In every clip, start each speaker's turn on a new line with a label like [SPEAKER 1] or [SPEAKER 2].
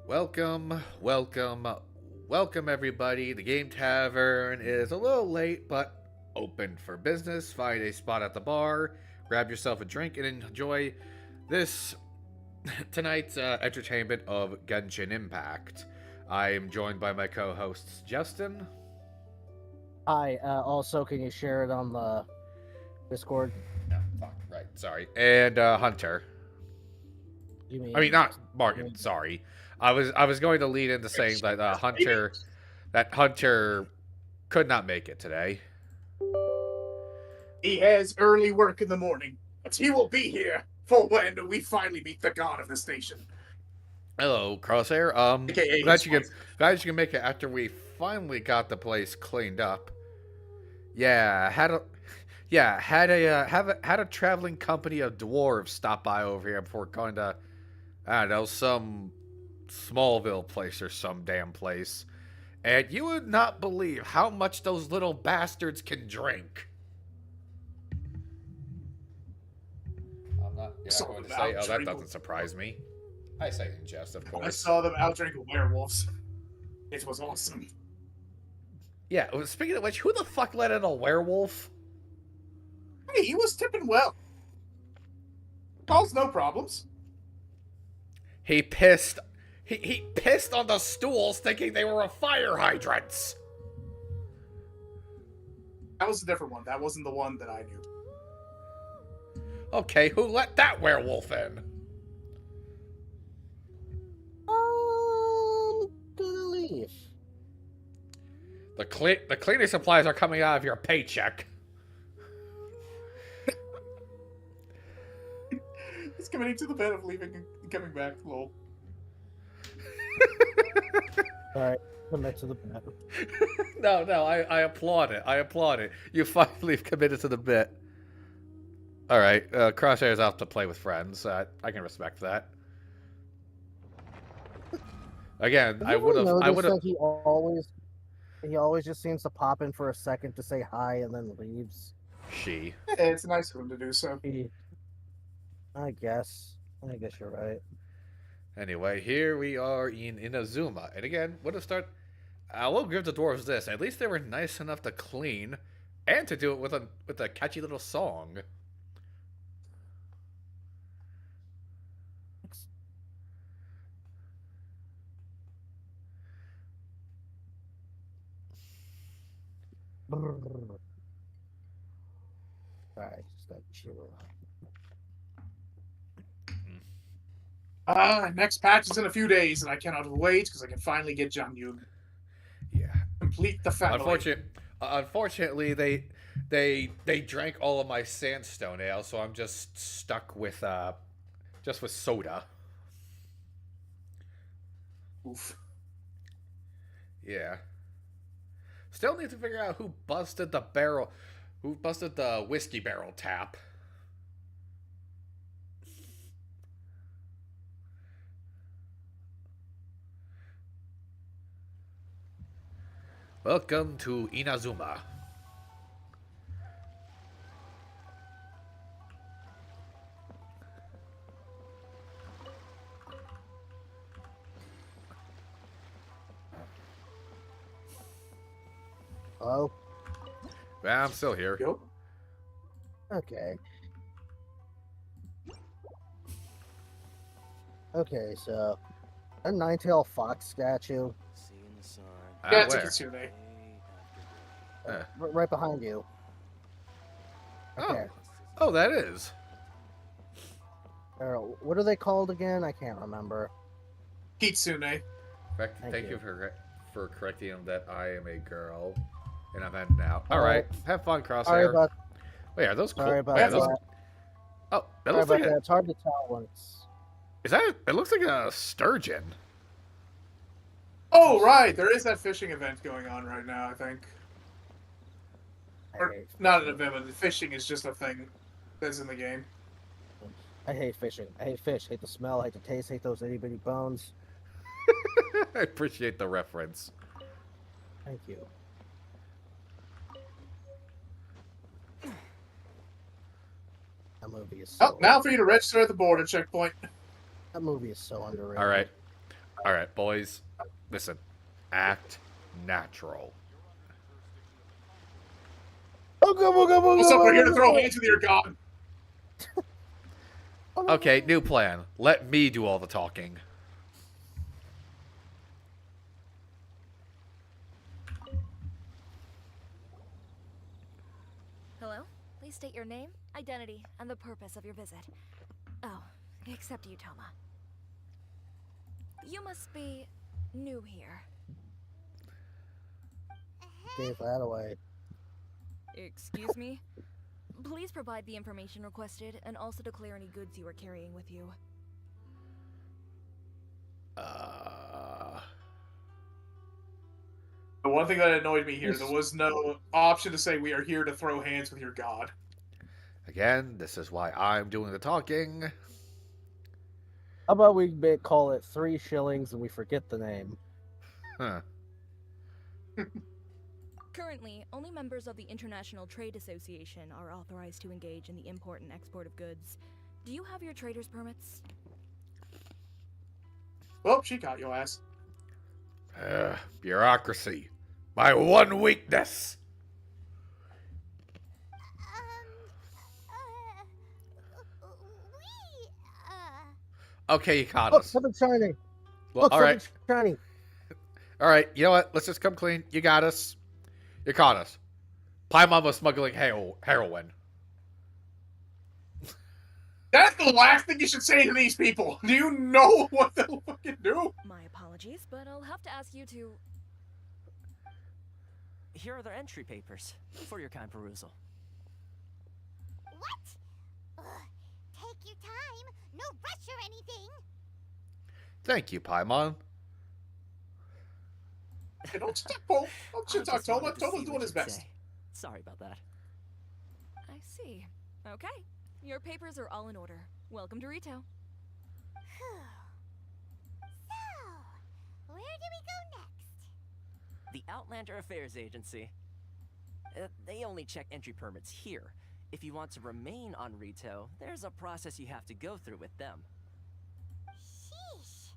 [SPEAKER 1] Welcome, welcome, welcome everybody. The Game Tavern is a little late, but open for business. Find a spot at the bar, grab yourself a drink, and enjoy this tonight's entertainment of Genshin Impact. I am joined by my co-hosts Justin.
[SPEAKER 2] Hi, also, can you share it on the Discord?
[SPEAKER 1] No, fuck, right, sorry. And Hunter.
[SPEAKER 2] You
[SPEAKER 1] I mean,
[SPEAKER 2] mean,
[SPEAKER 1] not Morgan. Sorry, I was going to lead into saying that Hunter could not make it today.
[SPEAKER 3] He has early work in the morning, but he will be here for when we finally meet the god of the station.
[SPEAKER 1] Hello, Crosshair.
[SPEAKER 3] AKA
[SPEAKER 1] Glad
[SPEAKER 3] his
[SPEAKER 1] you can
[SPEAKER 3] wife.
[SPEAKER 1] glad you can make it after we finally got the place cleaned up. Yeah, had a traveling company of dwarves stop by over here before going to, I don't know, some Smallville place or some damn place, and you would not believe how much those little bastards can drink. You're not going to say, oh, that doesn't surprise me. I say in jest, of course.
[SPEAKER 3] I saw them outdrink werewolves. It was awesome.
[SPEAKER 1] Yeah, speaking of which, who the fuck let in a werewolf?
[SPEAKER 3] Hey, he was tipping well. Caused no problems.
[SPEAKER 1] He pissed. He pissed on the stools thinking they were fire hydrants.
[SPEAKER 3] That was a different one. That wasn't the one that I knew.
[SPEAKER 1] Okay, who let that werewolf in?
[SPEAKER 2] Good leave.
[SPEAKER 1] The cleaning supplies are coming out of your paycheck.
[SPEAKER 3] He's committing to the bed of leaving and coming back. Lol.
[SPEAKER 2] Alright, commit to the bed.
[SPEAKER 1] No, I applaud it. I applaud it. You finally committed to the bit. All right, Crosshair's out to play with friends. I can respect that. Again, I would have.
[SPEAKER 2] That he always just seems to pop in for a second to say hi and then leaves.
[SPEAKER 1] She.
[SPEAKER 3] Yeah, it's nice of him to do so.
[SPEAKER 2] I guess you're right.
[SPEAKER 1] Anyway, here we are in Inazuma, and again, what to start. I will give the dwarves this. At least they were nice enough to clean, and to do it with a catchy little song.
[SPEAKER 2] Alright, just gotta chill.
[SPEAKER 3] Next patch is in a few days, and I cannot wait because I can finally get Jang-Yoon.
[SPEAKER 1] Yeah.
[SPEAKER 3] Complete the family.
[SPEAKER 1] Unfortunately, they drank all of my sandstone ale, so I'm just stuck with soda.
[SPEAKER 3] Oof.
[SPEAKER 1] Yeah. Still need to figure out who busted the whiskey barrel tap. Welcome to Inazuma.
[SPEAKER 2] Hello?
[SPEAKER 1] Yeah, I'm still here.
[SPEAKER 3] Yep.
[SPEAKER 2] Okay, so a nine-tailed fox statue
[SPEAKER 3] Yeah, it's a
[SPEAKER 1] Where?
[SPEAKER 3] Kitsune.
[SPEAKER 2] right behind you.
[SPEAKER 1] Oh.
[SPEAKER 2] Okay.
[SPEAKER 1] Oh, that is.
[SPEAKER 2] What are they called again? I can't remember.
[SPEAKER 3] Kitsune.
[SPEAKER 1] Thank you for correcting him that I am a girl, and I'm heading out. All right, have fun, Crosshair. Wait, are those cool?
[SPEAKER 2] Sorry about
[SPEAKER 1] Yeah,
[SPEAKER 2] that.
[SPEAKER 1] Oh, that
[SPEAKER 2] Sorry
[SPEAKER 1] looks
[SPEAKER 2] about
[SPEAKER 1] like
[SPEAKER 2] that. It's hard to tell when it's.
[SPEAKER 1] Is that? It looks like a sturgeon.
[SPEAKER 3] Oh, right. There is that fishing event going on right now, I think. Or, not an event, but the fishing is just a thing that's in the game.
[SPEAKER 2] I hate fishing. I hate fish. Hate the smell. Hate the taste. Hate those itty bitty bones.
[SPEAKER 1] I appreciate the reference.
[SPEAKER 2] Thank you. That movie is so.
[SPEAKER 3] Oh, now for you to register at the border checkpoint.
[SPEAKER 2] That movie is so underrated.
[SPEAKER 1] All right. All right, boys. Listen. Act natural.
[SPEAKER 3] What's up? We're here to throw hands with your god.
[SPEAKER 1] Okay, new plan. Let me do all the talking.
[SPEAKER 4] Hello? Please state your name, identity, and the purpose of your visit. Oh, except you, Toma. You must be new here.
[SPEAKER 2] Gave that away.
[SPEAKER 4] Excuse me? Please provide the information requested and also declare any goods you are carrying with you.
[SPEAKER 3] The one thing that annoyed me here, there was no option to say we are here to throw hands with your god.
[SPEAKER 1] Again, this is why I'm doing the talking.
[SPEAKER 2] How about we call it 3 shillings and we forget the name?
[SPEAKER 1] Huh.
[SPEAKER 4] Currently, only members of the International Trade Association are authorized to engage in the import and export of goods. Do you have your trader's permits?
[SPEAKER 3] Well, she got your ass.
[SPEAKER 1] Bureaucracy. My one weakness. Okay, you caught
[SPEAKER 2] Look,
[SPEAKER 1] us.
[SPEAKER 2] something shiny.
[SPEAKER 1] Well,
[SPEAKER 2] Look,
[SPEAKER 1] all right.
[SPEAKER 2] something shiny.
[SPEAKER 1] All right, you know what? Let's just come clean. You got us. You caught us. Paimon was smuggling heroin.
[SPEAKER 3] That's the last thing you should say to these people. Do you know what they'll fucking do?
[SPEAKER 4] My apologies, but I'll have to ask you to...
[SPEAKER 5] Here are their entry papers for your kind perusal.
[SPEAKER 6] What? Ugh, take your time. No rush or anything.
[SPEAKER 1] Thank you, Paimon.
[SPEAKER 3] Hey, don't shit talk, don't shit
[SPEAKER 5] I
[SPEAKER 3] talk
[SPEAKER 5] just
[SPEAKER 3] Toma.
[SPEAKER 5] wanted to
[SPEAKER 3] Toma's
[SPEAKER 5] see
[SPEAKER 3] doing
[SPEAKER 5] what
[SPEAKER 3] his
[SPEAKER 5] you'd
[SPEAKER 3] best.
[SPEAKER 5] say. Sorry about that.
[SPEAKER 4] I see. Okay. Your papers are all in order. Welcome to retail.
[SPEAKER 6] So, where do we go next?
[SPEAKER 5] The Outlander Affairs Agency. They only check entry permits here. If you want to remain on Rito, there's a process you have to go through with them.
[SPEAKER 6] Sheesh.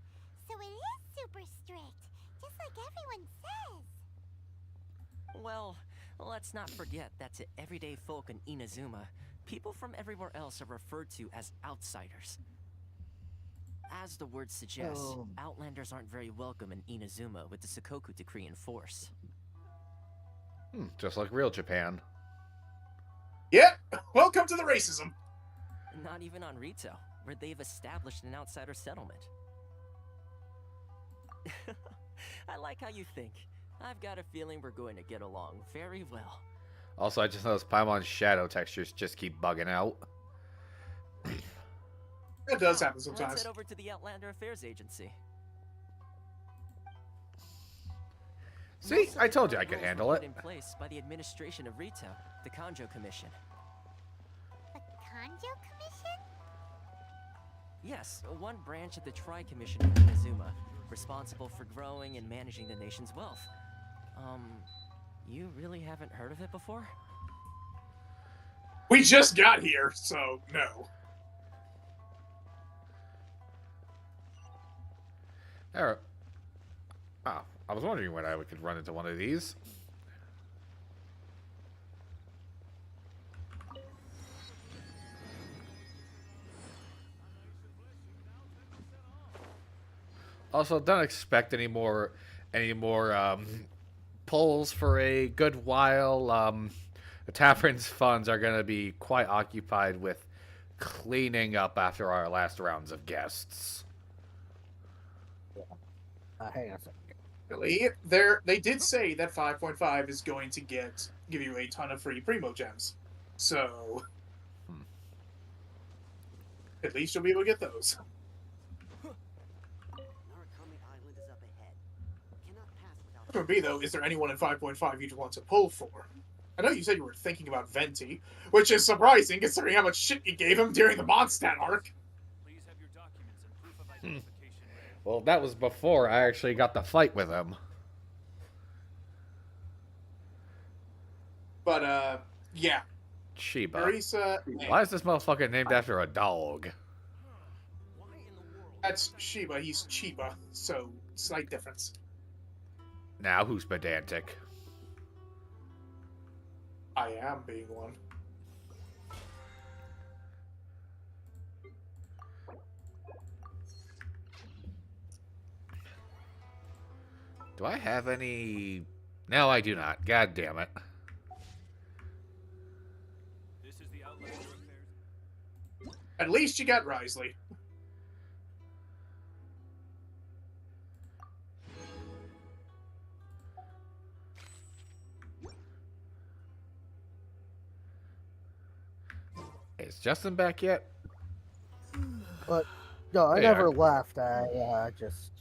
[SPEAKER 6] So it is super strict, just like everyone says.
[SPEAKER 5] Well, let's not forget that to everyday folk in Inazuma, people from everywhere else are referred to as outsiders. As the word suggests,
[SPEAKER 2] Oh.
[SPEAKER 5] Outlanders aren't very welcome in Inazuma with the Sakoku Decree in force.
[SPEAKER 1] Just like real Japan.
[SPEAKER 3] Yeah, welcome to the racism.
[SPEAKER 5] Not even on Rito, where they've established an outsider settlement. I like how you think. I've got a feeling we're going to get along very well.
[SPEAKER 1] Also, I just noticed Paimon's shadow textures just keep bugging out.
[SPEAKER 3] That does happen
[SPEAKER 5] Let's
[SPEAKER 3] sometimes.
[SPEAKER 5] head over to the Outlander Affairs Agency.
[SPEAKER 1] See, I told you I could
[SPEAKER 5] Rules
[SPEAKER 1] handle
[SPEAKER 5] were
[SPEAKER 1] it.
[SPEAKER 5] put in place by the administration of Rito, the Kanjo Commission.
[SPEAKER 6] The Kanjo Commission?
[SPEAKER 5] Yes, one branch of the Tri-Commission of Inazuma, responsible for growing and managing the nation's wealth. You really haven't heard of it before?
[SPEAKER 3] We just got here, so no.
[SPEAKER 1] There. Oh, I was wondering when I could run into one of these. Also, don't expect any more polls for a good while. The Tavern's funds are going to be quite occupied with cleaning up after our last rounds of guests.
[SPEAKER 2] Hang on a second.
[SPEAKER 3] Really, they did say that 5.5 is going to give you a ton of free primo gems. So at least you'll be able to get those. For me though, is there anyone in 5.5 you'd want to pull for? I know you said you were thinking about Venti, which is surprising considering how much shit you gave him during the Mondstadt arc.
[SPEAKER 7] Please have your documents and proof of identification ready.
[SPEAKER 1] Well, that was before I actually got the fight with him.
[SPEAKER 3] But yeah,
[SPEAKER 1] Shiba.
[SPEAKER 3] Marisa.
[SPEAKER 1] Why is this motherfucker named after a dog?
[SPEAKER 7] Why in the world
[SPEAKER 3] That's Shiba. He's Chiba, so slight difference.
[SPEAKER 1] Now who's pedantic?
[SPEAKER 3] I am being one.
[SPEAKER 1] Do I have any? No, I do not. God damn it.
[SPEAKER 7] This is the outlet for affairs.
[SPEAKER 3] At least you got Risley.
[SPEAKER 1] Is Justin back yet?
[SPEAKER 2] But no, I
[SPEAKER 1] They
[SPEAKER 2] never
[SPEAKER 1] are.
[SPEAKER 2] left. I just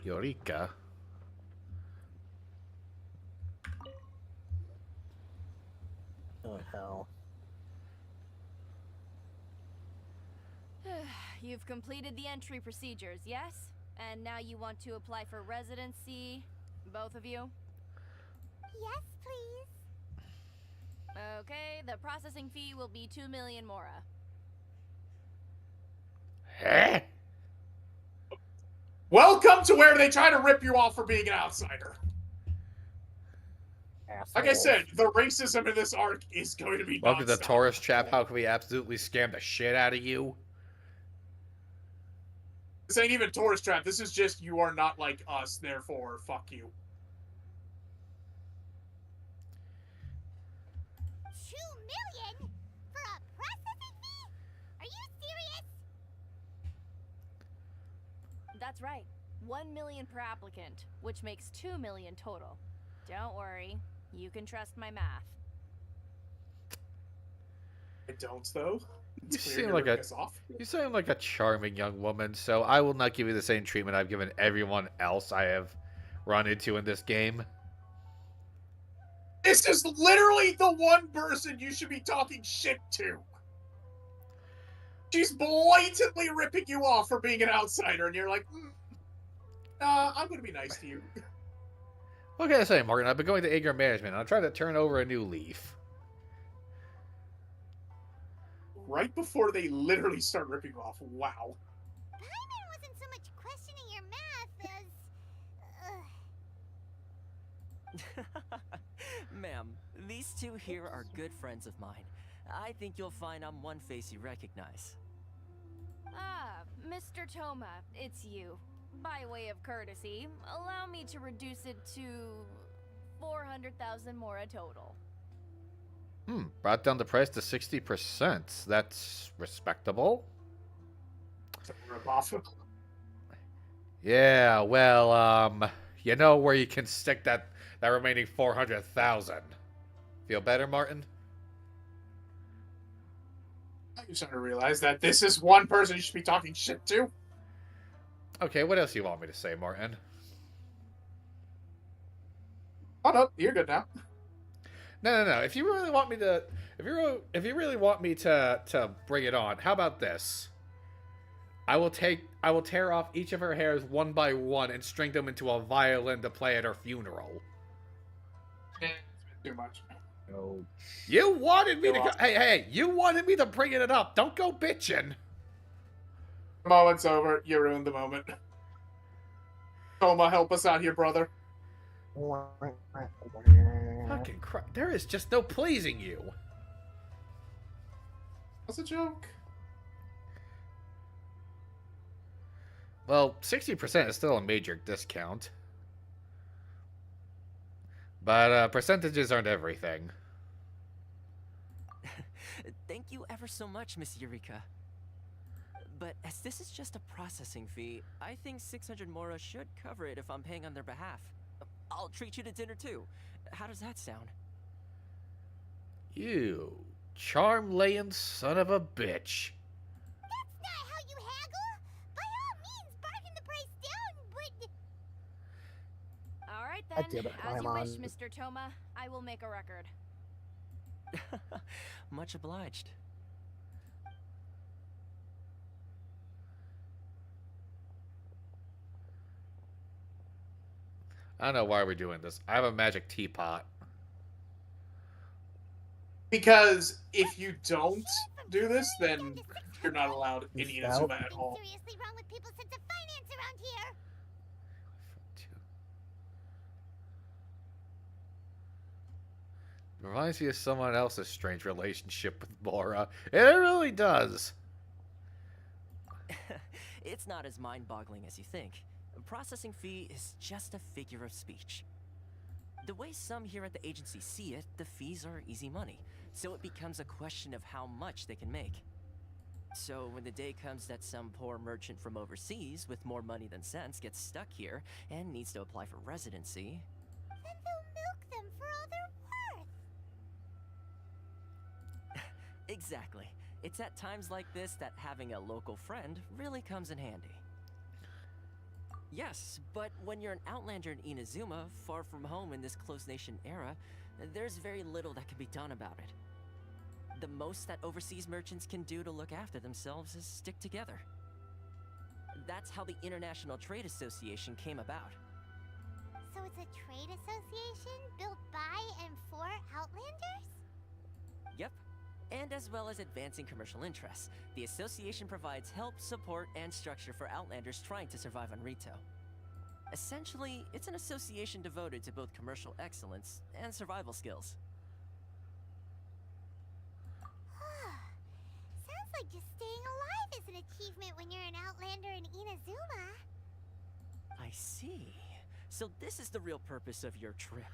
[SPEAKER 1] Eureka.
[SPEAKER 2] oh hell.
[SPEAKER 8] You've completed the entry procedures, yes? And now you want to apply for residency, both of you?
[SPEAKER 6] Yes, please.
[SPEAKER 8] Okay, the processing fee will be 2 million mora.
[SPEAKER 1] Huh?
[SPEAKER 3] Welcome to where they try to rip you off for being an outsider. Like I
[SPEAKER 2] Assholes.
[SPEAKER 3] said, the racism in this arc is going to be
[SPEAKER 1] Welcome to
[SPEAKER 3] nonstop.
[SPEAKER 1] Tourist Trap. How can we absolutely scam the shit out of you?
[SPEAKER 3] This ain't even tourist trap. This is just you are not like us, therefore fuck you.
[SPEAKER 6] 2 million for a processing fee? Are you serious?
[SPEAKER 8] That's right. 1 million per applicant, which makes 2 million total. Don't worry, you can trust my math.
[SPEAKER 3] I don't though.
[SPEAKER 1] You
[SPEAKER 3] It's clear
[SPEAKER 1] seem
[SPEAKER 3] you're
[SPEAKER 1] like
[SPEAKER 3] ripping us off.
[SPEAKER 1] You seem like a charming young woman, so I will not give you the same treatment I've given everyone else I have run into in this game.
[SPEAKER 3] This is literally the one person you should be talking shit to. She's blatantly ripping you off for being an outsider, and you're like, I'm going to be nice to you.
[SPEAKER 1] What can I say, Morgan? I've been going to anger management, and I'm trying to turn over a new leaf.
[SPEAKER 3] Right before they literally start ripping you off. Wow.
[SPEAKER 6] Paimon wasn't so much questioning your math as...
[SPEAKER 5] Ma'am, these two here are good friends of mine. I think you'll find I'm one face you recognize.
[SPEAKER 8] Ah, Mr. Toma, it's you. By way of courtesy, allow me to reduce it to 400,000 mora total.
[SPEAKER 1] Brought down the price to 60%. That's respectable.
[SPEAKER 3] It's a rip off.
[SPEAKER 1] Yeah, well, you know where you can stick that remaining 400,000. Feel better, Martin?
[SPEAKER 3] I'm starting to realize that this is one person you should be talking shit to.
[SPEAKER 1] Okay, what else do you want me to say, Martin?
[SPEAKER 3] Oh no, you're good now.
[SPEAKER 1] No. If you really want me to, if you really want me to bring it on, how about this? I will tear off each of her hairs one by one and string them into a violin to play at her funeral.
[SPEAKER 3] It's been too much.
[SPEAKER 2] No.
[SPEAKER 1] You wanted me to go.
[SPEAKER 3] You're
[SPEAKER 1] Hey, you wanted me to bring it up. Don't go bitching.
[SPEAKER 3] The moment's over. You ruined the moment. Toma, help us out here, brother.
[SPEAKER 1] Fucking crap. There is just no pleasing you.
[SPEAKER 3] That's a joke.
[SPEAKER 1] Well, 60% is still a major discount. But percentages aren't everything.
[SPEAKER 5] Thank you ever so much, Miss Eureka. But as this is just a processing fee, I think 600 mora should cover it if I'm paying on their behalf. I'll treat you to dinner too. How does that sound?
[SPEAKER 1] You charm-laying son of a bitch.
[SPEAKER 6] That's not how you haggle! By all means, bargain the price down, but...
[SPEAKER 8] Alright
[SPEAKER 2] God
[SPEAKER 8] then,
[SPEAKER 2] damn it,
[SPEAKER 8] as you wish,
[SPEAKER 2] Paimon.
[SPEAKER 8] Mr. Toma, I will make a record.
[SPEAKER 5] Much obliged.
[SPEAKER 1] I don't know why we're doing this. I have a magic teapot.
[SPEAKER 3] Because if you don't do this, then you're not allowed in
[SPEAKER 2] He's out.
[SPEAKER 3] Inazuma at all.
[SPEAKER 6] Seriously wrong with people's sense of finance around here.
[SPEAKER 1] Reminds me of someone else's strange relationship with Bora. It really does.
[SPEAKER 5] It's not as mind-boggling as you think. A processing fee is just a figure of speech. The way some here at the agency see it, the fees are easy money, so it becomes a question of how much they can make. So when the day comes that some poor merchant from overseas with more money than sense gets stuck here and needs to apply for residency,
[SPEAKER 6] Then they'll milk them for all they're worth.
[SPEAKER 5] exactly. It's at times like this that having a local friend really comes in handy. Yes, but when you're an outlander in Inazuma, far from home in this closed nation era, there's very little that can be done about it. The most that overseas merchants can do to look after themselves is stick together. That's how the International Trade Association came about.
[SPEAKER 6] So it's a trade association built by and for Outlanders?
[SPEAKER 5] Yep. And as well as advancing commercial interests, the association provides help, support, and structure for Outlanders trying to survive on Rito. Essentially, it's an association devoted to both commercial excellence and survival skills.
[SPEAKER 6] Sounds like just staying alive is an achievement when you're an Outlander in Inazuma.
[SPEAKER 5] I see. So this is the real purpose of your trip.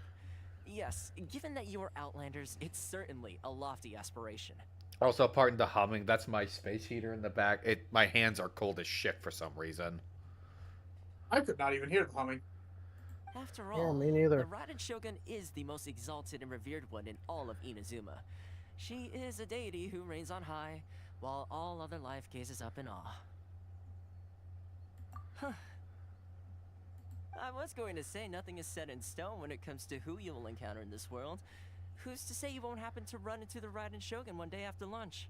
[SPEAKER 5] Yes, given that you are Outlanders, it's certainly a lofty aspiration.
[SPEAKER 1] Also, pardon the humming. That's my space heater in the back. My hands are cold as shit for some reason.
[SPEAKER 3] I could not even hear the humming.
[SPEAKER 5] After
[SPEAKER 2] Yeah,
[SPEAKER 5] all,
[SPEAKER 2] me neither.
[SPEAKER 5] the Raiden Shogun is the most exalted and revered one in all of Inazuma. She is a deity who reigns on high, while all other life gazes up in awe. Huh. I was going to say nothing is set in stone when it comes to who you will encounter in this world. Who's to say you won't happen to run into the Raiden Shogun one day after lunch?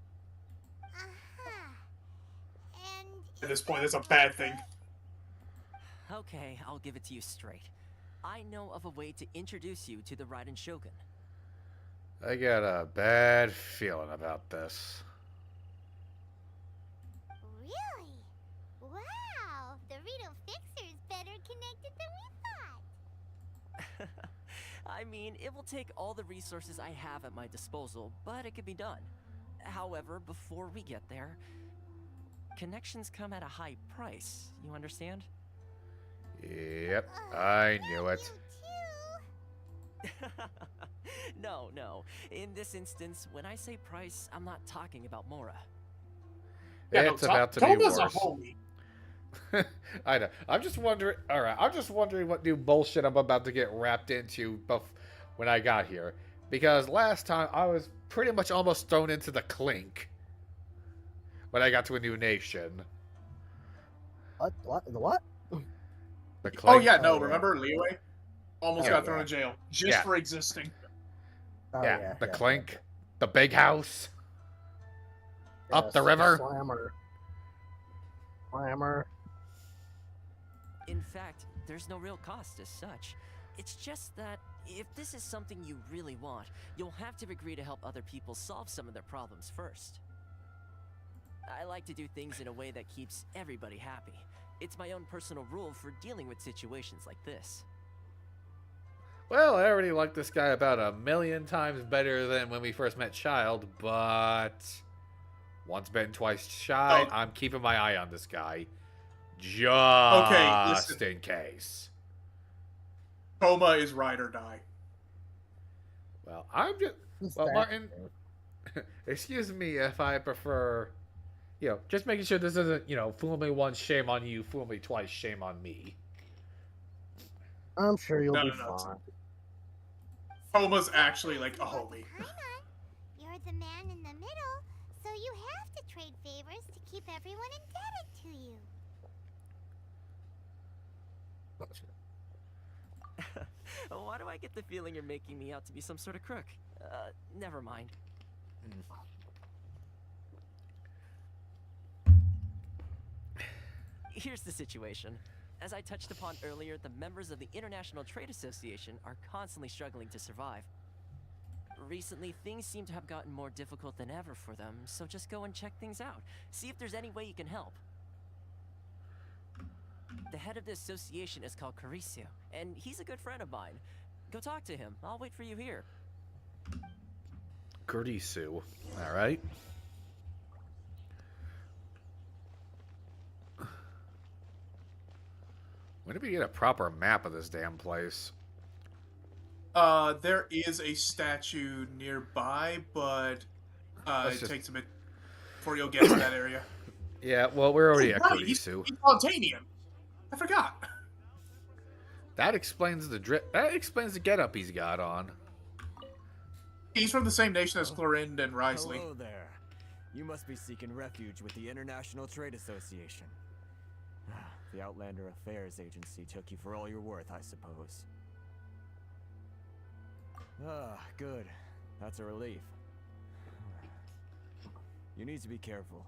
[SPEAKER 6] Uh-huh. And
[SPEAKER 3] At this point, that's a bad thing.
[SPEAKER 5] Okay, I'll give it to you straight. I know of a way to introduce you to the Raiden Shogun.
[SPEAKER 1] I got a bad feeling about this.
[SPEAKER 6] Really? Wow, the Rito Fixer is better connected than we thought.
[SPEAKER 5] I mean, it will take all the resources I have at my disposal, but it can be done. However, before we get there, connections come at a high price, you understand?
[SPEAKER 1] Yep, I knew it.
[SPEAKER 6] You too.
[SPEAKER 5] No. In this instance, when I say price, I'm not talking about Mora.
[SPEAKER 1] It's about to be
[SPEAKER 3] Toma's a
[SPEAKER 1] worse.
[SPEAKER 3] homie.
[SPEAKER 1] I know. I'm just wondering. All right, I'm just wondering what new bullshit I'm about to get wrapped into when I got here, because last time I was pretty much almost thrown into the clink when I got to a new nation.
[SPEAKER 2] What? The what?
[SPEAKER 1] The clink.
[SPEAKER 3] Oh yeah, no,
[SPEAKER 2] Oh, yeah.
[SPEAKER 3] remember Leeway? Almost
[SPEAKER 2] Oh,
[SPEAKER 3] got thrown
[SPEAKER 2] yeah.
[SPEAKER 3] in jail just
[SPEAKER 1] Yeah.
[SPEAKER 3] for existing.
[SPEAKER 2] Oh,
[SPEAKER 1] yeah, the
[SPEAKER 2] yeah,
[SPEAKER 1] clink, the big house, up
[SPEAKER 2] Yes,
[SPEAKER 1] the river.
[SPEAKER 2] Slammer.
[SPEAKER 5] In fact, there's no real cost as such. It's just that if this is something you really want, you'll have to agree to help other people solve some of their problems first. I like to do things in a way that keeps everybody happy. It's my own personal rule for dealing with situations like this.
[SPEAKER 1] Well, I already like this guy about 1,000,000 times better than when we first met Child, but once bitten, twice shy.
[SPEAKER 3] Oh.
[SPEAKER 1] I'm keeping my eye on this guy, just
[SPEAKER 3] listen.
[SPEAKER 1] in case.
[SPEAKER 3] Toma is ride or die.
[SPEAKER 1] Well, I'm just. Well, Martin, excuse me if I prefer, just making sure this isn't, fool me once, shame on you, fool me twice, shame on me.
[SPEAKER 2] I'm sure you'll
[SPEAKER 3] No,
[SPEAKER 2] be
[SPEAKER 3] no, no.
[SPEAKER 2] fine.
[SPEAKER 3] Toma's actually like a homie.
[SPEAKER 6] Paimon, you're the man in the middle, so you have to trade favors to keep everyone indebted to you.
[SPEAKER 5] Why do I get the feeling you're making me out to be some sort of crook? Never mind. Here's the situation. As I touched upon earlier, the members of the International Trade Association are constantly struggling to survive. Recently, things seem to have gotten more difficult than ever for them, so just go and check things out. See if there's any way you can help. The head of the association is called Karisu, and he's a good friend of mine. Go talk to him. I'll wait for you here.
[SPEAKER 1] Gurisu. Alright. When did we get a proper map of this damn place?
[SPEAKER 3] There is a statue nearby, but takes a bit before you'll get to that area.
[SPEAKER 1] Yeah, well, we're already at
[SPEAKER 3] Right, he's
[SPEAKER 1] Kurisu.
[SPEAKER 3] Spontaneum. I forgot.
[SPEAKER 1] That explains the getup he's got on.
[SPEAKER 3] He's from the same nation as Clorind and Risley.
[SPEAKER 9] Hello there. You must be seeking refuge with the International Trade Association. The Outlander Affairs Agency took you for all you're worth, I suppose. Ah, good. That's a relief. You need to be careful,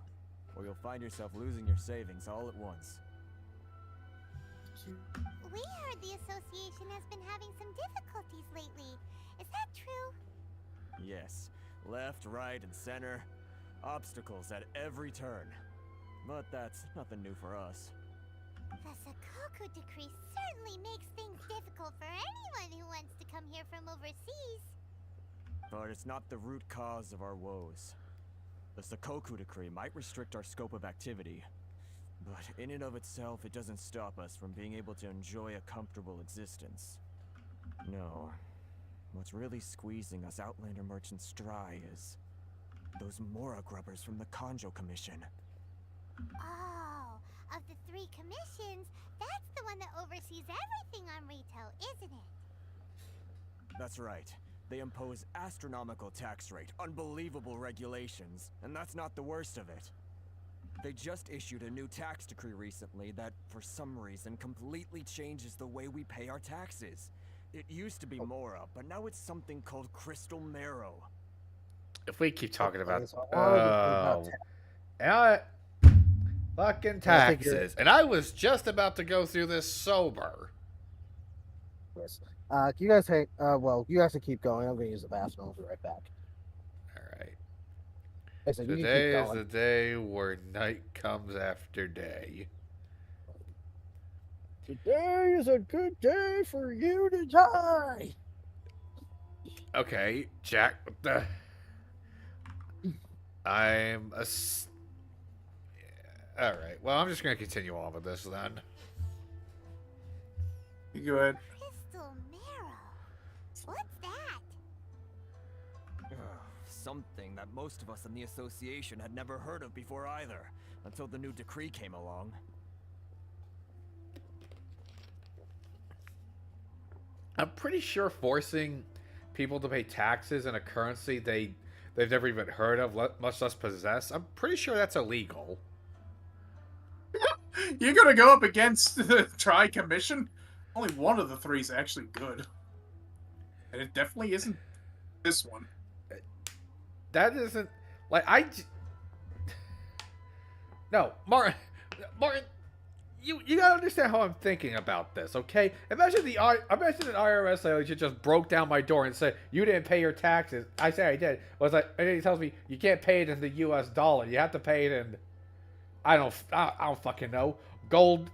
[SPEAKER 9] or you'll find yourself losing your savings all at once.
[SPEAKER 6] We heard the association has been having some difficulties lately. Is that true?
[SPEAKER 9] Yes. Left, right, and center. Obstacles at every turn. But that's nothing new for us.
[SPEAKER 6] The Sakoku decree certainly makes things difficult for anyone who wants to come here from overseas.
[SPEAKER 9] But it's not the root cause of our woes. The Sakoku decree might restrict our scope of activity, but in and of itself, it doesn't stop us from being able to enjoy a comfortable existence. No. What's really squeezing us Outlander merchants dry is those Mora grubbers from the Kanjo Commission.
[SPEAKER 6] Oh, of the 3 commissions, that's the one that oversees everything on retail, isn't it?
[SPEAKER 9] That's right. They impose astronomical tax rate, unbelievable regulations, and that's not the worst of it. They just issued a new tax decree recently that, for some reason, completely changes the way we pay our taxes. It used to be Mora, but now it's something called Crystal Marrow.
[SPEAKER 1] If we keep talking about...
[SPEAKER 2] Okay, so I wanna think about
[SPEAKER 1] fucking
[SPEAKER 2] I think you're-
[SPEAKER 1] taxes. And I was just about to go through this sober.
[SPEAKER 2] taxes. You guys hang. Well, you guys can keep going. I'm gonna use the bathroom. I'll be right back.
[SPEAKER 1] Alright.
[SPEAKER 2] I said, you can
[SPEAKER 1] Today
[SPEAKER 2] keep
[SPEAKER 1] is
[SPEAKER 2] going.
[SPEAKER 1] the day where night comes after day.
[SPEAKER 2] Today is a good day for you to die.
[SPEAKER 1] Okay, Jack, what the... I'm a... Alright, well, I'm just going to continue on with this then.
[SPEAKER 3] You go ahead.
[SPEAKER 6] Crystal Marrow. What's that?
[SPEAKER 9] Something that most of us in the association had never heard of before either, until the new decree came along.
[SPEAKER 1] I'm pretty sure forcing people to pay taxes in a currency they've never even heard of, much less possess, I'm pretty sure that's illegal.
[SPEAKER 3] You're gonna go up against the Tri Commission? Only one of the 3 is actually good. And it definitely isn't this one.
[SPEAKER 1] That isn't... Like, No, Martin, you gotta understand how I'm thinking about this, okay? Imagine an IRS agent just broke down my door and said, you didn't pay your taxes. I say I did. Was like, and he tells me, you can't pay it in the US dollar. You have to pay it in... I don't fucking know. Golden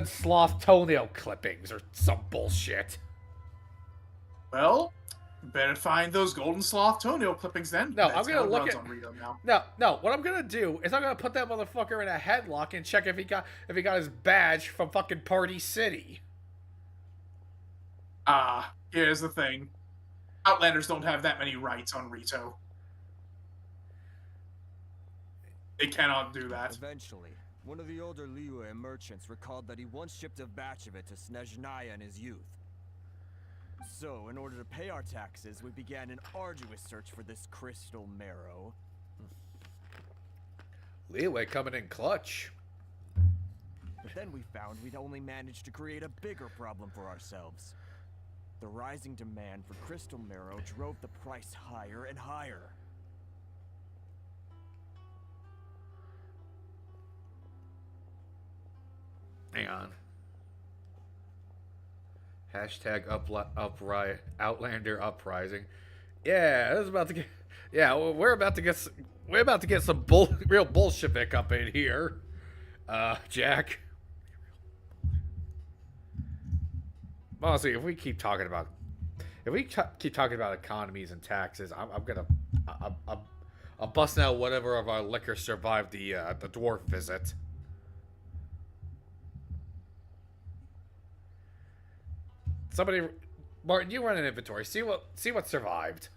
[SPEAKER 1] sloth toenail clippings or some bullshit.
[SPEAKER 3] Well, better find those golden sloth toenail clippings then.
[SPEAKER 1] No,
[SPEAKER 3] That's
[SPEAKER 1] I'm gonna
[SPEAKER 3] how it
[SPEAKER 1] look
[SPEAKER 3] runs
[SPEAKER 1] at-
[SPEAKER 3] on Rito now.
[SPEAKER 1] No. What I'm gonna do is I'm gonna put that motherfucker in a headlock and check if he got his badge from fucking Party City.
[SPEAKER 3] Here's the thing. Outlanders don't have that many rights on Rito. They cannot do that.
[SPEAKER 9] Eventually, one of the older Liyue merchants recalled that he once shipped a batch of it to Snezhnaya in his youth. So, in order to pay our taxes, we began an arduous search for this crystal marrow.
[SPEAKER 1] Leeway coming in clutch.
[SPEAKER 9] But then we found we'd only managed to create a bigger problem for ourselves. The rising demand for crystal marrow drove the price higher and higher.
[SPEAKER 1] Hang on. Hashtag Outlander uprising. Yeah, this is about to get. Yeah, we're about to get. We're about to get some real Bolshevik up in here. Jack. Honestly, if we keep talking about, keep talking about economies and taxes, I'm gonna, I'm busting out whatever of our liquor survived the dwarf visit. Somebody, Martin, you run an inventory. See what survived.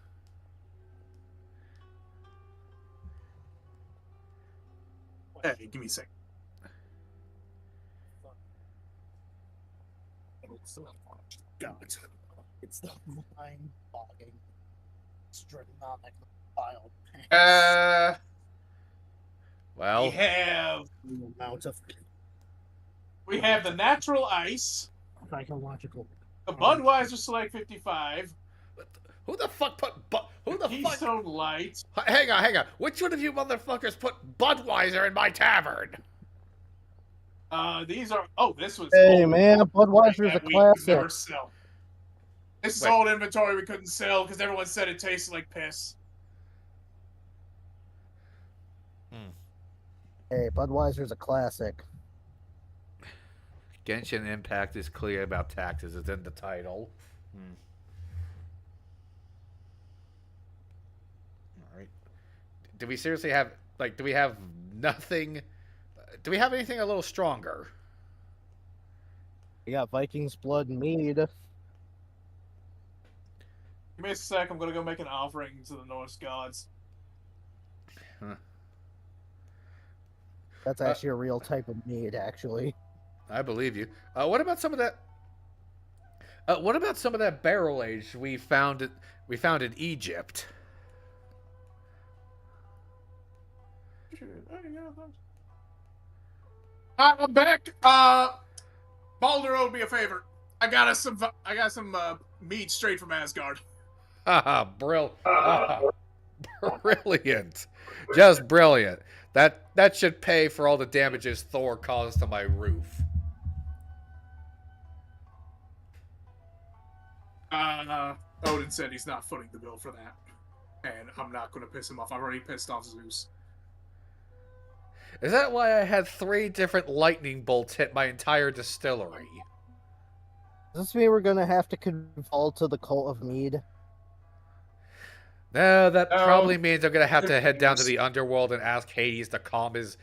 [SPEAKER 3] Hey, give me a sec. God.
[SPEAKER 2] It's the mind-boggling, astronomic pile.
[SPEAKER 1] Well,
[SPEAKER 2] The amount of
[SPEAKER 3] We have the natural ice,
[SPEAKER 2] psychological.
[SPEAKER 3] the Budweiser Select 55,
[SPEAKER 1] who the fuck put who the fuck?
[SPEAKER 3] Keystone Light.
[SPEAKER 1] Hang on. Which one of you motherfuckers put Budweiser in my tavern?
[SPEAKER 3] These are. Oh, this was.
[SPEAKER 2] Hey
[SPEAKER 3] old
[SPEAKER 2] man, Budweiser's a
[SPEAKER 3] that we could
[SPEAKER 2] classic.
[SPEAKER 3] never sell. This is
[SPEAKER 1] Wait.
[SPEAKER 3] old inventory we couldn't sell because everyone said it tasted like piss.
[SPEAKER 2] Hey, Budweiser's a classic.
[SPEAKER 1] Genshin Impact is clear about taxes. It's in the title. All right. Do we seriously have do we have nothing? Do we have anything a little stronger?
[SPEAKER 2] We got Vikings blood and mead.
[SPEAKER 3] Give me a sec. I'm gonna go make an offering to the Norse gods.
[SPEAKER 2] That's actually a real type of mead, actually.
[SPEAKER 1] I believe you. What about some of that? What about some of that barrel age we found in Egypt?
[SPEAKER 3] I'm back. Baldur owed me a favor. I got some meat straight from Asgard.
[SPEAKER 1] Haha, brilliant. Just brilliant. That should pay for all the damages Thor caused to my roof.
[SPEAKER 3] Odin said he's not footing the bill for that. And I'm not going to piss him off. I've already pissed off Zeus.
[SPEAKER 1] Is that why I had 3 different lightning bolts hit my entire distillery?
[SPEAKER 2] Does this mean we're gonna have to convulse to the cult of mead?
[SPEAKER 1] No, that
[SPEAKER 3] No.
[SPEAKER 1] probably means I'm gonna have to head down to the underworld and ask Hades to calm his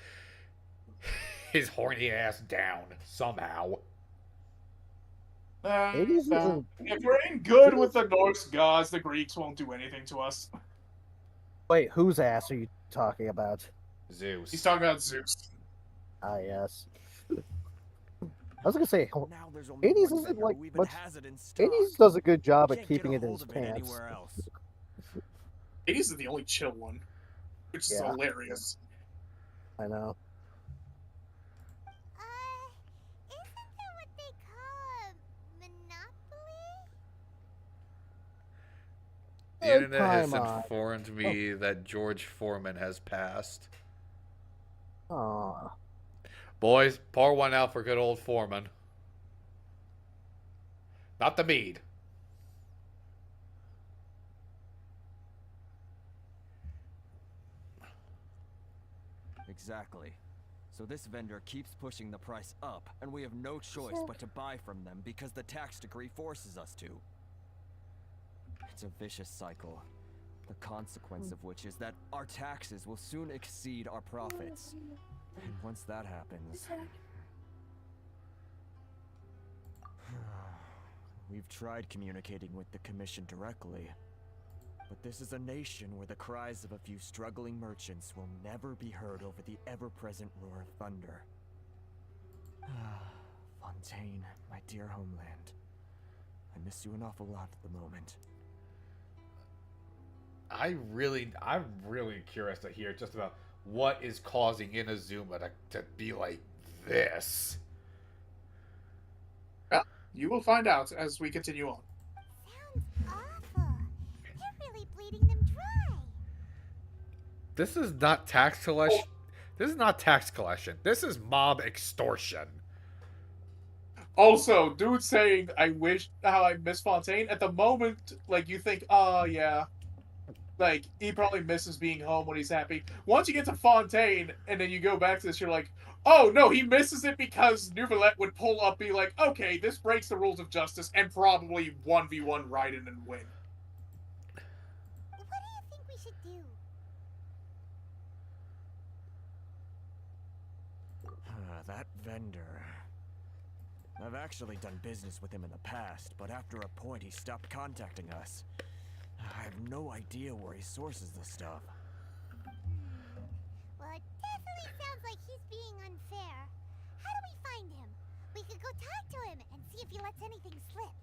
[SPEAKER 1] horny ass down somehow.
[SPEAKER 2] Hades isn't.
[SPEAKER 3] If we're in good with the Norse gods, the Greeks won't do anything to us.
[SPEAKER 2] Wait, whose ass are you talking about?
[SPEAKER 1] Zeus.
[SPEAKER 3] He's talking about Zeus.
[SPEAKER 2] Ah, yes. I was gonna say,
[SPEAKER 9] Now there's only
[SPEAKER 2] Hades
[SPEAKER 9] one
[SPEAKER 2] isn't
[SPEAKER 9] vendor
[SPEAKER 2] like
[SPEAKER 9] who even
[SPEAKER 2] much.
[SPEAKER 9] has it in stock.
[SPEAKER 2] Hades does a good job
[SPEAKER 9] Can't
[SPEAKER 2] at
[SPEAKER 9] get
[SPEAKER 2] keeping
[SPEAKER 9] a
[SPEAKER 2] it in
[SPEAKER 9] hold
[SPEAKER 2] his
[SPEAKER 9] of it
[SPEAKER 2] pants.
[SPEAKER 9] anywhere else.
[SPEAKER 3] Hades is the only chill one, which is
[SPEAKER 2] Yeah.
[SPEAKER 3] hilarious.
[SPEAKER 2] I know.
[SPEAKER 6] Isn't that what they call a monopoly?
[SPEAKER 1] The
[SPEAKER 2] Good
[SPEAKER 1] internet has
[SPEAKER 2] time on.
[SPEAKER 1] informed me that George Foreman has passed.
[SPEAKER 2] Aw.
[SPEAKER 1] Boys, pour one out for good old Foreman. Not the mead.
[SPEAKER 9] Exactly. So this vendor keeps pushing the price up, and we have no choice but to buy from them because the tax decree forces us to. It's a vicious cycle, the consequence of which is that our taxes will soon exceed our profits. And once that happens... We've tried communicating with the Commission directly, but this is a nation where the cries of a few struggling merchants will never be heard over the ever-present roar of thunder. Fontaine, my dear homeland. I miss you an awful lot at the moment.
[SPEAKER 1] I'm really curious to hear just about what is causing Inazuma to be like this.
[SPEAKER 3] You will find out as we continue on.
[SPEAKER 6] Sounds awful. They're really bleeding them dry.
[SPEAKER 1] This is not tax collection. This is not tax collection. This is mob extortion.
[SPEAKER 3] Also, dude saying, I wish how I miss Fontaine. At the moment, like, you think, oh, yeah, Like, he probably misses being home when he's happy. Once you get to Fontaine, and then you go back to this, you're like, oh, no, he misses it because Neuvillette would pull up, be like, okay, this breaks the rules of justice, and probably 1v1 Raiden and win.
[SPEAKER 6] What do you think we should do?
[SPEAKER 9] That vendor. I've actually done business with him in the past, but after a point he stopped contacting us. I have no idea where he sources the stuff.
[SPEAKER 6] Well, it definitely sounds like he's being unfair. How do we find him? We could go talk to him and see if he lets anything slip.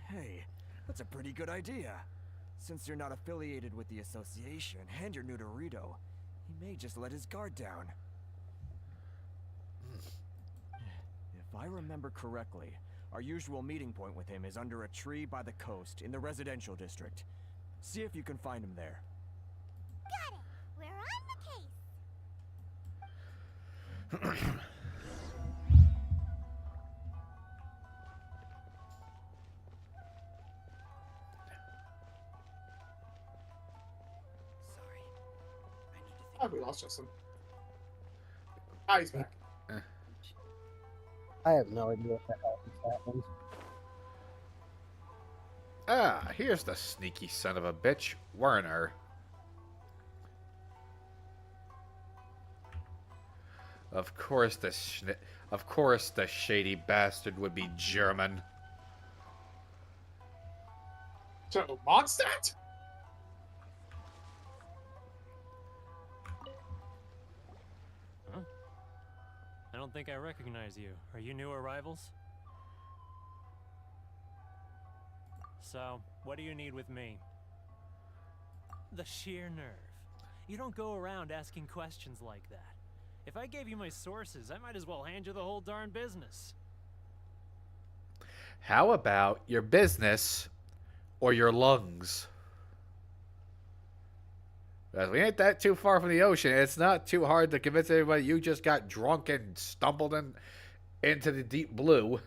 [SPEAKER 9] Hey, that's a pretty good idea. Since you're not affiliated with the association and you're new to Rito, he may just let his guard down. If I remember correctly, our usual meeting point with him is under a tree by the coast in the residential district. See if you can find him there.
[SPEAKER 6] Got it. We're on the case.
[SPEAKER 5] Sorry. I need to think.
[SPEAKER 3] Oh, we lost Justin. Ah, he's back.
[SPEAKER 2] I have no idea what the hell just happened.
[SPEAKER 1] Ah, here's the sneaky son of a bitch, Werner. Of course the shady bastard would be German.
[SPEAKER 3] So, Mondstadt?
[SPEAKER 7] I don't think I recognize you. Are you new arrivals? So, what do you need with me? The sheer nerve. You don't go around asking questions like that. If I gave you my sources, I might as well hand you the whole darn business.
[SPEAKER 1] How about your business or your lungs? Because we ain't that too far from the ocean. It's not too hard to convince everybody you just got drunk and stumbled into the deep blue.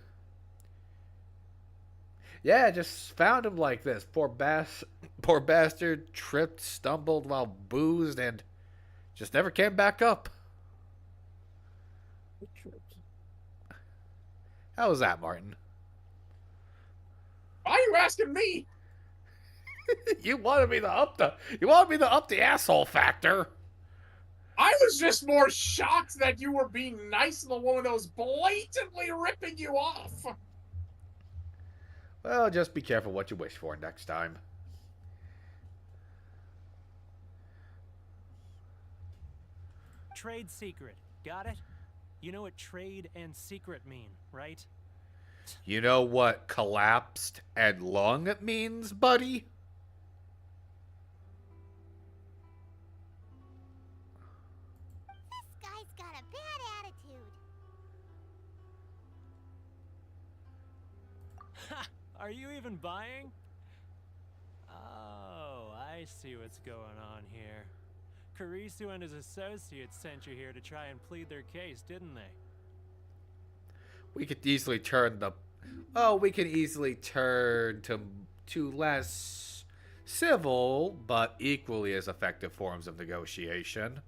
[SPEAKER 1] Yeah, just found him like this. Poor bastard tripped, stumbled while boozed, and just never came back up. How was that, Martin?
[SPEAKER 3] Why are you asking me?
[SPEAKER 1] You wanted me to up the asshole factor.
[SPEAKER 3] I was just more shocked that you were being nice to the woman that was blatantly ripping you off.
[SPEAKER 1] Well, just be careful what you wish for next time.
[SPEAKER 7] Trade secret. Got it? You know what trade and secret mean, right?
[SPEAKER 1] You know what collapsed and lung means, buddy?
[SPEAKER 6] This guy's got a bad attitude.
[SPEAKER 7] Ha! Are you even buying? Oh, I see what's going on here. Karisu and his associates sent you here to try and plead their case, didn't they?
[SPEAKER 1] We could easily turn to less civil but equally as effective forms of negotiation.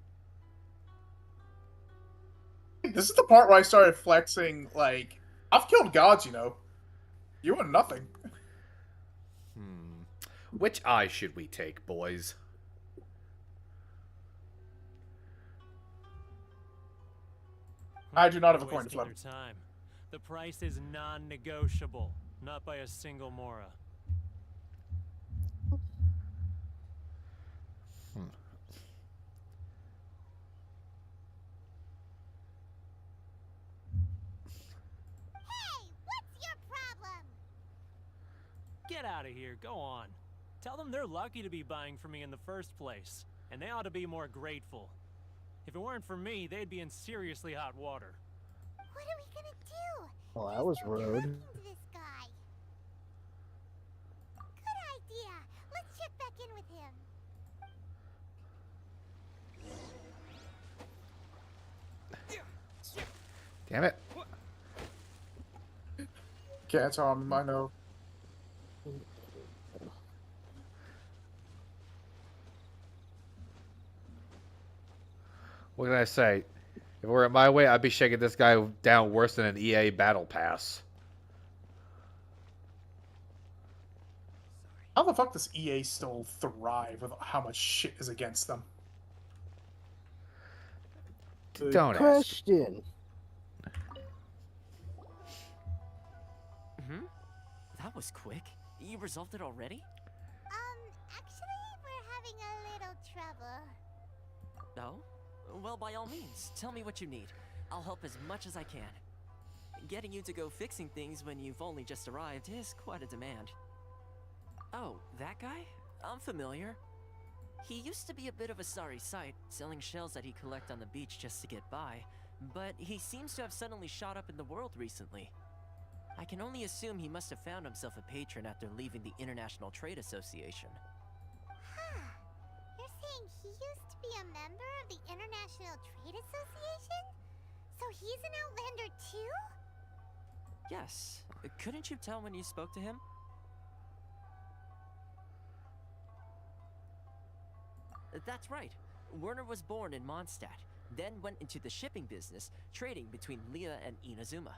[SPEAKER 3] This is the part where I started flexing, like, I've killed gods, you know. You and nothing.
[SPEAKER 1] Which eye should we take, boys?
[SPEAKER 3] I do not have a
[SPEAKER 7] You're
[SPEAKER 3] coin to
[SPEAKER 7] wasting
[SPEAKER 3] flip.
[SPEAKER 7] your time. The price is non-negotiable, not by a single Mora.
[SPEAKER 6] Hey, what's your problem?
[SPEAKER 7] Get out of here, go on. Tell them they're lucky to be buying from me in the first place, and they ought to be more grateful. If it weren't for me, they'd be in seriously hot water.
[SPEAKER 6] What are we gonna do?
[SPEAKER 2] Well, that was rude.
[SPEAKER 6] To this guy. Good idea. Let's check back in with him.
[SPEAKER 1] Damn it.
[SPEAKER 3] Can't tell him, I know.
[SPEAKER 1] What can I say? If it were my way, I'd be shaking this guy down worse than an EA battle pass.
[SPEAKER 3] How the fuck does EA still thrive with how much shit is against them?
[SPEAKER 1] Don't ask.
[SPEAKER 2] Question.
[SPEAKER 5] That was quick. You resolved it already?
[SPEAKER 6] Actually, we're having a little trouble.
[SPEAKER 5] Oh? Well, by all means, tell me what you need. I'll help as much as I can. Getting you to go fixing things when you've only just arrived is quite a demand. Oh, that guy? I'm familiar. He used to be a bit of a sorry sight, selling shells that he collect on the beach just to get by, but he seems to have suddenly shot up in the world recently. I can only assume he must have found himself a patron after leaving the International Trade Association.
[SPEAKER 6] Huh. You're saying he used to be a member of the International Trade Association? So he's an Outlander too?
[SPEAKER 5] Yes. Couldn't you tell when you spoke to him? That's right. Werner was born in Mondstadt, then went into the shipping business, trading between Leah and Inazuma.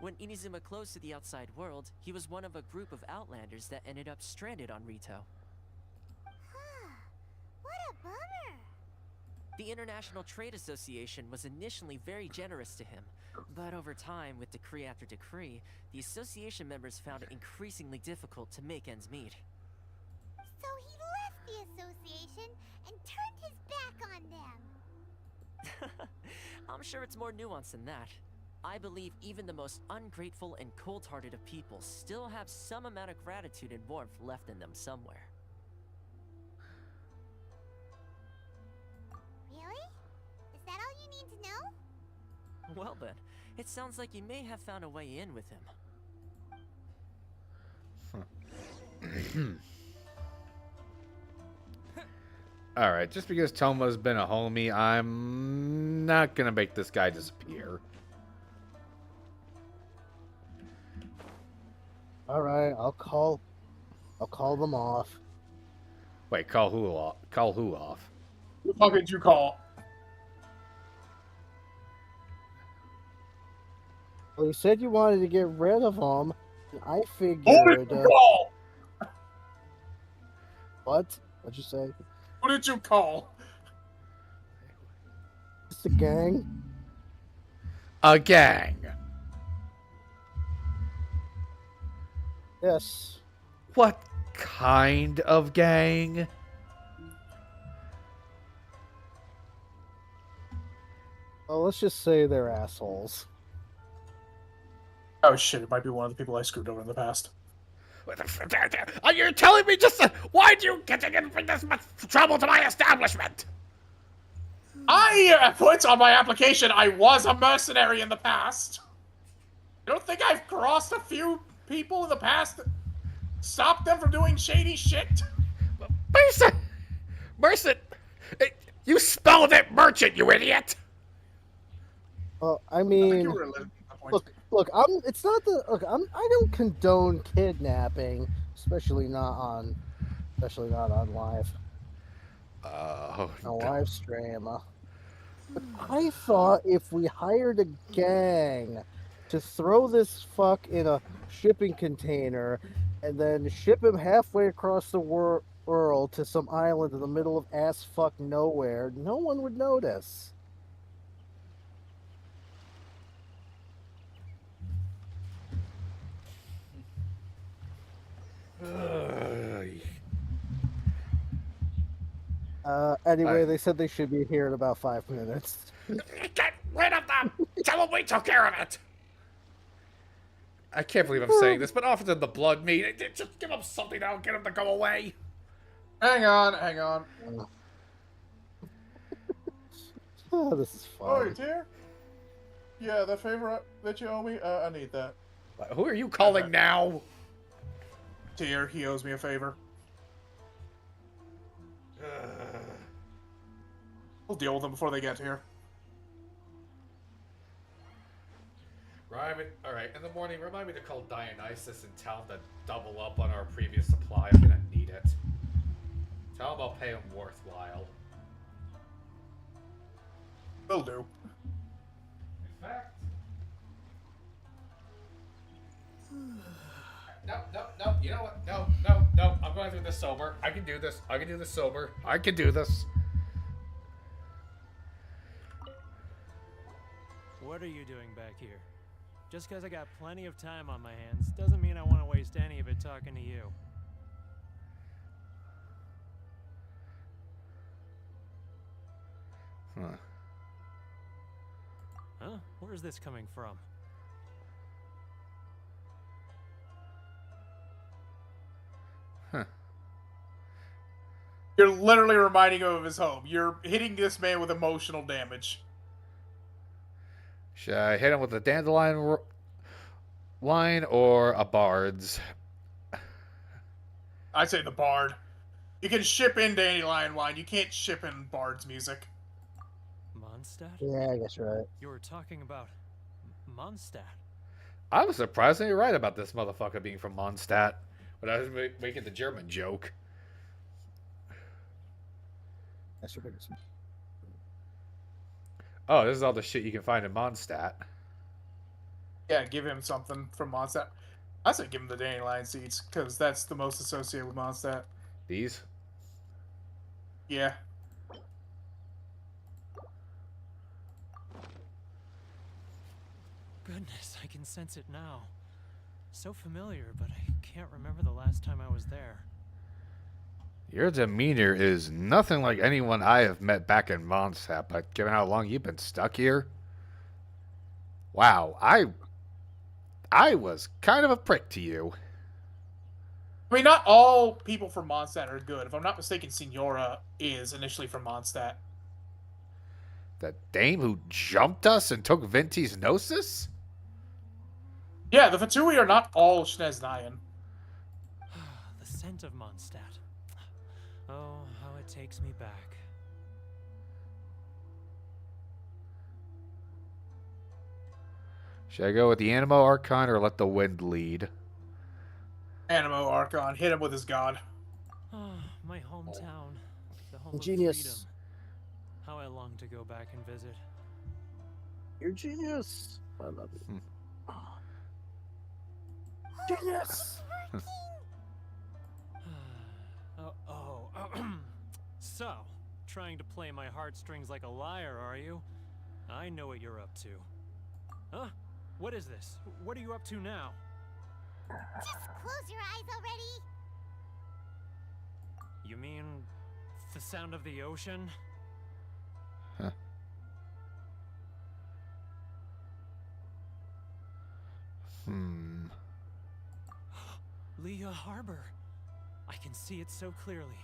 [SPEAKER 5] When Inazuma closed to the outside world, he was one of a group of Outlanders that ended up stranded on Rito.
[SPEAKER 6] Huh. What a bummer.
[SPEAKER 5] The International Trade Association was initially very generous to him, but over time, with decree after decree, the association members found it increasingly difficult to make ends meet.
[SPEAKER 6] So he left the association and turned his back on them.
[SPEAKER 5] I'm sure it's more nuanced than that. I believe even the most ungrateful and cold-hearted of people still have some amount of gratitude and warmth left in them somewhere.
[SPEAKER 6] Really? Is that all you need to know?
[SPEAKER 5] Well then, it sounds like you may have found a way in with him.
[SPEAKER 1] Alright, just because Toma's been a homie, I'm not gonna make this guy disappear.
[SPEAKER 2] All right, I'll call them off.
[SPEAKER 1] Wait, call who off? Call who off?
[SPEAKER 3] Who the fuck did you call?
[SPEAKER 2] Well, you said you wanted to get rid of them. I
[SPEAKER 3] Who did
[SPEAKER 2] figured.
[SPEAKER 3] you call?
[SPEAKER 2] What? What'd you say?
[SPEAKER 3] Who did you call?
[SPEAKER 2] It's the gang.
[SPEAKER 1] A gang.
[SPEAKER 2] Yes.
[SPEAKER 1] What kind of gang?
[SPEAKER 2] Well, let's just say they're assholes.
[SPEAKER 3] Oh shit, it might be one of the people I screwed over in the past.
[SPEAKER 1] Are you telling me just why'd you get to bring this much trouble to my establishment?
[SPEAKER 3] I put on my application I was a mercenary in the past. You don't think I've crossed a few people in the past, stopped them from doing shady shit?
[SPEAKER 1] Merchant! You spelled it merchant, you idiot!
[SPEAKER 2] Well, I
[SPEAKER 3] I think
[SPEAKER 2] mean,
[SPEAKER 3] you were a little disappointed.
[SPEAKER 2] look. I don't condone kidnapping, especially not on live.
[SPEAKER 1] Oh,
[SPEAKER 2] A live stream. But I thought if we hired a gang to throw this fuck in a shipping container and then ship him halfway across the world to some island in the middle of ass fuck nowhere, no one would notice. Anyway, they said they should be here in about 5 minutes.
[SPEAKER 1] Get rid of them! Tell them we took care of it! I can't believe I'm saying this, but offer them the blood meat. Just give them something that'll get them to go away.
[SPEAKER 3] Hang on.
[SPEAKER 2] Oh, this is
[SPEAKER 3] Oh,
[SPEAKER 2] fun.
[SPEAKER 3] dear. Yeah, that favor that you owe me, I need that.
[SPEAKER 1] Who are you calling now?
[SPEAKER 3] Dear, he owes me a favor. We'll deal with them before they get here.
[SPEAKER 1] Alright, in the morning, remind me to call Dionysus and tell him to double up on our previous supply. I'm gonna need it. Tell him I'll pay him worthwhile.
[SPEAKER 3] Will do.
[SPEAKER 1] In fact. No. You know what? No. I'm going through this sober. I can do this. I can do this sober. I can do this.
[SPEAKER 7] What are you doing back here? Just because I got plenty of time on my hands doesn't mean I want to waste any of it talking to you. Huh? Where's this coming from?
[SPEAKER 3] You're literally reminding him of his home. You're hitting this man with emotional damage.
[SPEAKER 1] Should I hit him with a dandelion line or a bard's?
[SPEAKER 3] I'd say the bard. You can ship in dandelion wine. You can't ship in bard's music.
[SPEAKER 7] Mondstadt?
[SPEAKER 2] Yeah, I guess you're right.
[SPEAKER 7] You were talking about Mondstadt.
[SPEAKER 1] I was surprisingly right about this motherfucker being from Mondstadt when I was making the German joke.
[SPEAKER 2] That's your biggest.
[SPEAKER 1] Oh, this is all the shit you can find in Mondstadt.
[SPEAKER 3] Yeah, give him something from Mondstadt. I say give him the dandelion seeds, because that's the most associated with Mondstadt.
[SPEAKER 1] These?
[SPEAKER 3] Yeah.
[SPEAKER 7] Goodness, I can sense it now. So familiar, but I can't remember the last time I was there.
[SPEAKER 1] Your demeanor is nothing like anyone I have met back in Mondstadt, but given how long you've been stuck here, wow, I was kind of a prick to you.
[SPEAKER 3] I mean, not all people from Mondstadt are good. If I'm not mistaken, Signora is initially from Mondstadt.
[SPEAKER 1] The dame who jumped us and took Venti's Gnosis?
[SPEAKER 3] Yeah, the Fatui are not all Schneznayan.
[SPEAKER 7] The scent of Mondstadt. Oh, how it takes me back.
[SPEAKER 1] Should I go with the Animo Archon or let the wind lead?
[SPEAKER 3] Animo Archon, hit him with his god.
[SPEAKER 7] Oh, my hometown. The home
[SPEAKER 2] Ingenious.
[SPEAKER 7] of freedom. How I long to go back and visit.
[SPEAKER 2] You're genius. I love you. Genius.
[SPEAKER 7] So, trying to play my heartstrings like a liar, are you? I know what you're up to. Huh? What is this? What are you up to now?
[SPEAKER 6] Just close your eyes already.
[SPEAKER 7] You mean the sound of the ocean?
[SPEAKER 1] Huh.
[SPEAKER 7] Leah Harbor. I can see it so clearly.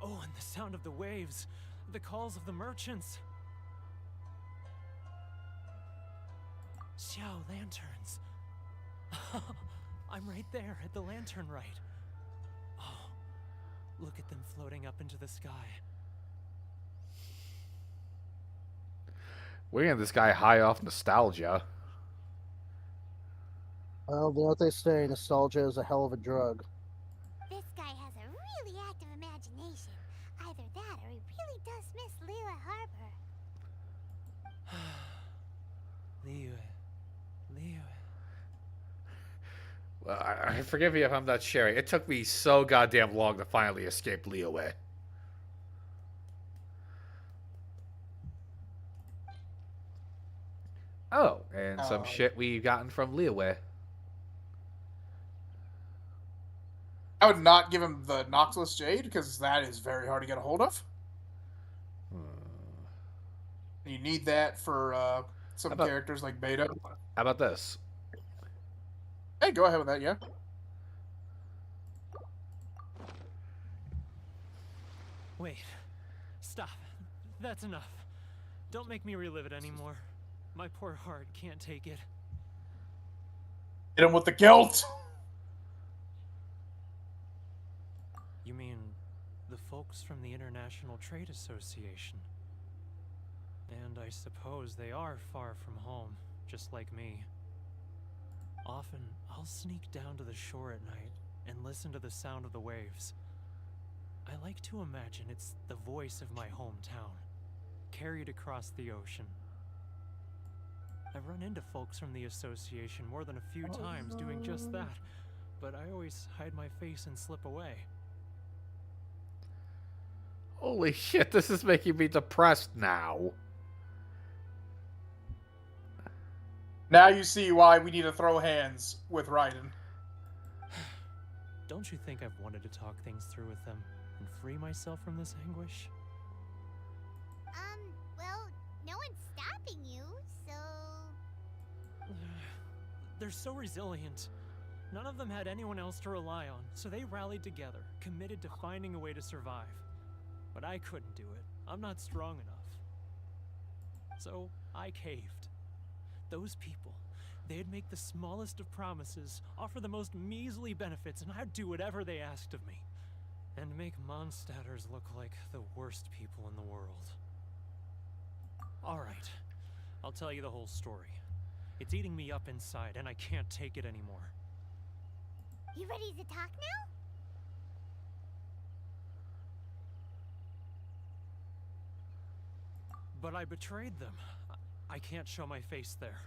[SPEAKER 7] Oh, and the sound of the waves. The calls of the merchants. Xiao lanterns. I'm right there at the lantern right. Oh, look at them floating up into the sky.
[SPEAKER 1] We're getting this guy high off nostalgia.
[SPEAKER 2] Well, you know what they say, nostalgia is a hell of a drug.
[SPEAKER 6] This guy has a really active imagination. Either that or he really does miss Lila Harbor.
[SPEAKER 7] Liyue.
[SPEAKER 1] Well, I forgive me if I'm not sharing. It took me so goddamn long to finally escape Liyue. Oh, and some shit we've gotten from Liyue.
[SPEAKER 3] I would not give him the Noctilus Jade, because that is very hard to get a hold of. You need that for some characters like Beta.
[SPEAKER 1] How about this?
[SPEAKER 3] Hey, go ahead with that, yeah.
[SPEAKER 7] Wait. Stop. That's enough. Don't make me relive it anymore. My poor heart can't take it.
[SPEAKER 3] Hit him with the guilt!
[SPEAKER 7] You mean the folks from the International Trade Association? And I suppose they are far from home, just like me. Often, I'll sneak down to the shore at night and listen to the sound of the waves. I like to imagine it's the voice of my hometown, carried across the ocean. I've run into folks from the association more than a few times doing just that, but I always hide my face and slip away.
[SPEAKER 1] Holy shit, this is making me depressed now.
[SPEAKER 3] Now you see why we need to throw hands with Raiden.
[SPEAKER 7] Don't you think I've wanted to talk things through with them and free myself from this anguish?
[SPEAKER 6] Well, no one's stopping you, so...
[SPEAKER 7] They're so resilient. None of them had anyone else to rely on, so they rallied together, committed to finding a way to survive. But I couldn't do it. I'm not strong enough. So I caved. Those people, they'd make the smallest of promises, offer the most measly benefits, and I'd do whatever they asked of me. And make Mondstadters look like the worst people in the world. Alright, I'll tell you the whole story. It's eating me up inside, and I can't take it anymore.
[SPEAKER 6] You ready to talk now?
[SPEAKER 7] But I betrayed them. I can't show my face there.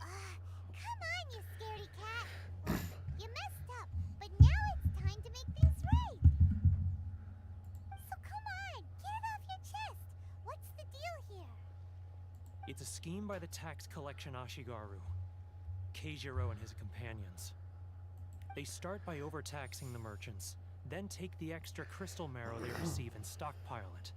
[SPEAKER 6] Come on, you scaredy cat. You messed up, but now it's time to make things right. So come on, get it off your chest. What's the deal here?
[SPEAKER 7] It's a scheme by the tax collection Ashigaru, Keijiro and his companions. They start by overtaxing the merchants, then take the extra crystal marrow they receive and stockpile it.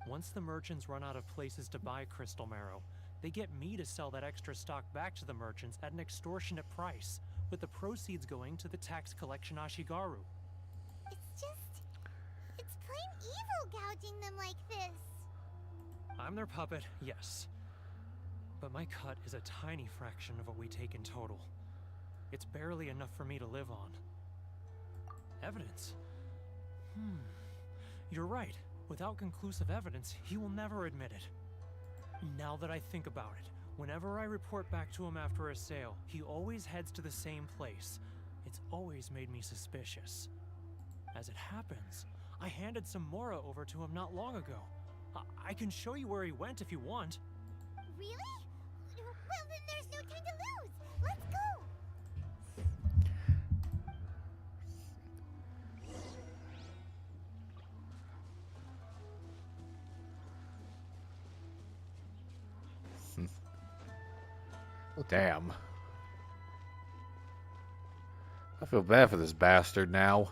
[SPEAKER 7] Once the merchants run out of places to buy crystal marrow, they get me to sell that extra stock back to the merchants at an extortionate price, with the proceeds going to the tax collection Ashigaru.
[SPEAKER 6] It's plain evil gouging them like this.
[SPEAKER 7] I'm their puppet, yes. But my cut is a tiny fraction of what we take in total. It's barely enough for me to live on. Evidence? You're right. Without conclusive evidence, he will never admit it. Now that I think about it, whenever I report back to him after a sale, he always heads to the same place. It's always made me suspicious. As it happens, I handed some Mora over to him not long ago. I can show you where he went if you want.
[SPEAKER 6] Really? Well, then there's no time to lose. Let's go.
[SPEAKER 1] Damn. I feel bad for this bastard now.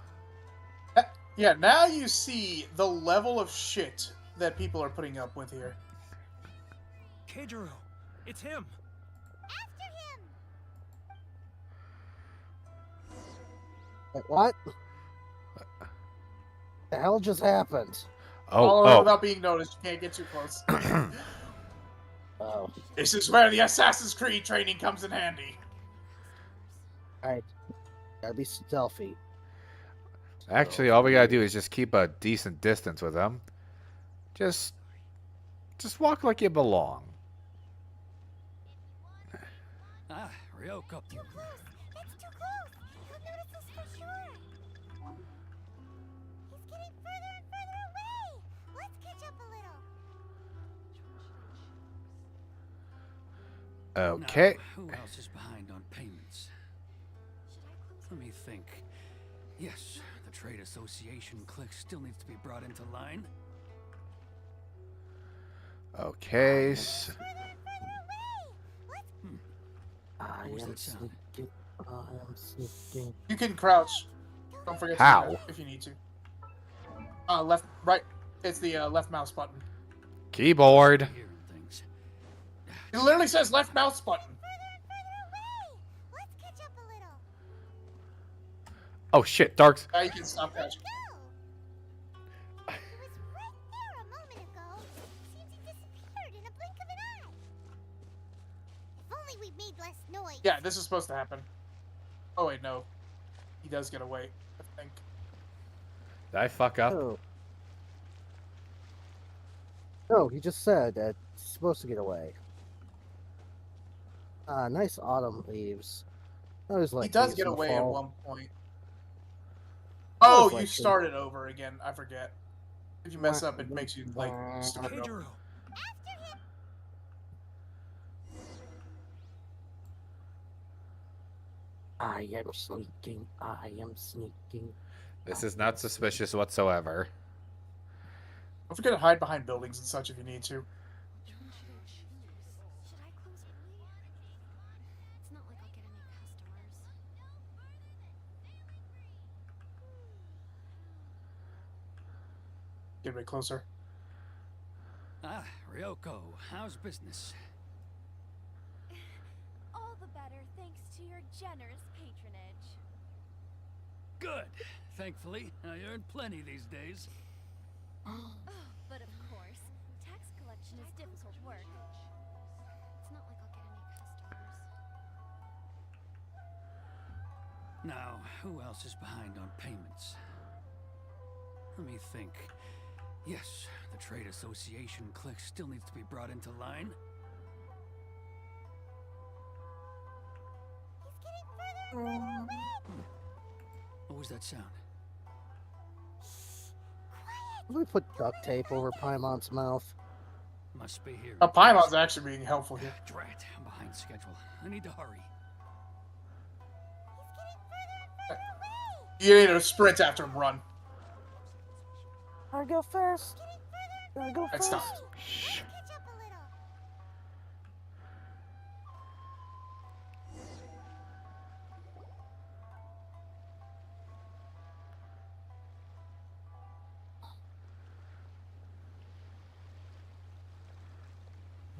[SPEAKER 3] Yeah, now you see the level of shit that people are putting up with here.
[SPEAKER 7] Keijiro, it's him.
[SPEAKER 6] After him.
[SPEAKER 2] Wait, what? The hell just happened?
[SPEAKER 3] Follow her
[SPEAKER 1] Oh,
[SPEAKER 3] without being noticed. You can't get too close.
[SPEAKER 2] Oh,
[SPEAKER 3] This is where the Assassin's Creed training comes in handy.
[SPEAKER 2] alright. Gotta be stealthy.
[SPEAKER 1] actually, all we gotta do is just keep a decent distance with him. Just walk like you belong.
[SPEAKER 10] Ah, Ryoko.
[SPEAKER 6] Too close. That's too close. He'll notice us for sure. He's getting further and further away. Let's catch up a little.
[SPEAKER 1] Okay.
[SPEAKER 10] Now, who else is behind on payments? Let me think. Yes, the trade association clique still needs to be brought into line.
[SPEAKER 1] Okay.
[SPEAKER 6] Further and further away. Let's
[SPEAKER 2] I
[SPEAKER 10] What was
[SPEAKER 2] am
[SPEAKER 10] that sound?
[SPEAKER 2] sneaking. I am sneaking.
[SPEAKER 3] You can crouch. Don't forget
[SPEAKER 1] How?
[SPEAKER 3] to do that if you need to. Left, right. It's the left mouse button.
[SPEAKER 1] Keyboard.
[SPEAKER 10] Hearing things.
[SPEAKER 3] It literally says left mouse button.
[SPEAKER 6] further and further away. Let's catch up a little.
[SPEAKER 1] Oh shit, Darks.
[SPEAKER 3] Now you can stop crouching.
[SPEAKER 6] Go. He was right there a moment ago. Seems he disappeared in a blink of an eye. If only we made less noise.
[SPEAKER 3] Yeah, this is supposed to happen. Oh wait, no. He does get away, I think.
[SPEAKER 1] Did I fuck up?
[SPEAKER 2] Oh. No, he just said that he's supposed to get away. Nice autumn leaves. I was like,
[SPEAKER 3] He does
[SPEAKER 2] leaves
[SPEAKER 3] get
[SPEAKER 2] in the
[SPEAKER 3] away at
[SPEAKER 2] fall.
[SPEAKER 3] one point.
[SPEAKER 2] I
[SPEAKER 3] Oh,
[SPEAKER 2] was
[SPEAKER 3] you
[SPEAKER 2] like-
[SPEAKER 3] started over again. I forget. If you mess up, it makes you like start over.
[SPEAKER 7] Pedro!
[SPEAKER 2] I am sneaking. I am sneaking.
[SPEAKER 1] This is not suspicious whatsoever.
[SPEAKER 3] Don't forget to hide behind buildings and such if you need to.
[SPEAKER 6] Should I close early? It's not like I'll get any customers.
[SPEAKER 3] Get a bit closer.
[SPEAKER 10] Ah, Ryoko, how's business?
[SPEAKER 8] All the better thanks to your generous patronage.
[SPEAKER 10] Good. Thankfully, I earn plenty these days.
[SPEAKER 8] Oh, but of course, tax collection is difficult work.
[SPEAKER 6] It's not like I'll get any customers.
[SPEAKER 10] Now, who else is behind on payments? Let me think. Yes, the Trade Association clique still needs to be brought into line.
[SPEAKER 6] He's getting further and further away.
[SPEAKER 10] What was that sound?
[SPEAKER 2] We put duct tape over Paimon's mouth.
[SPEAKER 10] Must be here.
[SPEAKER 3] Paimon's actually being helpful here.
[SPEAKER 10] Drat, I'm behind schedule. I need to hurry.
[SPEAKER 3] You need to sprint after him, run.
[SPEAKER 2] I go first. I go
[SPEAKER 3] That's
[SPEAKER 2] first.
[SPEAKER 3] not.
[SPEAKER 6] Catch up a little.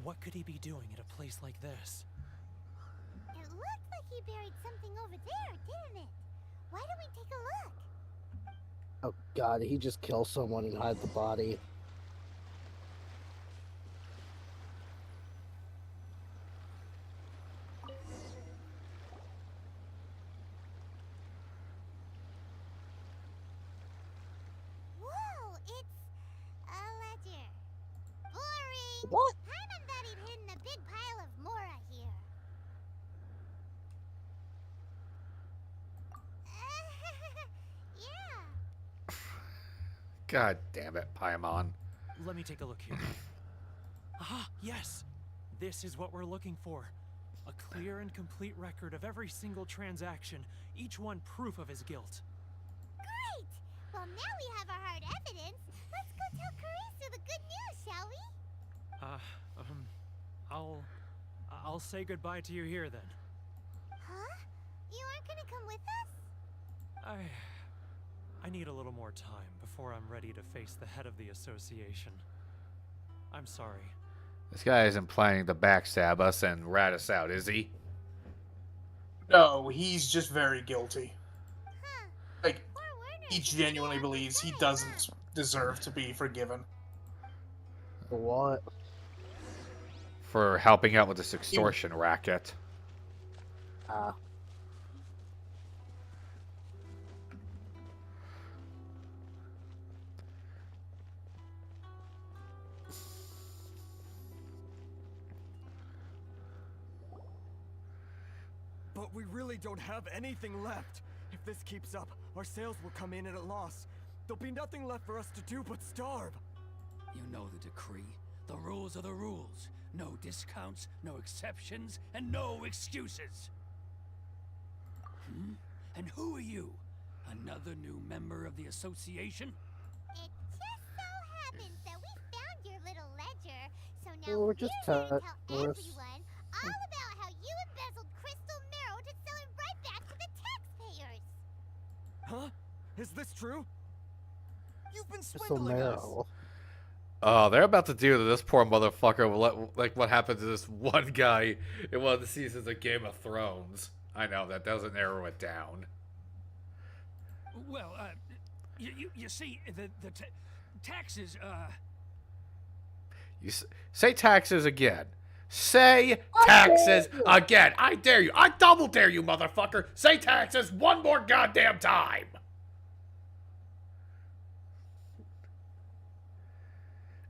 [SPEAKER 7] What could he be doing at a place like this?
[SPEAKER 6] It looked like he buried something over there, didn't it? Why don't we take a look?
[SPEAKER 2] Oh god, he just killed someone and hide the body.
[SPEAKER 6] Whoa, it's a ledger. Boring.
[SPEAKER 2] What?
[SPEAKER 6] Paimon thought he'd hidden a big pile of Mora here. Yeah.
[SPEAKER 1] God damn it, Paimon.
[SPEAKER 7] Let me take a look here. Ah, yes! This is what we're looking for. A clear and complete record of every single transaction, each one proof of his guilt.
[SPEAKER 6] Great! Well, now we have our hard evidence. Let's go tell Karisu the good news, shall we?
[SPEAKER 7] I'll say goodbye to you here then.
[SPEAKER 6] Huh? You aren't gonna come with us?
[SPEAKER 7] I need a little more time before I'm ready to face the head of the association. I'm sorry.
[SPEAKER 1] This guy isn't planning to backstab us and rat us out, is he?
[SPEAKER 3] No, he's just very guilty.
[SPEAKER 6] Huh.
[SPEAKER 3] Like,
[SPEAKER 6] Poor Werner.
[SPEAKER 3] he genuinely believes he doesn't deserve to be forgiven.
[SPEAKER 2] For what?
[SPEAKER 1] For helping out with this extortion racket.
[SPEAKER 2] Ah.
[SPEAKER 9] But we really don't have anything left. If this keeps up, our sales will come in at a loss. There'll be nothing left for us to do but starve.
[SPEAKER 10] You know the decree. The rules are the rules. No discounts, no exceptions, and no excuses. And who are you? Another new member of the association?
[SPEAKER 6] It just so happens that we found your little ledger, so now
[SPEAKER 2] We're
[SPEAKER 6] we're
[SPEAKER 2] just
[SPEAKER 6] gonna tell
[SPEAKER 2] tourists.
[SPEAKER 6] everyone all about how you embezzled crystal marrow to sell it right back to the taxpayers.
[SPEAKER 9] Huh? Is this true? You've been
[SPEAKER 2] Crystal
[SPEAKER 9] swindling us.
[SPEAKER 2] marrow.
[SPEAKER 1] Oh, they're about to do to this poor motherfucker like what happened to this one guy in one of the seasons of Game of Thrones. I know, that doesn't narrow it down.
[SPEAKER 10] Well, you see, the taxes,
[SPEAKER 1] Say taxes again. Say taxes again. I dare you. I double dare you, motherfucker. Say taxes one more goddamn time.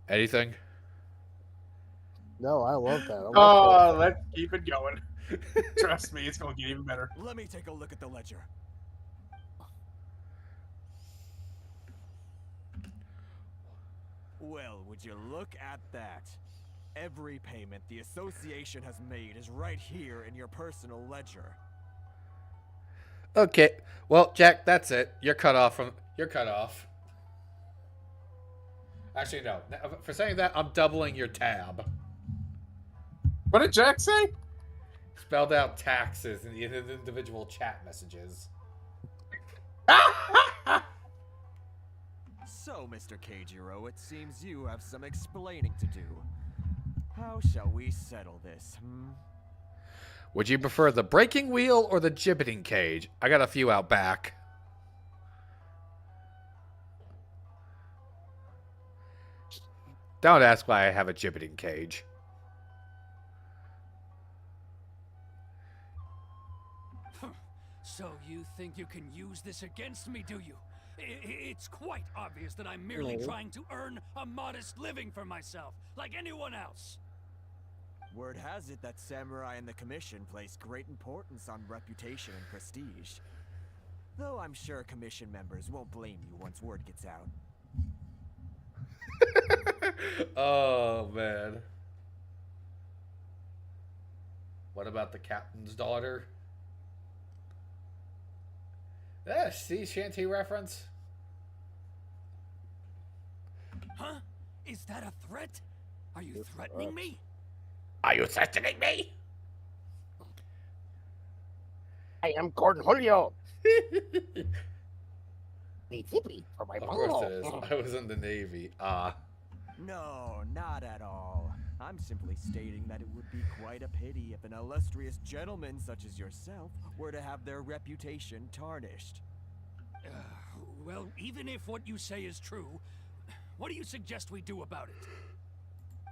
[SPEAKER 1] Anything?
[SPEAKER 2] No, I love that. I love
[SPEAKER 3] Oh,
[SPEAKER 2] that.
[SPEAKER 3] let's keep it going. Trust me, it's gonna get even better.
[SPEAKER 9] Let me take a look at the ledger. Would you look at that? Every payment the association has made is right here in your personal ledger.
[SPEAKER 1] Okay. Well, Jack, that's it. You're cut off from. You're cut off. Actually, no. For saying that, I'm doubling your tab.
[SPEAKER 3] What did Jack say?
[SPEAKER 1] Spelled out taxes in the individual chat messages.
[SPEAKER 9] So, Mr. Keijiro, it seems you have some explaining to do. How shall we settle this,
[SPEAKER 1] Would you prefer the breaking wheel or the gibbeting cage? I got a few out back. Don't ask why I have a gibbeting cage.
[SPEAKER 10] So you think you can use this against me, do you? It's quite obvious that I'm merely trying to earn a modest living for myself, like anyone else.
[SPEAKER 9] Word has it that samurai and the commission place great importance on reputation and prestige. Though I'm sure commission members won't blame you once word gets out.
[SPEAKER 1] Oh, man. What about the captain's daughter? Sea shanty reference?
[SPEAKER 10] Huh? Is that a threat? Are you threatening me?
[SPEAKER 1] Are you threatening me?
[SPEAKER 2] I am Gordon Julio. Zippy for my
[SPEAKER 1] Of course it is. I was in the Navy.
[SPEAKER 9] No, not at all. I'm simply stating that it would be quite a pity if an illustrious gentleman such as yourself were to have their reputation tarnished.
[SPEAKER 10] Well, even if what you say is true, what do you suggest we do about it?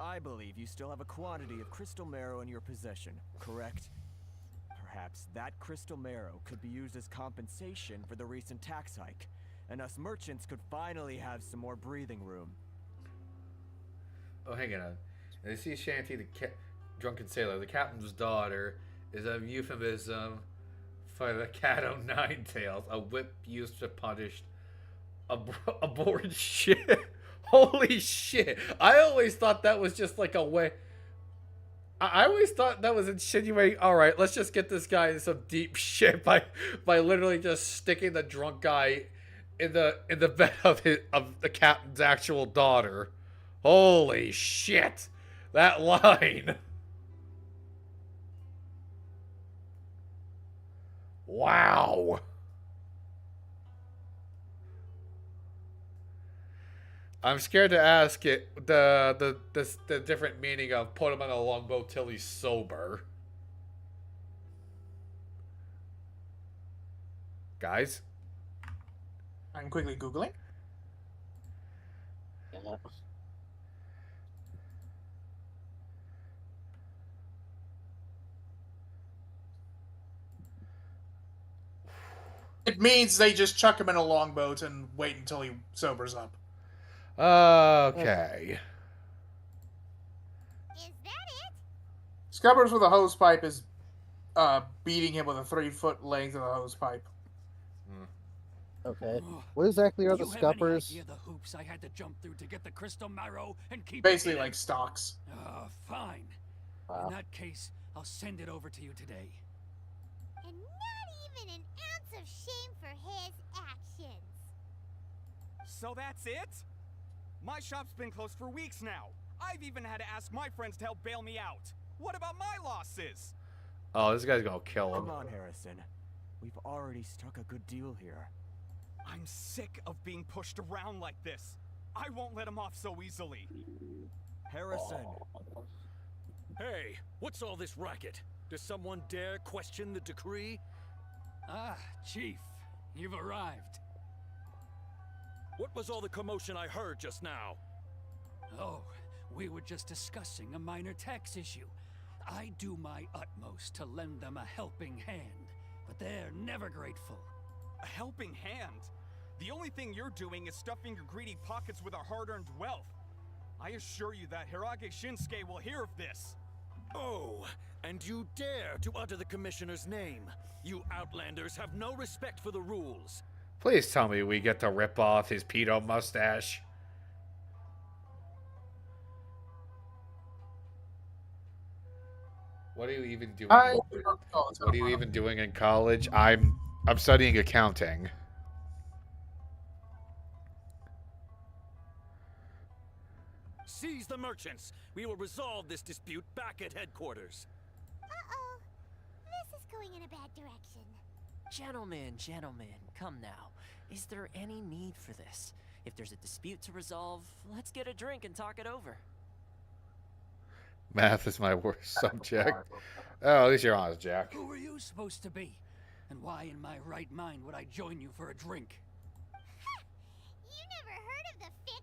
[SPEAKER 9] I believe you still have a quantity of crystal marrow in your possession, correct? Perhaps that crystal marrow could be used as compensation for the recent tax hike, and us merchants could finally have some more breathing room.
[SPEAKER 1] Oh, hang on. In the sea shanty, the drunken sailor, the captain's daughter, is a euphemism for the cat o' nine tails, a whip used to punish aboard ship. Holy shit! I always thought that was just like a way. I always thought that was insinuating. All right, let's just get this guy in some deep shit by literally just sticking the drunk guy in the bed of the captain's actual daughter. Holy shit! That line. Wow. I'm scared to ask it the different meaning of put him on a longboat till he's sober. Guys?
[SPEAKER 3] I'm quickly Googling. It means they just chuck him in a longboat and wait until he sobers up.
[SPEAKER 1] Okay.
[SPEAKER 6] Is that it?
[SPEAKER 3] Scuppers with a hose pipe is beating him with a 3-foot length of the hose pipe.
[SPEAKER 2] Okay. What exactly are the
[SPEAKER 10] Do you have any
[SPEAKER 2] scuppers?
[SPEAKER 10] idea the hoops I had to jump through to get the crystal marrow and keep
[SPEAKER 3] Basically
[SPEAKER 10] it in?
[SPEAKER 3] like stocks.
[SPEAKER 10] Fine.
[SPEAKER 2] Wow.
[SPEAKER 10] In that case, I'll send it over to you today.
[SPEAKER 6] And not even an ounce of shame for his actions.
[SPEAKER 11] So that's it? My shop's been closed for weeks now. I've even had to ask my friends to help bail me out. What about my losses?
[SPEAKER 1] Oh, this guy's gonna kill him.
[SPEAKER 9] Come on, Harrison. We've already struck a good deal here.
[SPEAKER 11] I'm sick of being pushed around like this. I won't let him off so easily.
[SPEAKER 9] Harrison.
[SPEAKER 12] Hey, what's all this racket? Does someone dare question the decree?
[SPEAKER 10] Ah, Chief, you've arrived.
[SPEAKER 12] What was all the commotion I heard just now?
[SPEAKER 10] Oh, we were just discussing a minor tax issue. I do my utmost to lend them a helping hand, but they're never grateful.
[SPEAKER 11] A helping hand? The only thing you're doing is stuffing your greedy pockets with our hard-earned wealth. I assure you that Hirage Shinsuke will hear of this.
[SPEAKER 12] Oh, and you dare to utter the commissioner's name. You outlanders have no respect for the rules.
[SPEAKER 1] Please tell me we get to rip off his pedo mustache. What are you even doing?
[SPEAKER 3] I
[SPEAKER 1] What are you even doing in college? I'm studying accounting.
[SPEAKER 12] Seize the merchants. We will resolve this dispute back at headquarters.
[SPEAKER 6] Uh-oh. This is going in a bad direction.
[SPEAKER 5] Gentlemen, come now. Is there any need for this? If there's a dispute to resolve, let's get a drink and talk it over.
[SPEAKER 1] Math is my worst subject. Oh, at least you're honest, Jack.
[SPEAKER 10] Who are you supposed to be? And why in my right mind would I join you for a drink?
[SPEAKER 6] You never heard of the Fixer?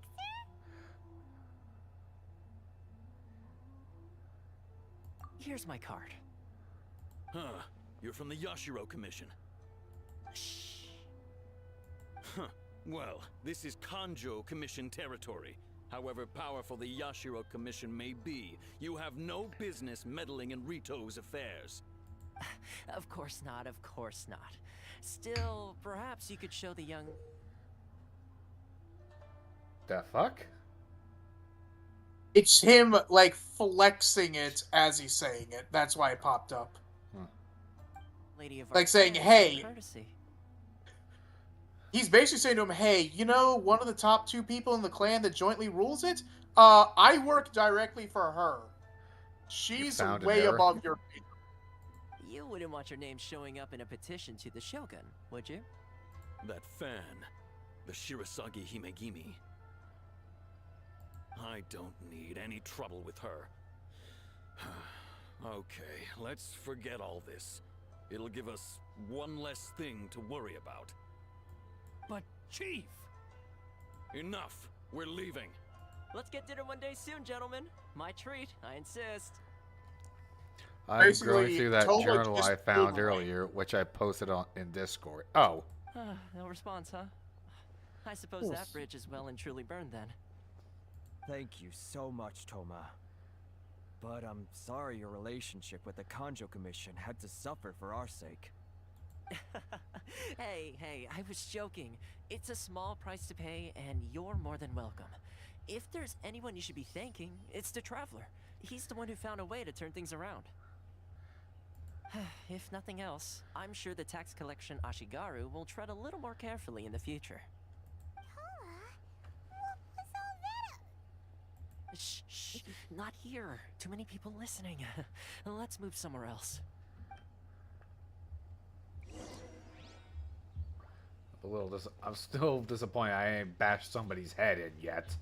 [SPEAKER 5] Here's my card.
[SPEAKER 12] Huh. You're from the Yashiro Commission.
[SPEAKER 5] Shh.
[SPEAKER 12] Huh. Well, this is Kanjo Commission territory. However powerful the Yashiro Commission may be, you have no business meddling in Rito's affairs.
[SPEAKER 5] Of course not. Still, perhaps you could show the young...
[SPEAKER 1] The fuck?
[SPEAKER 3] It's him, like, flexing it as he's saying it. That's why it popped up.
[SPEAKER 5] lady of
[SPEAKER 3] Like saying,
[SPEAKER 5] clan
[SPEAKER 3] hey.
[SPEAKER 5] courtesy.
[SPEAKER 3] He's basically saying to him, hey, you know one of the top 2 people in the clan that jointly rules it? I work directly for her. She's way above your...
[SPEAKER 5] You wouldn't want your name showing up in a petition to the Shogun, would you?
[SPEAKER 12] That fan, the Shirasagi Himegimi. I don't need any trouble with her. Okay, let's forget all this. It'll give us one less thing to worry about.
[SPEAKER 10] But, Chief!
[SPEAKER 12] Enough! We're leaving.
[SPEAKER 5] Let's get dinner one day soon, gentlemen. My treat, I insist.
[SPEAKER 1] I'm
[SPEAKER 3] Basically,
[SPEAKER 1] going through that
[SPEAKER 3] Tola
[SPEAKER 1] journal
[SPEAKER 3] just
[SPEAKER 1] I found
[SPEAKER 3] blew away.
[SPEAKER 1] earlier, which I posted in Discord. Oh.
[SPEAKER 5] No response, huh? I suppose that bridge is well and truly burned then.
[SPEAKER 9] Thank you so much, Toma. But I'm sorry your relationship with the Kanjo Commission had to suffer for our sake.
[SPEAKER 5] Hey, I was joking. It's a small price to pay, and you're more than welcome. If there's anyone you should be thanking, it's the Traveler. He's the one who found a way to turn things around. If nothing else, I'm sure the tax collection Ashigaru will tread a little more carefully in the future.
[SPEAKER 6] What was all that?
[SPEAKER 5] Shh, not here. Too many people listening. Let's move somewhere else.
[SPEAKER 1] I'm still disappointed I ain't bashed somebody's head in yet.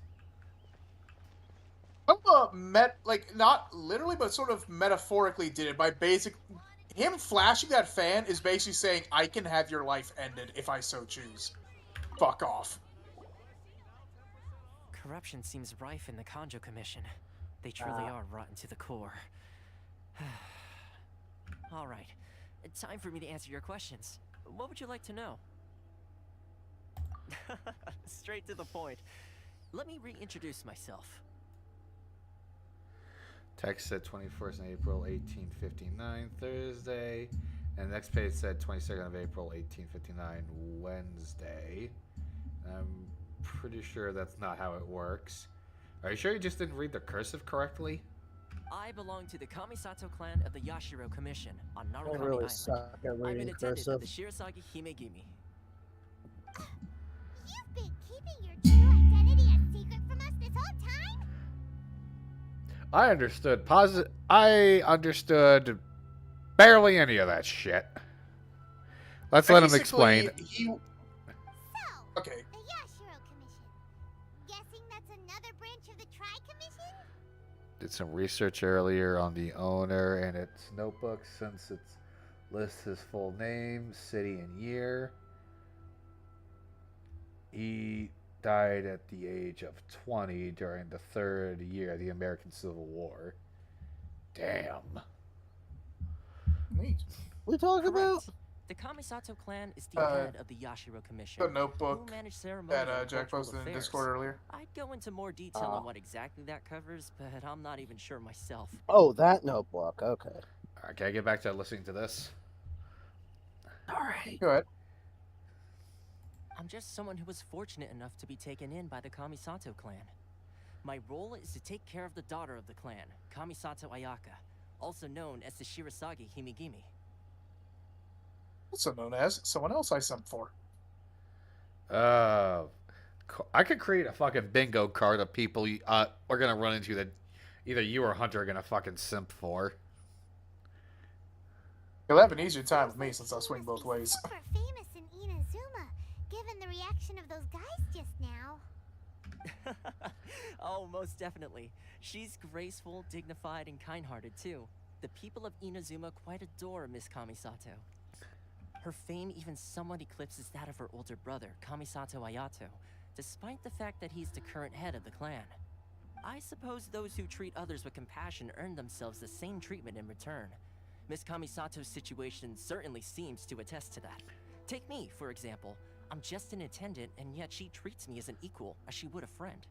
[SPEAKER 3] Not literally, but sort of metaphorically did it by him flashing that fan is basically saying, I can have your life ended if I so choose. Fuck off.
[SPEAKER 5] Corruption seems rife in the Kanjo Commission. They truly are rotten to the core. All right, time for me to answer your questions. What would you like to know? Straight to the point. Let me reintroduce myself.
[SPEAKER 1] Text said 21st of April, 1859, Thursday. And the next page said 22nd of April, 1859, Wednesday. I'm pretty sure that's not how it works. Are you sure you just didn't read the cursive correctly?
[SPEAKER 5] I belong to the Kamisato clan of the Yashiro Commission on Narukami
[SPEAKER 2] really
[SPEAKER 5] Island.
[SPEAKER 2] suck at
[SPEAKER 5] I'm
[SPEAKER 2] reading
[SPEAKER 5] an attendant
[SPEAKER 2] cursive.
[SPEAKER 5] of the Shirasagi Himegimi.
[SPEAKER 6] You've been keeping your true identity a secret from us this whole time?
[SPEAKER 1] I understood barely any of that shit. Let's let him explain.
[SPEAKER 3] Okay.
[SPEAKER 6] The Yashiro Commission. Guessing that's another branch of the Tri-Commission?
[SPEAKER 1] Did some research earlier on the owner and its notebook since it lists his full name, city, and year. He died at the age of 20 during the 3rd year of the American Civil War. Damn.
[SPEAKER 3] Neat.
[SPEAKER 2] What are you talking about?
[SPEAKER 5] The Kamisato clan is the head of the Yashiro Commission.
[SPEAKER 3] The notebook
[SPEAKER 5] who manage ceremonial
[SPEAKER 3] that
[SPEAKER 5] and
[SPEAKER 3] Jack
[SPEAKER 5] cultural
[SPEAKER 3] posted in
[SPEAKER 5] affairs.
[SPEAKER 3] Discord earlier.
[SPEAKER 5] I'd go into more detail on what exactly that covers, but I'm not even sure myself.
[SPEAKER 2] Oh, that notebook. Okay.
[SPEAKER 1] Alright, can I get back to listening to this?
[SPEAKER 2] Alright.
[SPEAKER 3] Go ahead.
[SPEAKER 5] I'm just someone who was fortunate enough to be taken in by the Kamisato clan. My role is to take care of the daughter of the clan, Kamisato Ayaka, also known as the Shirasagi Himigimi.
[SPEAKER 3] Also known as someone else I sent for.
[SPEAKER 1] I could create a fucking bingo card of people are gonna run into that either you or Hunter are gonna fucking simp for.
[SPEAKER 3] You'll have an easier time with me since I swing both ways.
[SPEAKER 6] Super famous in Inazuma, given the reaction of those guys just now.
[SPEAKER 5] Oh, most definitely. She's graceful, dignified, and kind-hearted too. The people of Inazuma quite adore Miss Kamisato. Her fame even somewhat eclipses that of her older brother, Kamisato Ayato, despite the fact that he's the current head of the clan. I suppose those who treat others with compassion earn themselves the same treatment in return. Miss Kamisato's situation certainly seems to attest to that. Take me, for example. I'm just an attendant, and yet she treats me as an equal, as she would a friend.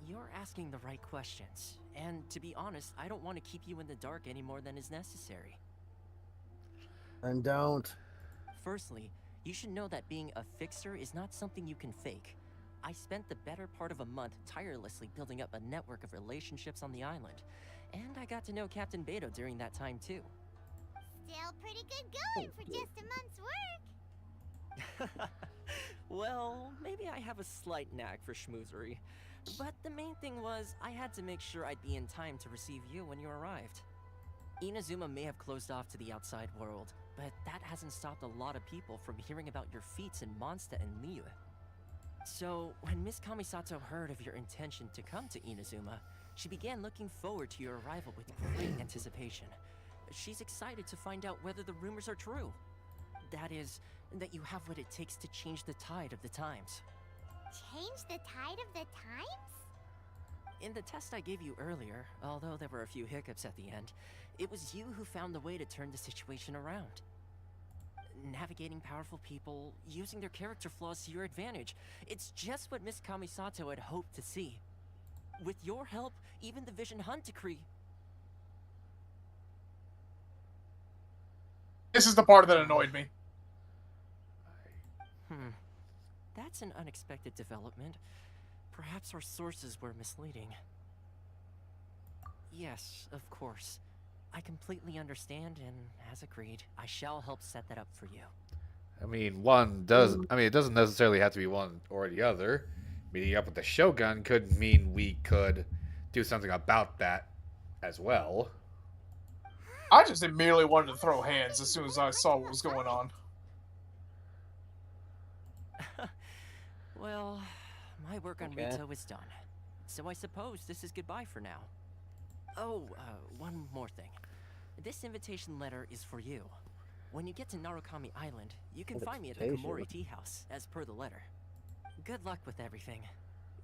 [SPEAKER 5] You're asking the right questions, and to be honest, I don't want to keep you in the dark any more than is necessary.
[SPEAKER 2] And don't.
[SPEAKER 5] Firstly, you should know that being a fixer is not something you can fake. I spent the better part of a month tirelessly building up a network of relationships on the island, and I got to know Captain Beto during that time too.
[SPEAKER 6] Still pretty good going for just a month's work.
[SPEAKER 5] Well, maybe I have a slight knack for schmoozery. But the main thing was, I had to make sure I'd be in time to receive you when you arrived. Inazuma may have closed off to the outside world, but that hasn't stopped a lot of people from hearing about your feats in Mondstadt and Liyue. So, when Miss Kamisato heard of your intention to come to Inazuma, she began looking forward to your arrival with great anticipation. She's excited to find out whether the rumors are true. That is, that you have what it takes to change the tide of the times.
[SPEAKER 6] Change the tide of the times?
[SPEAKER 5] In the test I gave you earlier, although there were a few hiccups at the end, it was you who found the way to turn the situation around. Navigating powerful people, using their character flaws to your advantage. It's just what Miss Kamisato had hoped to see. With your help, even the Vision Hunt decree.
[SPEAKER 3] This is the part that annoyed me.
[SPEAKER 5] That's an unexpected development. Perhaps our sources were misleading. Yes, of course. I completely understand, and as agreed, I shall help set that up for you.
[SPEAKER 1] I mean, it doesn't necessarily have to be one or the other. Meeting up with the Shogun could mean we could do something about that as well.
[SPEAKER 3] I just immediately wanted to throw hands as soon as I saw what was going on.
[SPEAKER 5] Well, my work on Rito is done. So I suppose this is goodbye for now. Oh, one more thing. This invitation letter is for you. When you get to Narukami Island, you can find me at the Komori Tea House, as per the letter. Good luck with everything.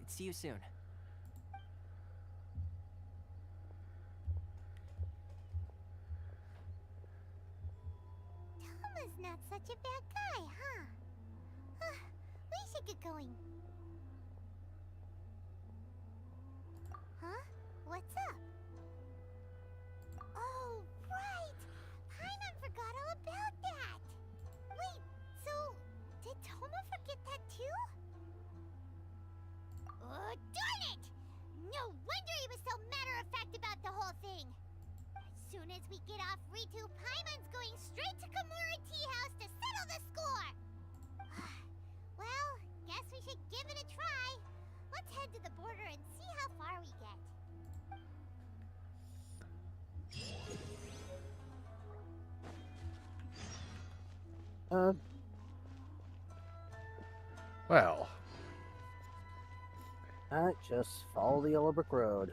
[SPEAKER 5] See you soon.
[SPEAKER 6] Toma's not such a bad guy, huh? We should get going. Huh? What's up? Oh, right! Paimon forgot all about that! Wait, so did Toma forget that too? Oh, darn it! No wonder he was so matter-of-fact about the whole thing! As soon as we get off Ritu, Paimon's going straight to Komori Tea House to settle the score! Well, guess we should give it a try. Let's head to the border and see how far we get.
[SPEAKER 1] Well,
[SPEAKER 2] Just follow the yellow brick road.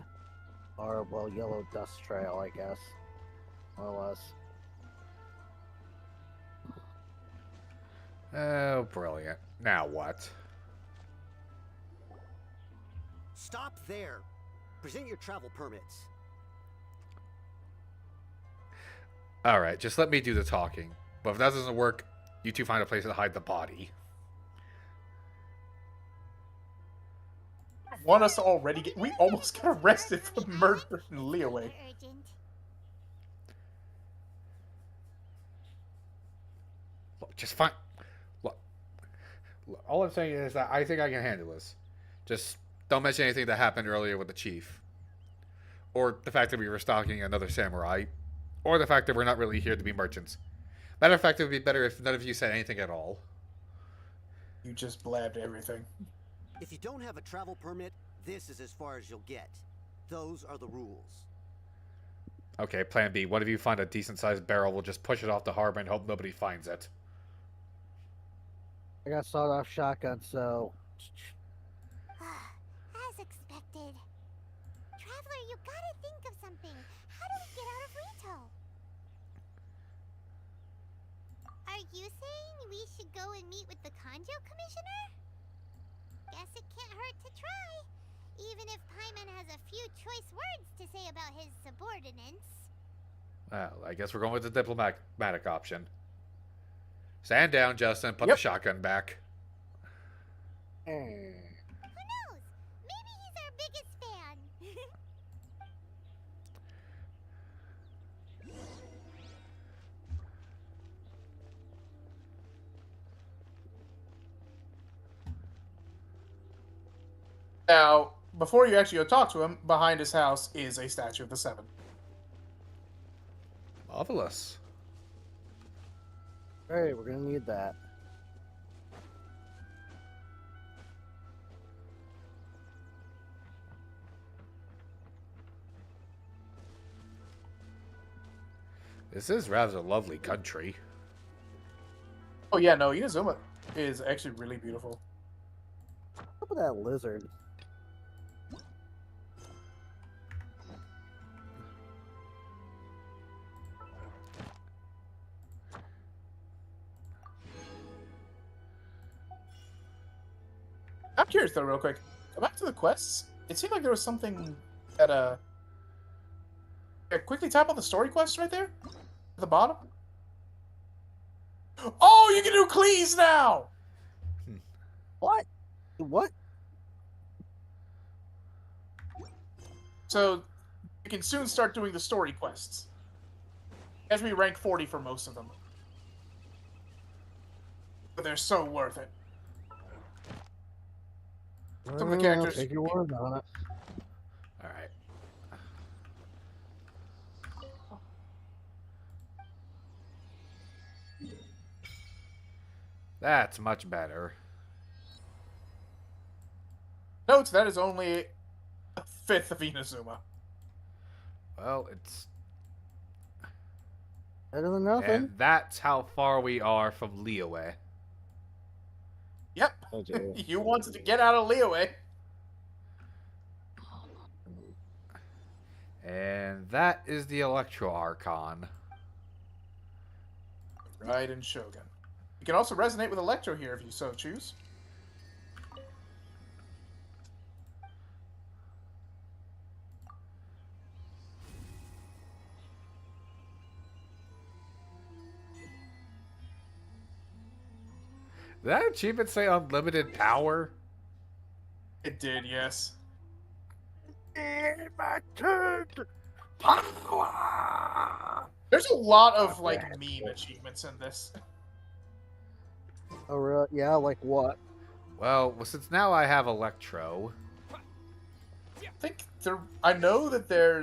[SPEAKER 2] Or, well, yellow dust trail, I guess. More or less.
[SPEAKER 1] oh, brilliant. Now what?
[SPEAKER 13] Stop there. Present your travel permits.
[SPEAKER 1] Alright, just let me do the talking. But if that doesn't work, you two find a place to hide the body.
[SPEAKER 3] Want us to already get... We almost got arrested for murder in Liyue.
[SPEAKER 6] Urgent.
[SPEAKER 1] Look, just fine. Look, all I'm saying is that I think I can handle this. Just don't mention anything that happened earlier with the chief. or the fact that we were stalking another samurai, or the fact that we're not really here to be merchants. Matter of fact, it would be better if none of you said anything at all.
[SPEAKER 3] You just blabbed everything.
[SPEAKER 13] If you don't have a travel permit, this is as far as you'll get. Those are the rules.
[SPEAKER 1] Okay, plan B. One of you find a decent-sized barrel, we'll just push it off the harbor and hope nobody finds it.
[SPEAKER 2] I got sawed-off shotgun, so...
[SPEAKER 6] As expected. Traveler, you gotta think of something. How do we get out of Rito? Are you saying we should go and meet with the Kanjo Commissioner? Guess it can't hurt to try. Even if Paimon has a few choice words to say about his subordinates.
[SPEAKER 1] Well, I guess we're going with the diplomatic option. Stand down, Justin. Put the shotgun back.
[SPEAKER 6] Who knows? Maybe he's our biggest fan.
[SPEAKER 3] Now, before you actually go talk to him, behind his house is a statue of the Seven.
[SPEAKER 1] Marvelous.
[SPEAKER 2] Alright, we're gonna need that.
[SPEAKER 1] This is rather a lovely country.
[SPEAKER 3] Oh yeah, no, Inazuma is actually really beautiful.
[SPEAKER 2] Look at that lizard.
[SPEAKER 3] I'm curious though, real quick. Go back to the quests. It seemed like there was something that quickly tap on the story quest right there? At the bottom? Oh, you can do Cleese now!
[SPEAKER 2] What? What?
[SPEAKER 3] So, you can soon start doing the story quests. As we rank 40 for most of them. But they're so worth it. Some of the characters...
[SPEAKER 2] Take your word on it.
[SPEAKER 1] Alright. That's much better.
[SPEAKER 3] Note, that is only a fifth of Inazuma.
[SPEAKER 1] Well, it's...
[SPEAKER 2] Better than nothing.
[SPEAKER 1] And that's how far we are from Liyue.
[SPEAKER 3] Yep. You wanted to get out of Liyue.
[SPEAKER 1] And that is the Electro Archon.
[SPEAKER 3] Raiden Shogun. You can also resonate with Electro here if you so choose.
[SPEAKER 1] Did that achievement say unlimited power?
[SPEAKER 3] It did, yes.
[SPEAKER 2] Power!
[SPEAKER 3] There's a lot of, like, meme achievements in this.
[SPEAKER 2] Oh, really? Yeah, like what?
[SPEAKER 1] Well, since now I have Electro...
[SPEAKER 3] I know that there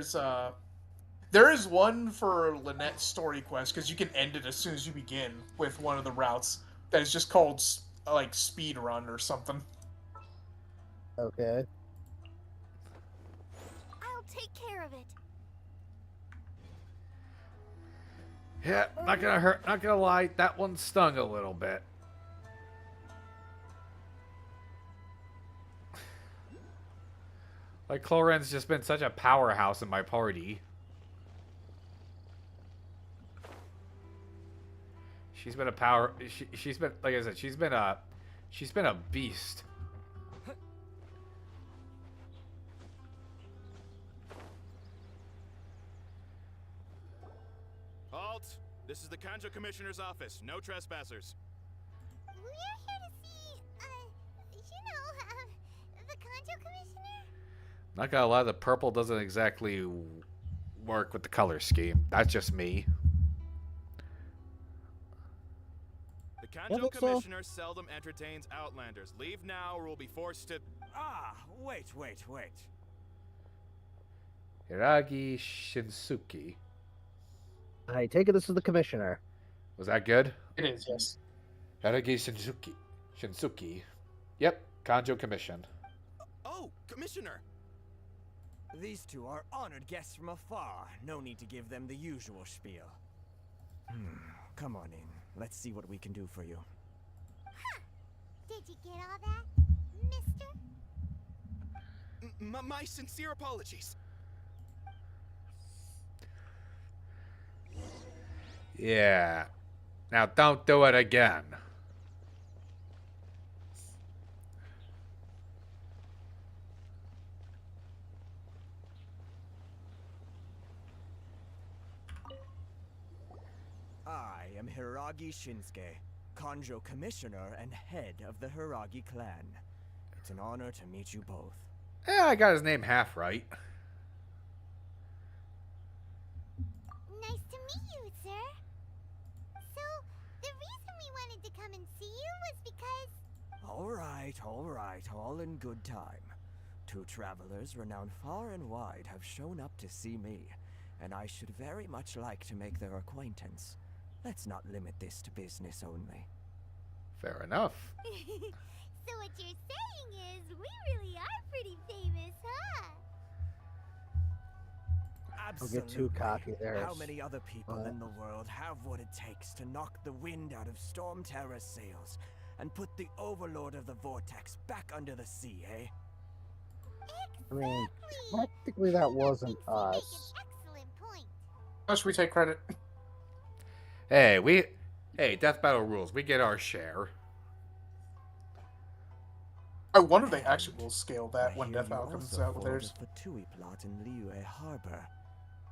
[SPEAKER 3] is one for Lynette's story quest, because you can end it as soon as you begin with one of the routes that is just called, like, speed run or something.
[SPEAKER 2] Okay.
[SPEAKER 8] I'll take care of it.
[SPEAKER 1] Yeah, not gonna hurt, not gonna lie, that one stung a little bit. Like, Cloren's just been such a powerhouse in my party. She's been a she's been, like I said, she's been a beast.
[SPEAKER 11] Halt! This is the Kanjo Commissioner's office. No trespassers.
[SPEAKER 6] We're here to see, the Kanjo Commissioner?
[SPEAKER 1] Not gonna lie, the purple doesn't exactly work with the color scheme. That's just me.
[SPEAKER 11] The Kanjo Commissioner seldom entertains outlanders. Leave now or we'll be forced to...
[SPEAKER 9] Ah, wait.
[SPEAKER 1] Hiragi Shinsuke.
[SPEAKER 2] I take it this is the commissioner.
[SPEAKER 1] Was that good?
[SPEAKER 3] It is, yes.
[SPEAKER 1] Hiragi Shinsuke. Shinsuke. Yep, Kanjo Commission.
[SPEAKER 12] Oh, Commissioner!
[SPEAKER 9] These two are honored guests from afar. No need to give them the usual spiel. Come on in. Let's see what we can do for you.
[SPEAKER 6] Did you get all that, mister?
[SPEAKER 11] My sincere apologies.
[SPEAKER 1] Yeah. Now don't do it again.
[SPEAKER 9] I am Hiragi Shinsuke, Kanjo Commissioner and head of the Hiragi clan. It's an honor to meet you both.
[SPEAKER 1] Yeah, I got his name half right.
[SPEAKER 6] Nice to meet you, sir. So, the reason we wanted to come and see you was because...
[SPEAKER 9] All right, all in good time. Two travelers renowned far and wide have shown up to see me, and I should very much like to make their acquaintance. Let's not limit this to business only.
[SPEAKER 1] Fair enough.
[SPEAKER 6] So what you're saying is, we really are pretty famous, huh?
[SPEAKER 9] Absolutely.
[SPEAKER 2] Don't get too cocky there.
[SPEAKER 9] How many other people in the world have what it takes to knock the wind out of Storm Terror's sails and put the Overlord of the Vortex back under the sea, eh?
[SPEAKER 2] I mean, technically that wasn't us.
[SPEAKER 6] Excellent point.
[SPEAKER 3] How should we take credit?
[SPEAKER 1] Hey, Death Battle rules. We get our share.
[SPEAKER 3] I wonder if they actually will scale that
[SPEAKER 9] I
[SPEAKER 3] when
[SPEAKER 9] hear
[SPEAKER 3] Death
[SPEAKER 9] you
[SPEAKER 3] Battle comes
[SPEAKER 9] also
[SPEAKER 3] out with
[SPEAKER 9] formed
[SPEAKER 3] theirs.
[SPEAKER 9] a Fatui plot in Liyue Harbor.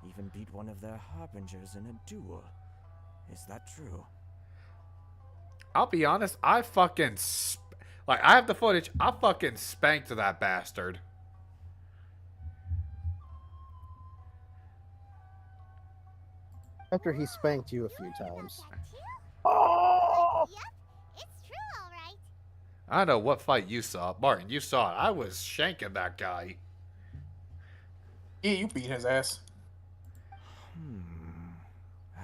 [SPEAKER 9] Even beat one of their harbingers in a duel. Is that true?
[SPEAKER 1] I'll be honest, I fucking... I have the footage. I fucking spanked that bastard.
[SPEAKER 2] After he spanked you a few times.
[SPEAKER 6] Oh! Yep, it's true, all right.
[SPEAKER 1] I don't know what fight you saw. Martin, you saw it. I was shanking that guy.
[SPEAKER 3] Yeah, you beat his ass.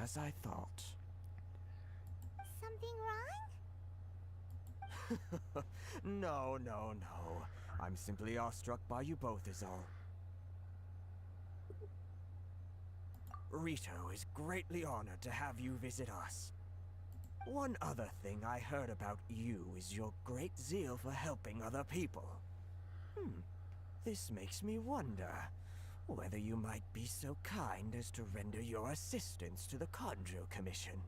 [SPEAKER 9] As I thought.
[SPEAKER 6] Something wrong?
[SPEAKER 9] No. I'm simply awestruck by you both is all. Rito is greatly honored to have you visit us. One other thing I heard about you is your great zeal for helping other people. This makes me wonder whether you might be so kind as to render your assistance to the Kanjo Commission.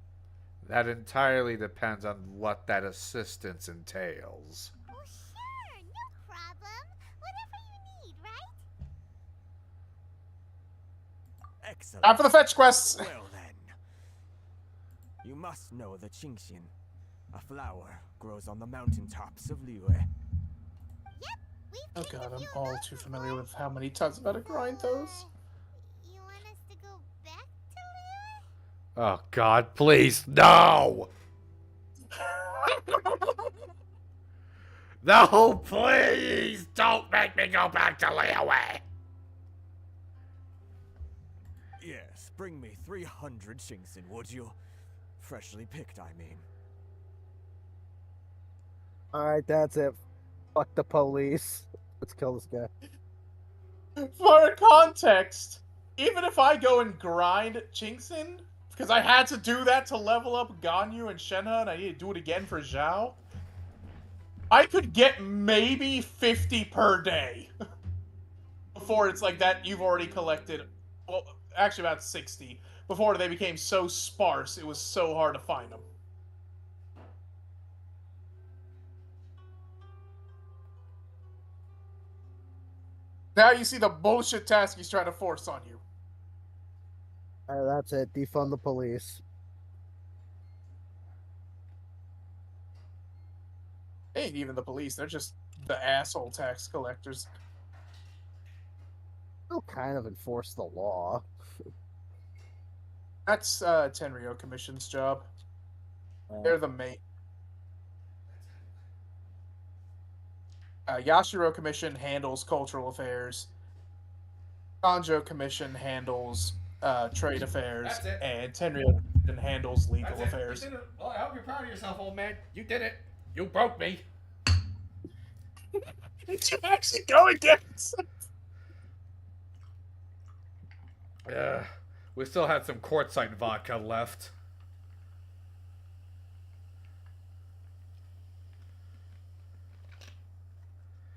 [SPEAKER 1] That entirely depends on what that assistance entails.
[SPEAKER 6] Oh, sure, no problem. Whatever you need, right?
[SPEAKER 9] Excellent.
[SPEAKER 3] Time for the fetch quests!
[SPEAKER 9] Well then. You must know the Qingxian. A flower grows on the mountaintops of Liyue.
[SPEAKER 3] Oh god, I'm all too familiar with how many times I've got to grind those.
[SPEAKER 6] You want us to go back to
[SPEAKER 1] Oh god, please, no! No, please! Don't make me go back to Liyue!
[SPEAKER 9] Yes, bring me 300 Qingxian, would you? Freshly picked, I mean.
[SPEAKER 2] Alright, that's it. Fuck the police. Let's kill this guy.
[SPEAKER 3] For context, even if I go and grind Chinxin, because I had to do that to level up Ganyu and Shenhe, and I need to do it again for Zhao, I could get maybe 50 per day. Before it's like that, you've already collected, well, actually about 60. Before they became so sparse, it was so hard to find them. Now you see the bullshit task he's trying to force on you.
[SPEAKER 2] Alright, that's it. Defund the police.
[SPEAKER 3] They ain't even the police, they're just the asshole tax collectors.
[SPEAKER 2] They'll kind of enforce the law.
[SPEAKER 3] That's Tenryo Commission's job. They're the main. Yashiro Commission handles cultural affairs. Conjo Commission handles trade affairs,
[SPEAKER 1] That's it.
[SPEAKER 3] and Tenryo Commission handles legal
[SPEAKER 1] That's it.
[SPEAKER 3] affairs.
[SPEAKER 1] You did it. Well, I hope you're proud of yourself, old man. You did it. You broke me.
[SPEAKER 3] Did you actually go against?
[SPEAKER 1] We still had some quartzite vodka left.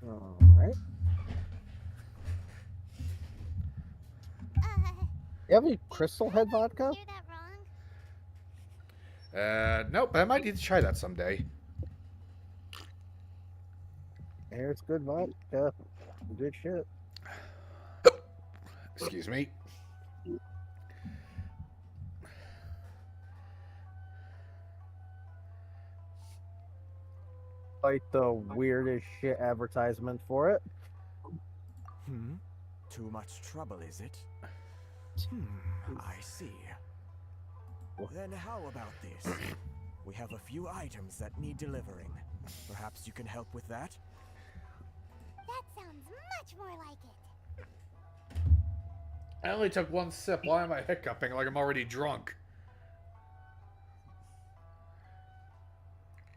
[SPEAKER 2] All right. You have any Crystal Head vodka?
[SPEAKER 6] Hear that wrong?
[SPEAKER 1] Nope, but I might need to try that someday.
[SPEAKER 2] I hear it's good vodka. Good shit.
[SPEAKER 1] Excuse me.
[SPEAKER 2] Like the weirdest shit advertisement for it.
[SPEAKER 9] Too much trouble, is it? I see. Then how about this? We have a few items that need delivering. Perhaps you can help with that?
[SPEAKER 6] That sounds much more like it.
[SPEAKER 1] I only took one sip. Why am I hiccuping like I'm already drunk?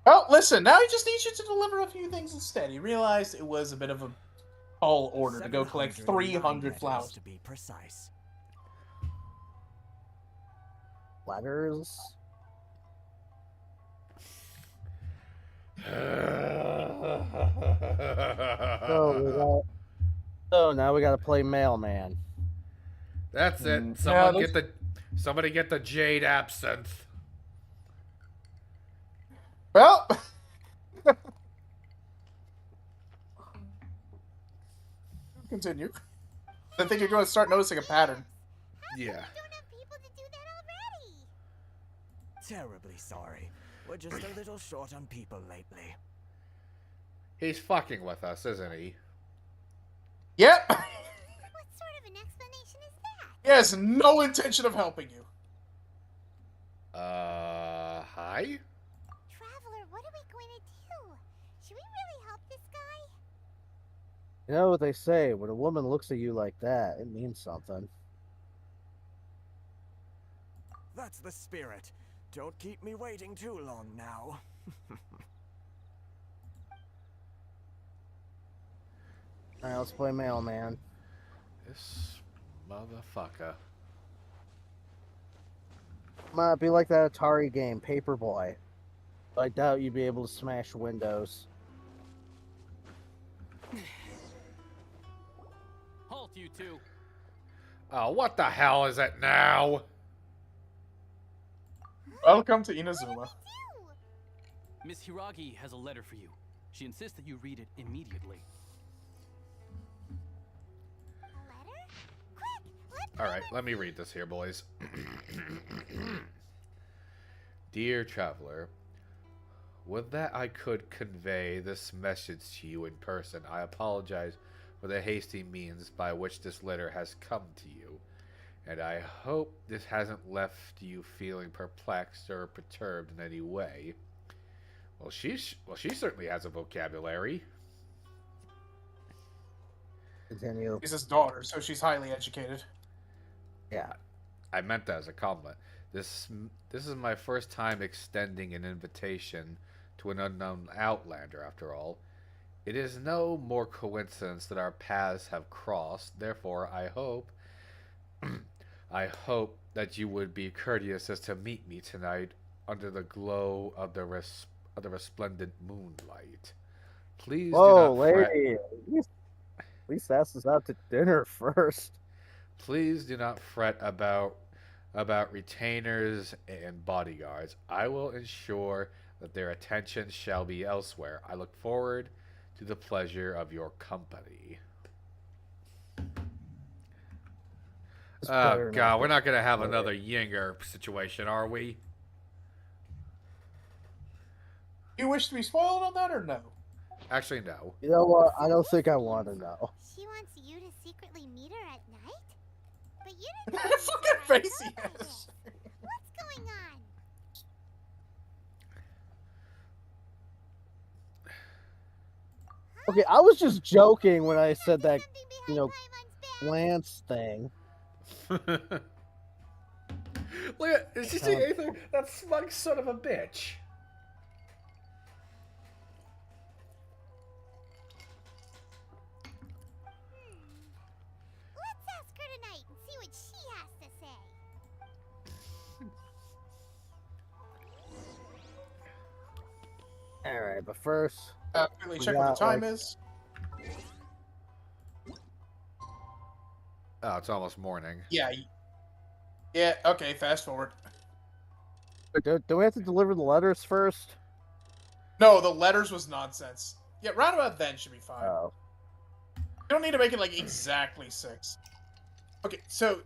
[SPEAKER 3] Oh, listen, now he just needs you to deliver a few things instead. He realized it was a bit of a tall order to go collect 300 flowers.
[SPEAKER 9] To be precise.
[SPEAKER 2] Letters. So now we gotta play mailman.
[SPEAKER 1] That's it. Somebody get the jade absinthe.
[SPEAKER 3] Well, continue. I think you're going to start noticing a pattern.
[SPEAKER 1] Yeah.
[SPEAKER 6] We don't have people to do that already.
[SPEAKER 9] Terribly sorry. We're just a little short on people lately.
[SPEAKER 1] He's fucking with us, isn't he?
[SPEAKER 3] Yep.
[SPEAKER 6] What sort of an explanation is that?
[SPEAKER 3] He has no intention of helping you.
[SPEAKER 1] Hi?
[SPEAKER 6] Traveler, what are we going to do? Should we really help this guy?
[SPEAKER 2] You know what they say, when a woman looks at you like that, it means something.
[SPEAKER 9] That's the spirit. Don't keep me waiting too long now.
[SPEAKER 2] Alright, let's play mailman.
[SPEAKER 1] This motherfucker.
[SPEAKER 2] Might be like that Atari game, Paperboy. I doubt you'd be able to smash windows.
[SPEAKER 7] Halt, you two.
[SPEAKER 1] Oh, what the hell is it now?
[SPEAKER 3] Welcome to Inazuma.
[SPEAKER 7] Miss Hiragi has a letter for you. She insists that you read it immediately.
[SPEAKER 6] A letter? Quick, let's
[SPEAKER 1] Alright, let me read this here, boys. Dear Traveler, would that I could convey this message to you in person. I apologize for the hasty means by which this letter has come to you, and I hope this hasn't left you feeling perplexed or perturbed in any way. Well, she certainly has a vocabulary.
[SPEAKER 2] Continue.
[SPEAKER 3] She's his daughter, so she's highly educated.
[SPEAKER 2] Yeah.
[SPEAKER 1] I meant that as a compliment. This is my first time extending an invitation to an unknown outlander, after all. It is no more coincidence that our paths have crossed. Therefore, I hope that you would be courteous as to meet me tonight under the glow of the resplendent moonlight. Please
[SPEAKER 2] Whoa,
[SPEAKER 1] do not fret.
[SPEAKER 2] lady. At least ask us out to dinner first.
[SPEAKER 1] Please do not fret about retainers and bodyguards. I will ensure that their attention shall be elsewhere. I look forward to the pleasure of your company. Oh God, we're not gonna have another Yinger situation, are we?
[SPEAKER 3] You wish to be spoiled on that or no?
[SPEAKER 1] Actually, no.
[SPEAKER 2] You know what? I don't think I want to know.
[SPEAKER 6] She wants you to secretly meet her at night? But you
[SPEAKER 3] What
[SPEAKER 6] didn't
[SPEAKER 3] a fucking face he has.
[SPEAKER 6] What's going on?
[SPEAKER 2] Okay, I was just joking when I said that, you know, Lance thing.
[SPEAKER 1] Look at, did you see anything? That smug son of a bitch.
[SPEAKER 6] Let's ask her tonight and see what she has to say.
[SPEAKER 2] All right, but first,
[SPEAKER 3] Quickly
[SPEAKER 2] we
[SPEAKER 3] check what the
[SPEAKER 2] got,
[SPEAKER 3] time
[SPEAKER 2] like-
[SPEAKER 3] is.
[SPEAKER 1] Oh, it's almost morning.
[SPEAKER 3] Yeah. Yeah, okay, fast forward.
[SPEAKER 2] do we have to deliver the letters first?
[SPEAKER 3] No, the letters was nonsense. Yeah, round about then should be fine.
[SPEAKER 2] Oh.
[SPEAKER 3] You don't need to make it like exactly 6. Okay, so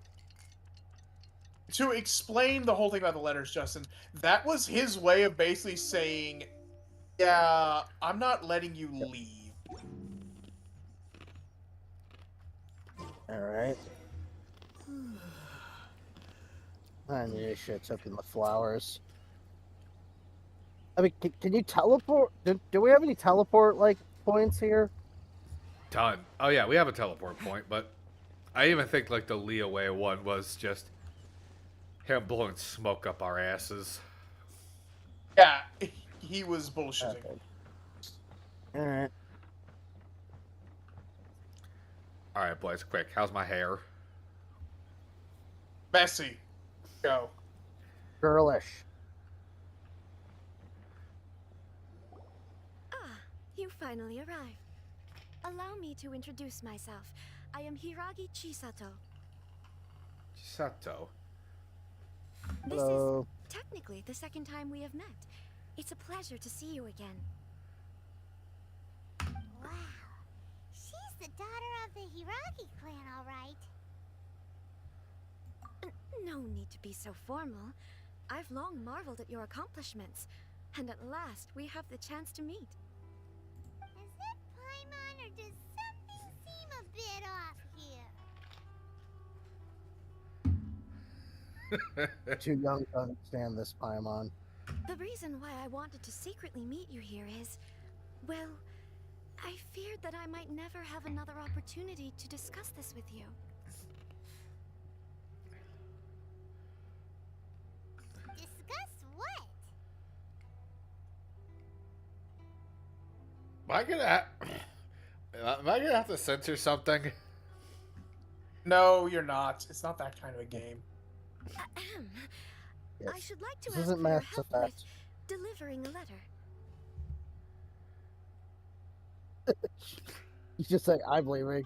[SPEAKER 3] to explain the whole thing about the letters, Justin, that was his way of basically saying, yeah, I'm not letting you leave.
[SPEAKER 2] All right. I knew shit took in the flowers. I mean, can you teleport? Do we have any teleport like points here?
[SPEAKER 1] Done. Oh yeah, we have a teleport point, but I even think like the Leeway one was just him blowing smoke up our asses.
[SPEAKER 3] Yeah, he was bullshitting.
[SPEAKER 2] Okay. All right.
[SPEAKER 1] All right, boys, quick. How's my hair?
[SPEAKER 3] Messy. Go.
[SPEAKER 2] Girlish.
[SPEAKER 14] Ah, you finally arrived. Allow me to introduce myself. I am Hiragi Chisato.
[SPEAKER 1] Chisato.
[SPEAKER 14] This
[SPEAKER 2] Hello.
[SPEAKER 14] is technically the second time we have met. It's a pleasure to see you again.
[SPEAKER 6] Wow. She's the daughter of the Hiragi clan, all right.
[SPEAKER 14] No need to be so formal. I've long marveled at your accomplishments, and at last we have the chance to meet.
[SPEAKER 6] Is it Paimon, or does something seem a bit off here?
[SPEAKER 2] Too young to understand this, Paimon.
[SPEAKER 14] The reason why I wanted to secretly meet you here is, well, I feared that I might never have another opportunity to discuss this with you.
[SPEAKER 6] Discuss what?
[SPEAKER 1] Am I gonna have to censor something?
[SPEAKER 3] No, you're not. It's not that kind of a game.
[SPEAKER 2] Yes.
[SPEAKER 14] I should like to
[SPEAKER 2] This
[SPEAKER 14] ask
[SPEAKER 2] isn't
[SPEAKER 14] for your
[SPEAKER 2] Mass
[SPEAKER 14] help
[SPEAKER 2] Effect.
[SPEAKER 14] with delivering a letter.
[SPEAKER 2] He's just like, I'm leaving.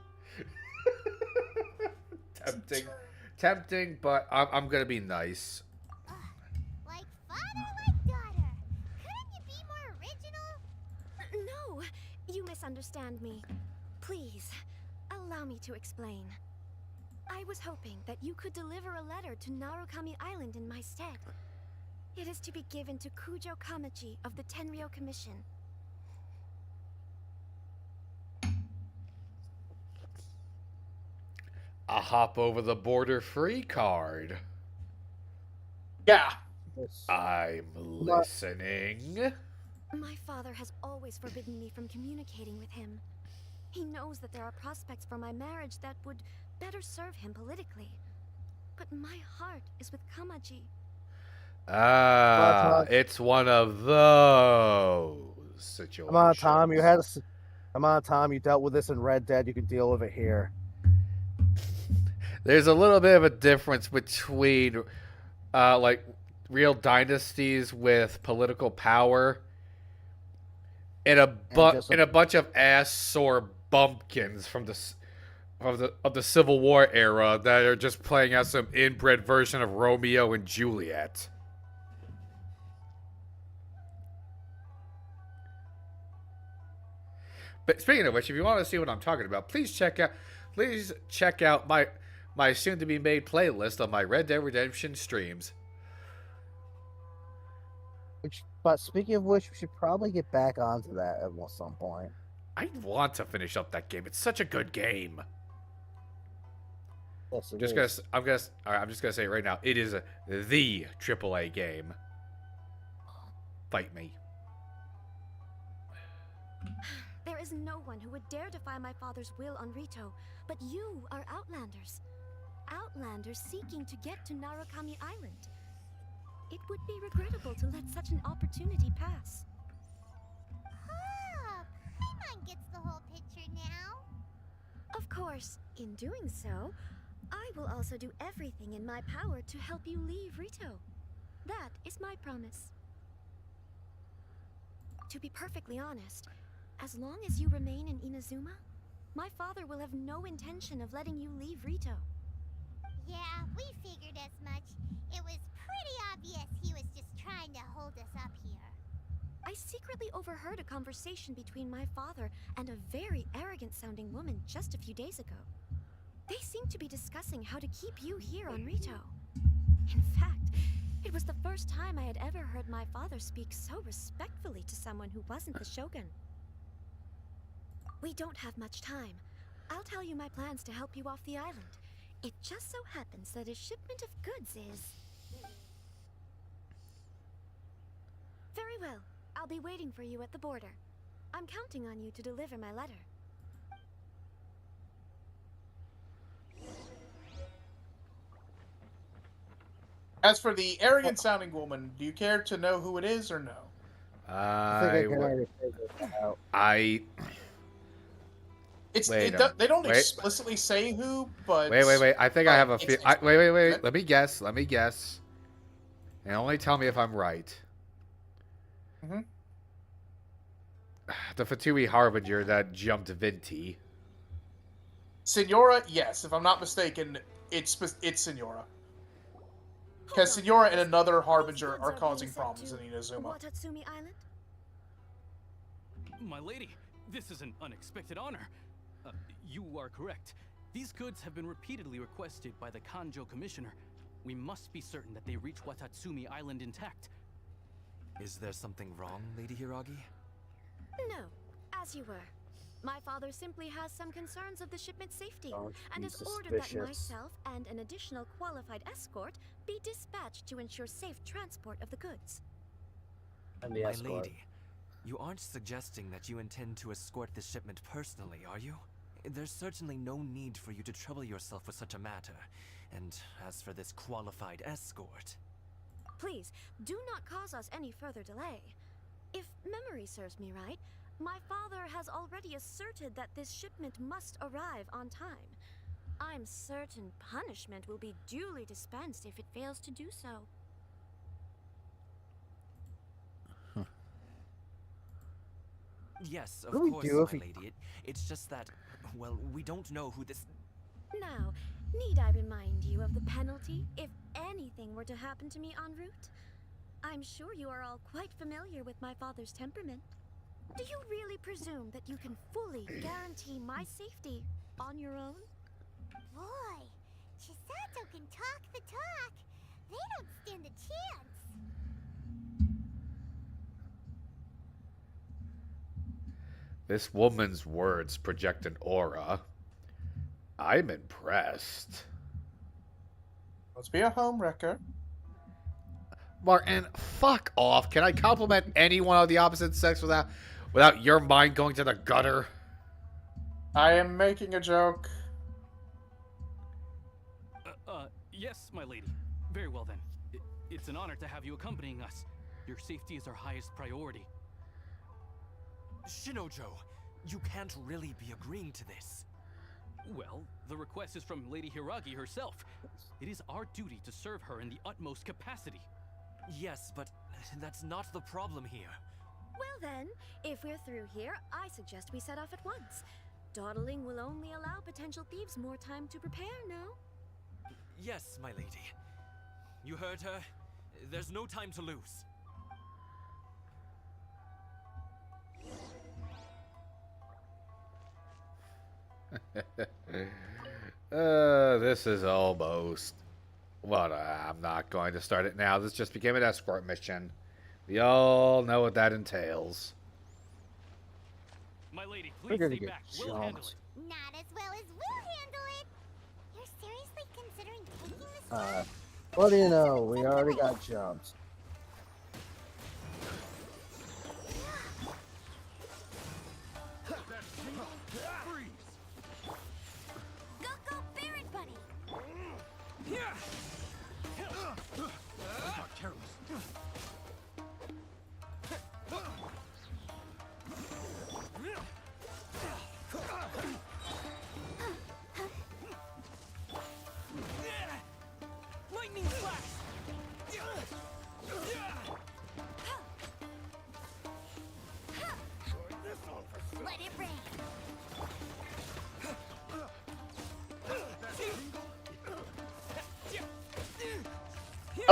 [SPEAKER 1] Tempting, but I'm gonna be nice.
[SPEAKER 6] Like father, like daughter. Couldn't you be more original?
[SPEAKER 14] No, you misunderstand me. Please, allow me to explain. I was hoping that you could deliver a letter to Narukami Island in my stead. It is to be given to Kujo Kamachi of the Tenryou Commission.
[SPEAKER 1] A hop over the border free card.
[SPEAKER 3] Yeah.
[SPEAKER 2] Yes.
[SPEAKER 1] I'm listening.
[SPEAKER 14] My father has always forbidden me from communicating with him. He knows that there are prospects for my marriage that would better serve him politically. But my heart is with Kamaji.
[SPEAKER 1] Ah, it's one of those situations.
[SPEAKER 2] Come on, Tom. Come on, Tom. You dealt with this in Red Dead. You can deal with it here.
[SPEAKER 1] There's a little bit of a difference between, like, real dynasties with political power and a bunch of ass sore bumpkins from the Civil War era that are just playing out some inbred version of Romeo and Juliet. But speaking of which, if you want to see what I'm talking about, please check out my soon-to-be-made playlist of my Red Dead Redemption streams.
[SPEAKER 2] But speaking of which, we should probably get back onto that at some point.
[SPEAKER 1] I want to finish up that game. It's such a good game.
[SPEAKER 2] Yes, it
[SPEAKER 1] is. I'm just gonna say it right now. It is the AAA game. Fight me.
[SPEAKER 14] There is no one who would dare defy my father's will on Rito, but you are Outlanders. Outlanders seeking to get to Narukami Island. It would be regrettable to let such an opportunity pass.
[SPEAKER 6] Oh, Paimon gets the whole picture now.
[SPEAKER 14] Of course, in doing so, I will also do everything in my power to help you leave Rito. That is my promise. To be perfectly honest, as long as you remain in Inazuma, my father will have no intention of letting you leave Rito.
[SPEAKER 6] Yeah, we figured as much. It was pretty obvious he was just trying to hold us up here.
[SPEAKER 14] I secretly overheard a conversation between my father and a very arrogant-sounding woman just a few days ago. They seemed to be discussing how to keep you here on Rito. In fact, it was the first time I had ever heard my father speak so respectfully to someone who wasn't the Shogun. We don't have much time. I'll tell you my plans to help you off the island. It just so happens that a shipment of goods is... Very well. I'll be waiting for you at the border. I'm counting on you to deliver my letter.
[SPEAKER 3] As for the arrogant-sounding woman, do you care to know who it is or no?
[SPEAKER 2] I think I can already figure it out.
[SPEAKER 3] They don't explicitly say who, but
[SPEAKER 1] wait. I think I have a wait. Let me guess. And only tell me if I'm right.
[SPEAKER 3] Mm-hmm.
[SPEAKER 1] The Fatui Harbinger that jumped Vinti.
[SPEAKER 3] Senora, yes. If I'm not mistaken, it's Senora. Because Senora and another Harbinger are causing problems in Inazuma.
[SPEAKER 14] Watatsumi Island?
[SPEAKER 15] My lady, this is an unexpected honor. You are correct. These goods have been repeatedly requested by the Kanjo Commissioner. We must be certain that they reach Watatsumi Island intact.
[SPEAKER 5] Is there something wrong, Lady Hiragi?
[SPEAKER 14] No, as you were. My father simply has some concerns of the shipment's safety, and has ordered that myself and an additional qualified escort be dispatched to ensure safe transport of the goods.
[SPEAKER 2] And the
[SPEAKER 5] My
[SPEAKER 2] escort.
[SPEAKER 5] lady, you aren't suggesting that you intend to escort this shipment personally, are you? There's certainly no need for you to trouble yourself with such a matter. And as for this qualified escort...
[SPEAKER 14] Please, do not cause us any further delay. If memory serves me right, my father has already asserted that this shipment must arrive on time. I'm certain punishment will be duly dispensed if it fails to do so.
[SPEAKER 5] Yes, of
[SPEAKER 2] What do we
[SPEAKER 5] course,
[SPEAKER 2] do if
[SPEAKER 5] my
[SPEAKER 2] we-
[SPEAKER 5] lady. It's just that, well, we don't know who this...
[SPEAKER 14] Now, need I remind you of the penalty if anything were to happen to me en route? I'm sure you are all quite familiar with my father's temperament. Do you really presume that you can fully guarantee my safety on your own?
[SPEAKER 6] Boy, Chisato can talk the talk. They don't stand a chance.
[SPEAKER 1] This woman's words project an aura. I'm impressed.
[SPEAKER 3] Let's be a homewrecker.
[SPEAKER 1] Martin, fuck off. Can I compliment anyone of the opposite sex without your mind going to the gutter?
[SPEAKER 3] I am making a joke.
[SPEAKER 15] Yes, my lady. Very well then. It's an honor to have you accompanying us. Your safety is our highest priority.
[SPEAKER 5] Shinojo, you can't really be agreeing to this.
[SPEAKER 15] Well, the request is from Lady Hiragi herself. It is our duty to serve her in the utmost capacity.
[SPEAKER 5] Yes, but that's not the problem here.
[SPEAKER 14] Well then, if we're through here, I suggest we set off at once. Dawdling will only allow potential thieves more time to prepare, no?
[SPEAKER 5] Yes, my lady. You heard her. There's no time to lose.
[SPEAKER 1] This is almost... What? I'm not going to start it now. This just became an escort mission. We all know what that entails.
[SPEAKER 15] My lady,
[SPEAKER 2] We're
[SPEAKER 15] please
[SPEAKER 2] gonna
[SPEAKER 15] stay
[SPEAKER 2] get
[SPEAKER 15] back. We'll handle
[SPEAKER 2] jumped.
[SPEAKER 15] it.
[SPEAKER 6] Not as well as we'll handle it. You're seriously considering taking this
[SPEAKER 2] What do you know? We already got jumped.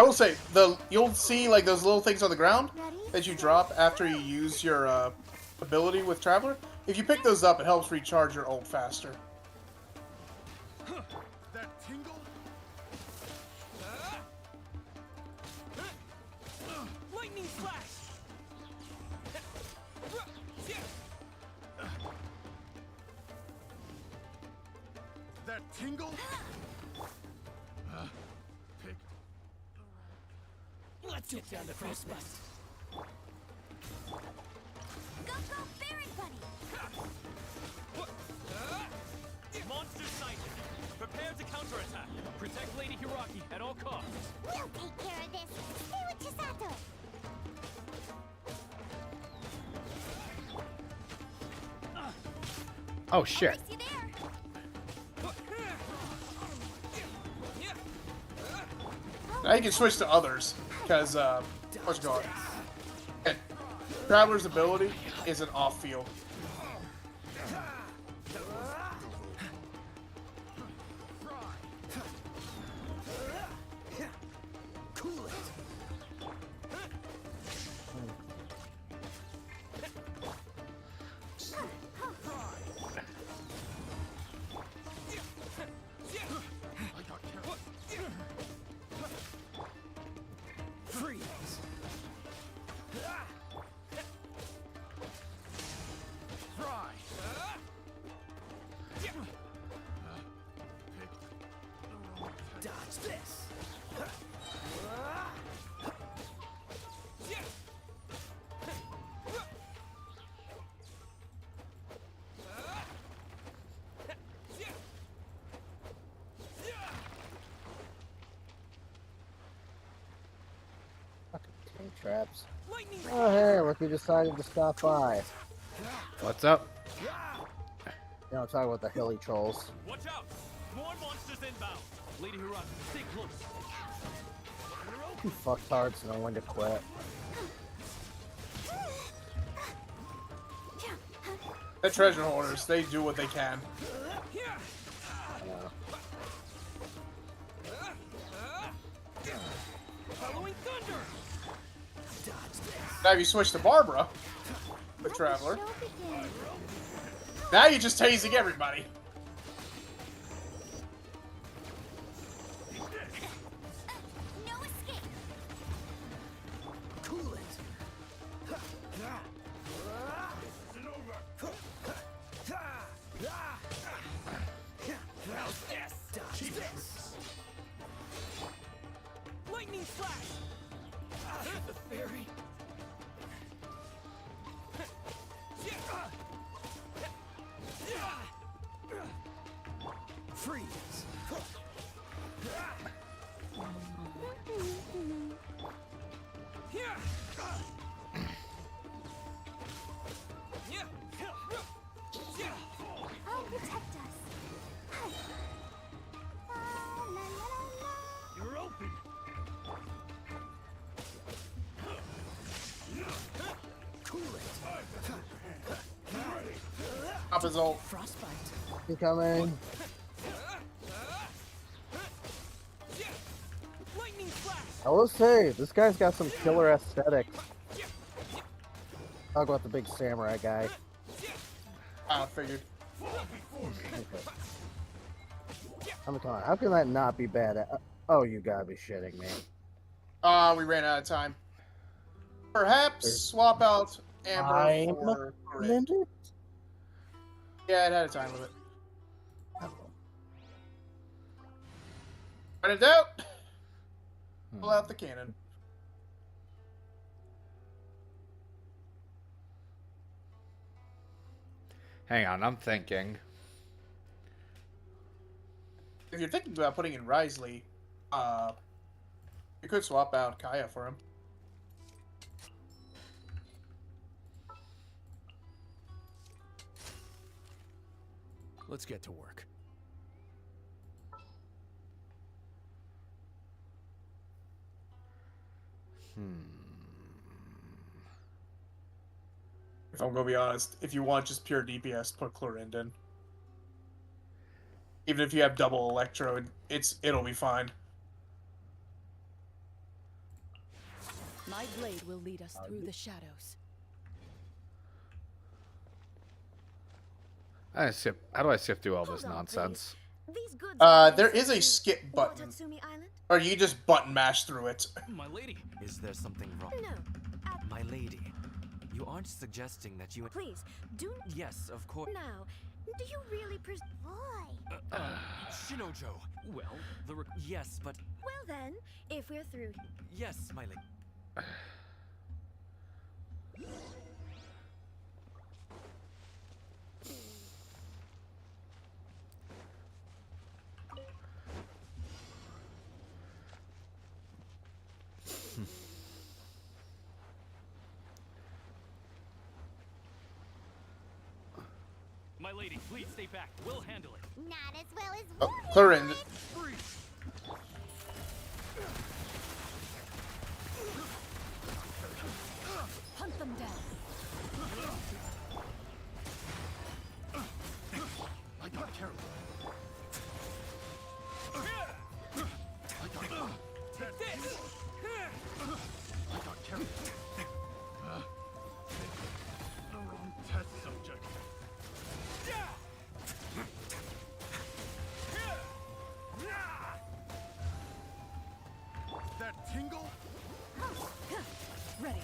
[SPEAKER 3] I will say you'll see like those little things on the ground that you drop after you use your ability with Traveler. If you pick those up, it helps recharge your ult faster.
[SPEAKER 11] That tingle?
[SPEAKER 15] Lightning flash!
[SPEAKER 11] That tingle? Pick.
[SPEAKER 15] Let's get down to frostbite.
[SPEAKER 6] Go, Fairy Buddy!
[SPEAKER 15] Monster sighted. Prepare to counterattack. Protect Lady Hiraki at all costs.
[SPEAKER 6] We'll take care of this. Stay with Chisato.
[SPEAKER 1] Oh shit.
[SPEAKER 6] See there?
[SPEAKER 3] Now you can switch to others, because, what's it called? And Traveler's ability is an off-field.
[SPEAKER 15] Dodge this.
[SPEAKER 2] Fucking tank traps. Oh, hey, look who decided to stop by.
[SPEAKER 1] What's up?
[SPEAKER 2] You know, talking about the hilly trolls.
[SPEAKER 15] Watch out! More monsters inbound. Lady Hiraki, stay close.
[SPEAKER 2] You fucktards know when to quit.
[SPEAKER 3] The treasure hoarders, they do what they can.
[SPEAKER 15] Following thunder.
[SPEAKER 3] Now if you switch to Barbara with Traveler, now you're just tasing everybody.
[SPEAKER 6] No escape.
[SPEAKER 15] Cool it. Dodge this. Lightning flash. The fairy. Freeze.
[SPEAKER 6] I'll protect us.
[SPEAKER 15] You're open. Cool it.
[SPEAKER 3] Up his ult.
[SPEAKER 15] Frostbite.
[SPEAKER 2] Incoming.
[SPEAKER 15] Lightning flash.
[SPEAKER 2] I will say, this guy's got some killer aesthetics. Talk about the big samurai guy.
[SPEAKER 3] I figured.
[SPEAKER 2] Okay. I'm telling you, how can that not be bad? Oh, you gotta be shitting me.
[SPEAKER 3] We ran out of time. Perhaps swap out Amber for Corinne. Yeah, it had a time limit. When in doubt, pull out the cannon.
[SPEAKER 1] Hang on, I'm thinking.
[SPEAKER 3] If you're thinking about putting in Risley, you could swap out Kaya for him.
[SPEAKER 15] Let's get to work.
[SPEAKER 3] If I'm gonna be honest, if you want just pure DPS, put Clorindon. Even if you have double Electro, it'll be fine.
[SPEAKER 4] My blade will lead us through the shadows.
[SPEAKER 1] How do I sift through all this nonsense?
[SPEAKER 14] These goods
[SPEAKER 3] There is a skip button.
[SPEAKER 14] Watatsumi Island?
[SPEAKER 3] Or you just button mash through it.
[SPEAKER 15] My lady.
[SPEAKER 5] Is there something wrong?
[SPEAKER 14] No.
[SPEAKER 5] My lady, you aren't suggesting that you...
[SPEAKER 14] Please, do...
[SPEAKER 5] Yes, of course.
[SPEAKER 14] Now, do you really
[SPEAKER 6] Boy.
[SPEAKER 15] Shinojo. Well,
[SPEAKER 5] yes, but...
[SPEAKER 14] Well then, if we're through...
[SPEAKER 5] Yes, my lady.
[SPEAKER 15] My lady, please stay back. We'll handle it.
[SPEAKER 6] Not as well as
[SPEAKER 3] Oh, Clarin.
[SPEAKER 4] Hunt them down.
[SPEAKER 10] I got carried.
[SPEAKER 15] Take this!
[SPEAKER 10] I got carried. The wrong test subject. That tingle?
[SPEAKER 4] Ready.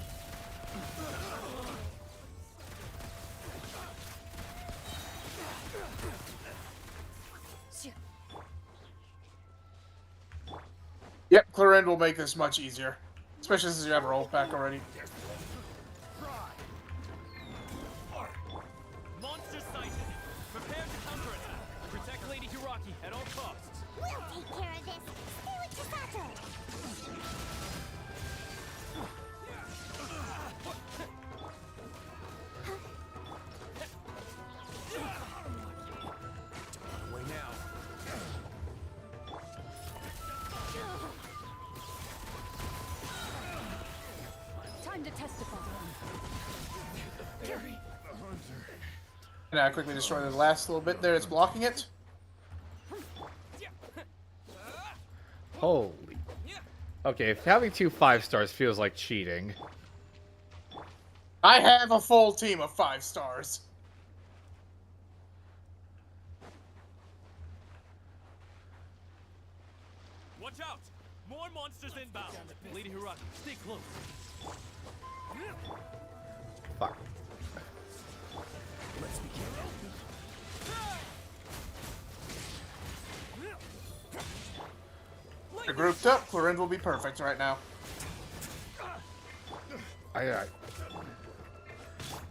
[SPEAKER 3] Yep, Clarin will make this much easier. Especially since you have a roll back already.
[SPEAKER 15] Monster sighted. Prepare to counterattack. Protect Lady Hiraki at all costs.
[SPEAKER 6] We'll take care of this. Stay with Chisato.
[SPEAKER 5] Away now.
[SPEAKER 4] Time to testify.
[SPEAKER 3] And I quickly destroy the last little bit there. It's blocking it.
[SPEAKER 1] Holy. Okay, if having 2 5-stars feels like cheating.
[SPEAKER 3] I have a full team of 5 stars.
[SPEAKER 15] Watch out! More monsters inbound. Lady Hiraki, stay close.
[SPEAKER 1] Fuck.
[SPEAKER 5] Let's begin.
[SPEAKER 3] They're grouped up. Clarin will be perfect right now.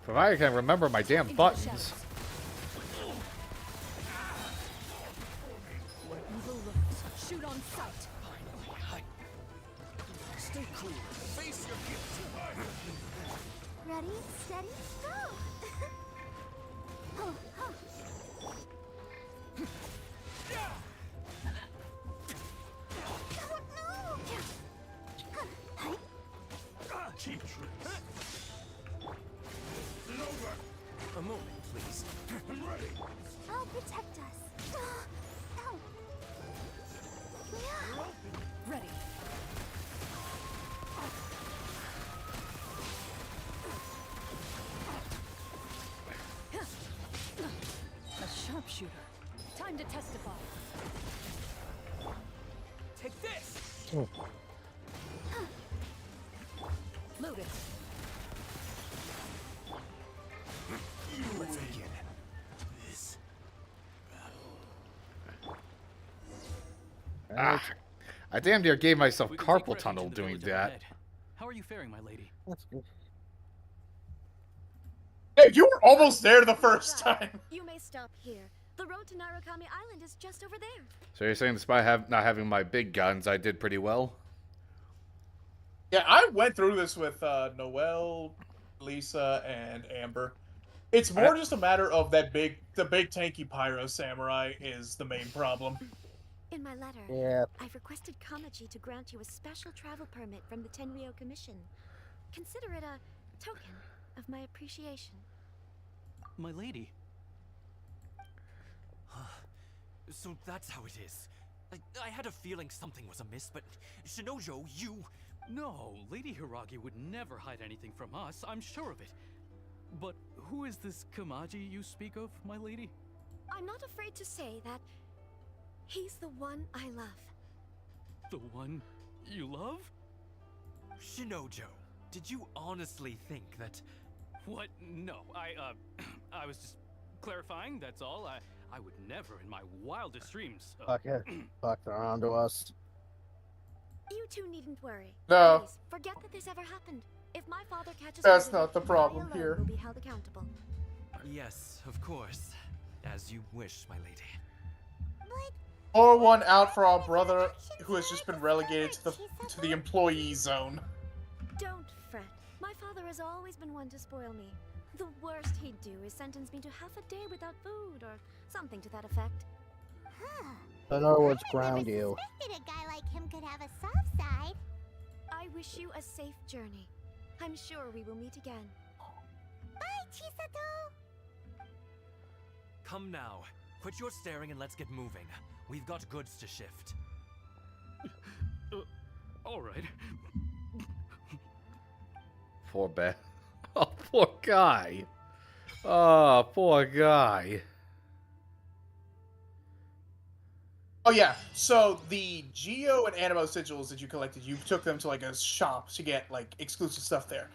[SPEAKER 1] Provided I can remember my damn buttons.
[SPEAKER 4] Where evil lurks, shoot on sight.
[SPEAKER 5] Stay cool. Face your guilt.
[SPEAKER 6] Ready, steady, go! Oh, oh.
[SPEAKER 5] Cheap tricks. A moment, please.
[SPEAKER 10] I'm ready.
[SPEAKER 6] I'll protect us. Ow.
[SPEAKER 4] Ready. A sharpshooter. Time to testify.
[SPEAKER 15] Take this!
[SPEAKER 4] Loaded.
[SPEAKER 5] Let's begin. This
[SPEAKER 1] Ah, I damn near gave myself
[SPEAKER 15] We can take
[SPEAKER 1] carpal
[SPEAKER 15] refuge
[SPEAKER 1] tunnel
[SPEAKER 15] in the
[SPEAKER 1] doing
[SPEAKER 15] village up
[SPEAKER 1] that.
[SPEAKER 15] ahead. How are you faring, my lady?
[SPEAKER 2] That's good.
[SPEAKER 3] Hey, you were almost there the first time.
[SPEAKER 14] You may stop here. The road to Narukami Island is just over there.
[SPEAKER 1] So you're saying despite not having my big guns, I did pretty well?
[SPEAKER 3] Yeah, I went through this with Noelle, Lisa, and Amber. It's more just a matter of the big tanky pyro samurai is the main problem.
[SPEAKER 14] In my letter,
[SPEAKER 2] Yeah.
[SPEAKER 14] I've requested Kamaji to grant you a special travel permit from the Tenryou Commission. Consider it a token of my appreciation.
[SPEAKER 15] My lady.
[SPEAKER 5] So that's how it is. I had a feeling something was amiss, but Shinojo, you...
[SPEAKER 15] No, Lady Hiragi would never hide anything from us, I'm sure of it. But who is this Kamaji you speak of, my lady?
[SPEAKER 14] I'm not afraid to say that he's the one I love.
[SPEAKER 15] The one you love?
[SPEAKER 16] Shinojo, did you honestly think that...
[SPEAKER 15] What? No, I was just clarifying, that's all. I would never in my wildest dreams...
[SPEAKER 2] Fuck it. Fuck, they're onto us.
[SPEAKER 14] You two needn't worry.
[SPEAKER 3] No.
[SPEAKER 14] Please, forget that this ever happened. If my father catches
[SPEAKER 3] That's
[SPEAKER 14] me with
[SPEAKER 3] not
[SPEAKER 14] it,
[SPEAKER 3] the problem
[SPEAKER 14] I alone
[SPEAKER 3] here.
[SPEAKER 14] will be held accountable.
[SPEAKER 16] Yes, of course. As you wish, my lady.
[SPEAKER 3] Pour one out for our brother who has just been relegated to the employee zone.
[SPEAKER 14] Don't fret. My father has always been one to spoil me. The worst he'd do is sentence me to half a day without food or something to that effect.
[SPEAKER 2] In other words, ground you.
[SPEAKER 6] Suspected a guy like him could have a soft side.
[SPEAKER 14] I wish you a safe journey. I'm sure we will meet again.
[SPEAKER 6] Bye, Chisato!
[SPEAKER 16] Come now. Quit your staring and let's get moving. We've got goods to shift.
[SPEAKER 15] All right.
[SPEAKER 1] Poor Ben. Oh, poor guy. Oh, poor guy.
[SPEAKER 3] Oh yeah, so the Geo and Animo sigils that you collected, you took them to like a shop to get like exclusive stuff there.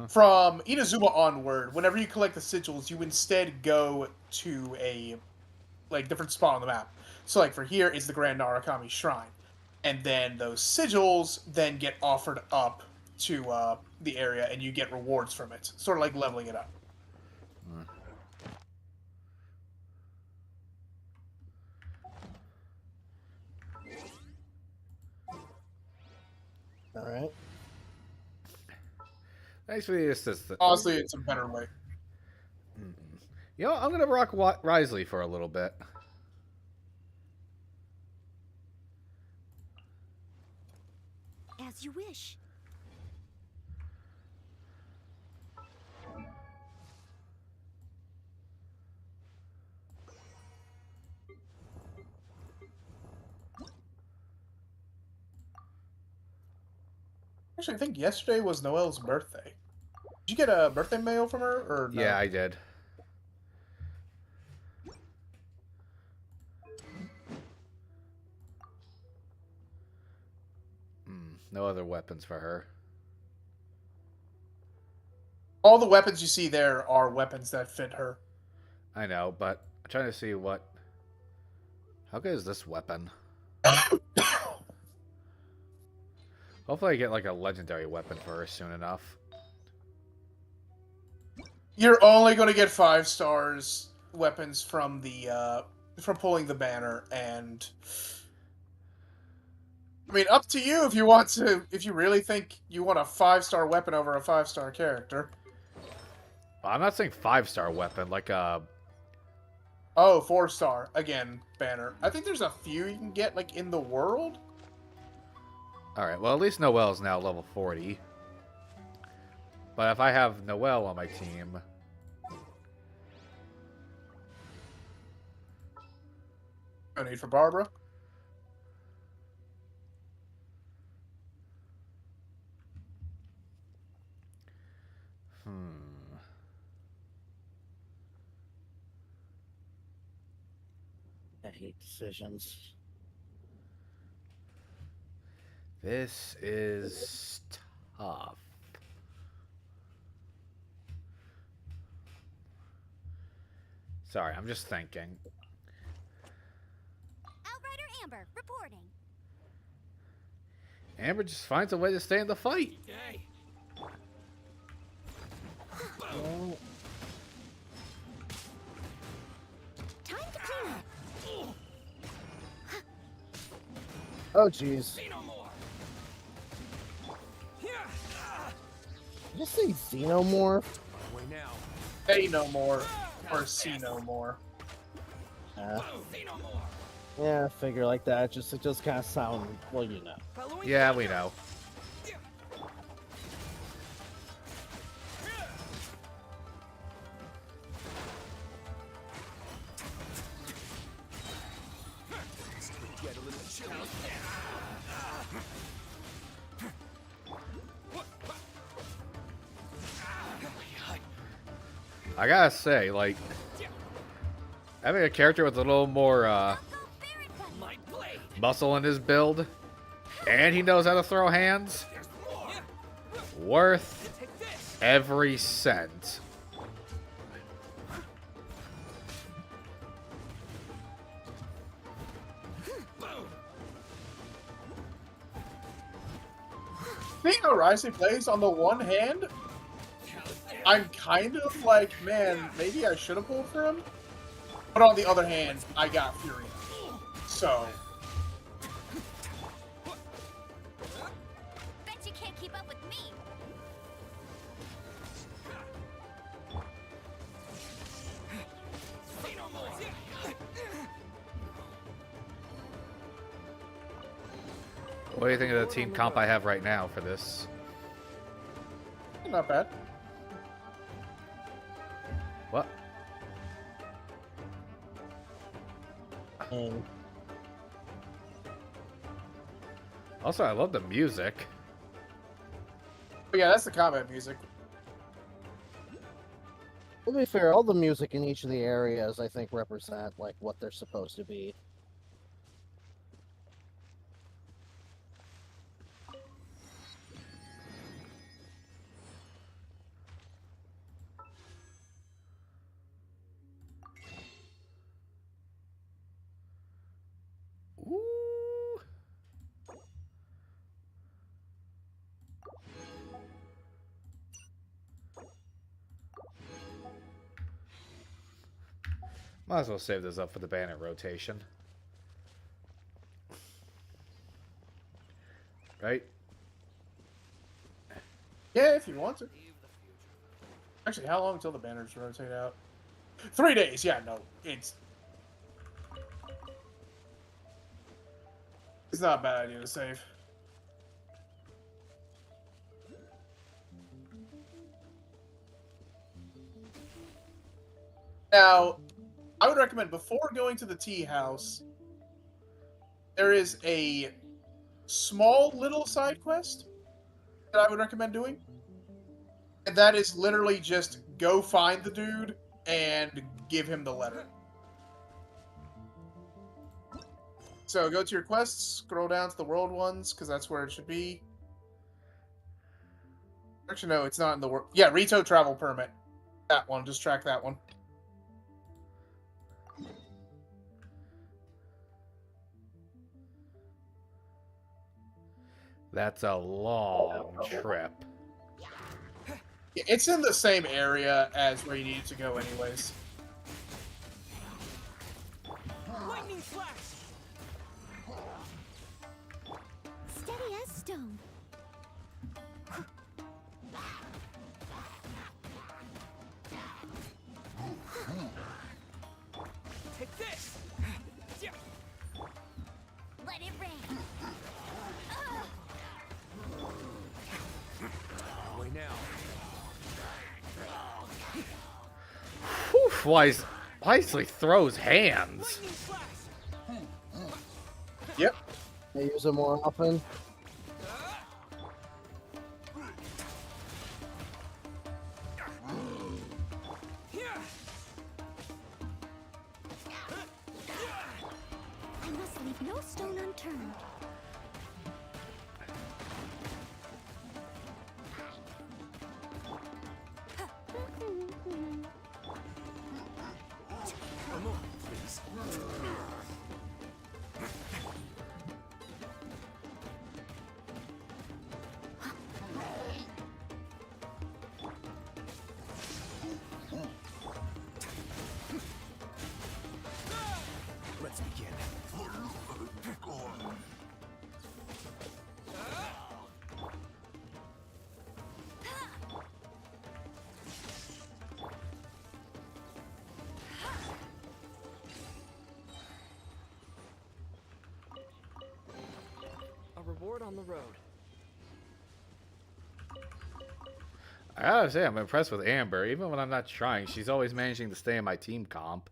[SPEAKER 3] From Inazuma onward, whenever you collect the sigils, you instead go to a like different spot on the map. So like for here is the Grand Narukami Shrine, and then those sigils then get offered up to the area, and you get rewards from it, sort of like leveling it up.
[SPEAKER 2] All right.
[SPEAKER 1] Thanks for the assistance.
[SPEAKER 3] Honestly, it's a better way.
[SPEAKER 1] You know, I'm gonna rock Risley for a little bit.
[SPEAKER 6] As you wish.
[SPEAKER 3] Actually, I think yesterday was Noelle's birthday. Did you get a birthday mail from her, or no?
[SPEAKER 1] Yeah, I did. No other weapons for her.
[SPEAKER 3] All the weapons you see there are weapons that fit her.
[SPEAKER 1] I know, but I'm trying to see what... How good is this weapon? Hopefully I get like a legendary weapon for her soon enough.
[SPEAKER 3] You're only going to get 5 stars weapons from the from pulling the banner, and I mean, up to you if you want to. If you really think you want a 5-star weapon over a 5-star character.
[SPEAKER 1] I'm not saying 5-star weapon, like a...
[SPEAKER 3] Oh, 4-star again banner. I think there's a few you can get like in the world.
[SPEAKER 1] Alright, well at least Noelle's now level 40. But if I have Noelle on my team...
[SPEAKER 3] No need for Barbara.
[SPEAKER 2] I hate decisions.
[SPEAKER 1] This is tough. Sorry, I'm just thinking.
[SPEAKER 6] Outrider Amber, reporting.
[SPEAKER 1] Amber just finds a way to stay in the fight.
[SPEAKER 6] Time to clean up.
[SPEAKER 2] Oh, jeez. Did you say Xenomorph?
[SPEAKER 3] Say no more, or see no more.
[SPEAKER 2] Yeah, I figure like that. It just kind of sound, well, you know.
[SPEAKER 1] Yeah, we know. I gotta say, like, having a character with a little more muscle in his build, and he knows how to throw hands, worth every cent.
[SPEAKER 3] Seeing how Rising plays, on the one hand, I'm kind of like, man, maybe I should have pulled for him. But on the other hand, I got Fury. So.
[SPEAKER 6] Bet you can't keep up with me.
[SPEAKER 1] What do you think of the team comp I have right now for this?
[SPEAKER 3] Not bad.
[SPEAKER 1] What? Also, I love the music.
[SPEAKER 3] But yeah, that's the combat music.
[SPEAKER 2] To be fair, all the music in each of the areas, I think, represent like what they're supposed to be.
[SPEAKER 1] Ooh. Might as well save this up for the banner rotation. Right?
[SPEAKER 3] Yeah, if you want to. Actually, how long until the banners rotate out? 3 days. Yeah, no, it's not a bad idea to save. Now, I would recommend before going to the tea house, there is a small little side quest that I would recommend doing. And that is literally just go find the dude and give him the letter. So go to your quests, scroll down to the world ones, because that's where it should be. Actually, no, it's not in the world. Yeah, Rito travel permit. That one, just track that one.
[SPEAKER 1] That's a long trip.
[SPEAKER 3] Yeah, it's in the same area as where you needed to go anyways.
[SPEAKER 6] Lightning flash! Steady as stone.
[SPEAKER 11] Take this!
[SPEAKER 6] Let it rain.
[SPEAKER 16] Wait now.
[SPEAKER 1] Whew, wisely throws hands.
[SPEAKER 3] Yep.
[SPEAKER 2] They use them more often.
[SPEAKER 6] I must leave no stone unturned.
[SPEAKER 16] A moment, please. Let's begin.
[SPEAKER 5] A reward on the road.
[SPEAKER 1] I gotta say, I'm impressed with Amber. Even when I'm not trying, she's always managing to stay in my team comp.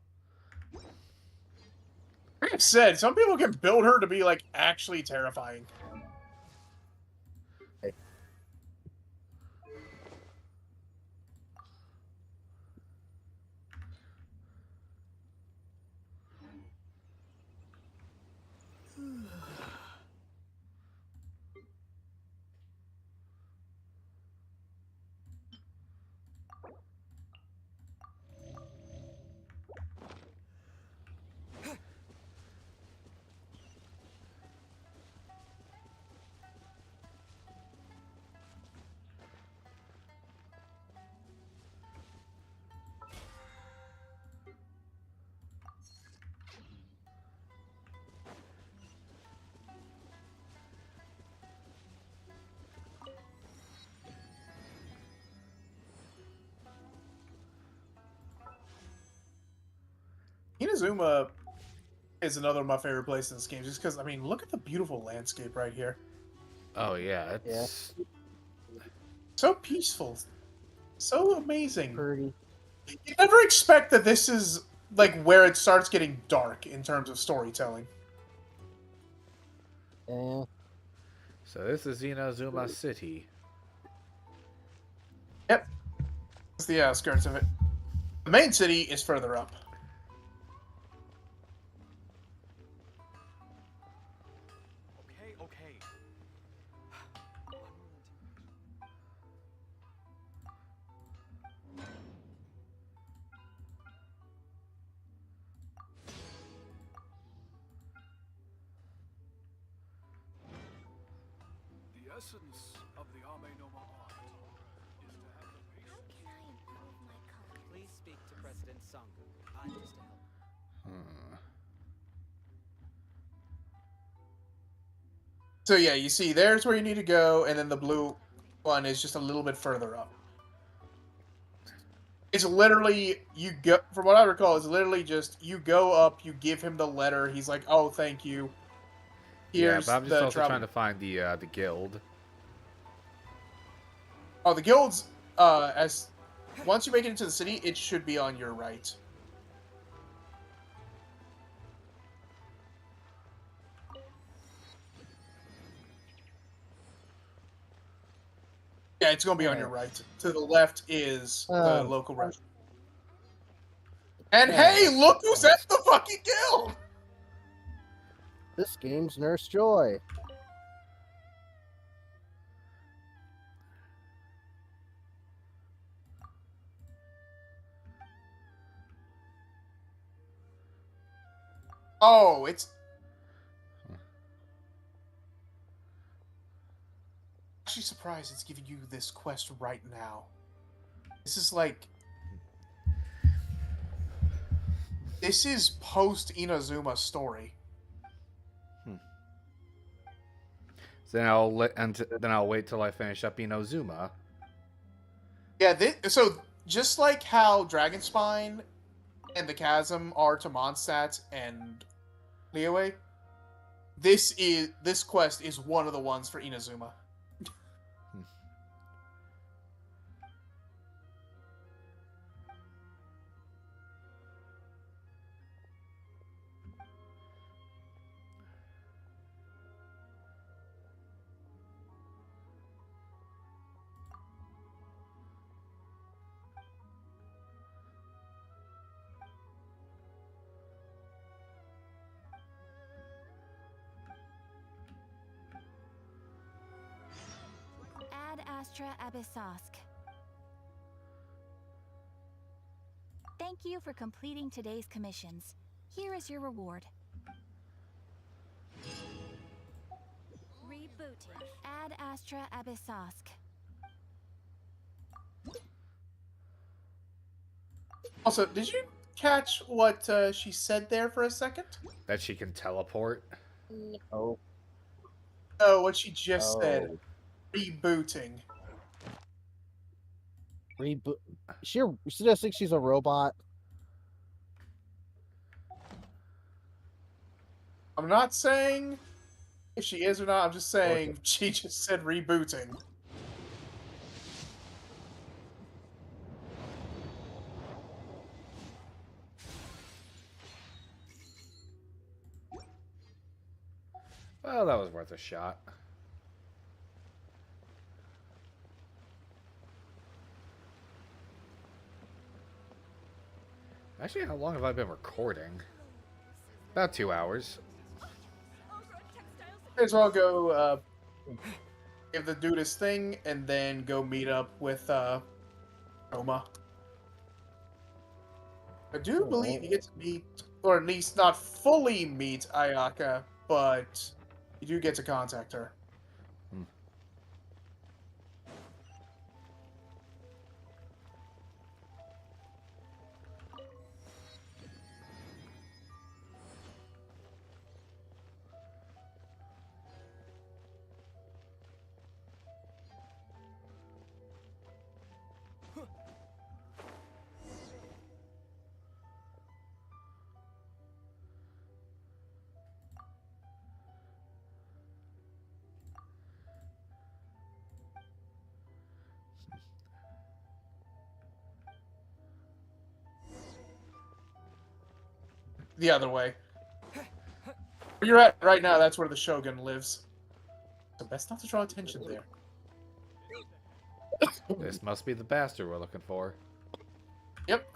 [SPEAKER 3] Like I said, some people can build her to be like actually terrifying. Inazuma is another of my favorite places in this game, just because, I mean, look at the beautiful landscape right here.
[SPEAKER 1] Oh yeah, it's
[SPEAKER 3] So peaceful. So amazing.
[SPEAKER 2] Pretty.
[SPEAKER 3] You never expect that this is, like, where it starts getting dark in terms of storytelling.
[SPEAKER 2] Yeah.
[SPEAKER 1] So this is Inazuma City.
[SPEAKER 3] Yep. It's the outskirts of it. The main city is further up.
[SPEAKER 11] Okay.
[SPEAKER 17] The essence of the Ame Noma art is to have the patience.
[SPEAKER 6] How can I improve my color?
[SPEAKER 18] Please speak to President Sangu. I'm just a helper.
[SPEAKER 3] So yeah, you see, there's where you need to go, and then the blue one is just a little bit further up. It's literally, you go, from what I recall, it's literally just, you go up, you give him the letter, he's like, oh, thank you. Here's
[SPEAKER 1] yeah, but I'm just
[SPEAKER 3] the
[SPEAKER 1] also
[SPEAKER 3] travel.
[SPEAKER 1] trying to find the guild.
[SPEAKER 3] Oh, the guild's, once you make it into the city, it should be on your right. Yeah, it's going to be on your right. To the left is the local restaurant. And hey, look who's at the fucking guild!
[SPEAKER 2] This game's Nurse Joy.
[SPEAKER 3] Oh, it's... actually surprised it's giving you this quest right now. This is like... this is post-Inazuma story.
[SPEAKER 1] So then I'll wait till I finish up Inazuma.
[SPEAKER 3] Yeah, so just like how Dragonspine and the Chasm are to Mondstadt and Liyue, this quest is one of the ones for Inazuma.
[SPEAKER 6] Ad Astra Abyssosque. Thank you for completing today's commissions. Here is your reward. Rebooting. Ad Astra Abyssosque.
[SPEAKER 3] Also, did you catch what she said there for a second?
[SPEAKER 1] That she can teleport.
[SPEAKER 2] Oh.
[SPEAKER 3] No, what she just said. Rebooting.
[SPEAKER 2] Reboot. She just thinks she's a robot.
[SPEAKER 3] I'm not saying if she is or not, I'm just saying she just said rebooting.
[SPEAKER 1] Well, that was worth a shot. Actually, how long have I been recording? About 2 hours.
[SPEAKER 3] May as well go give the dude his thing and then go meet up with Oma. I do believe you get to meet, or at least not fully meet Ayaka, but you do get to contact her. the other way. Where you're at right now, that's where the Shogun lives. So best not to draw attention there.
[SPEAKER 1] This must be the bastard we're looking for.
[SPEAKER 3] Yep.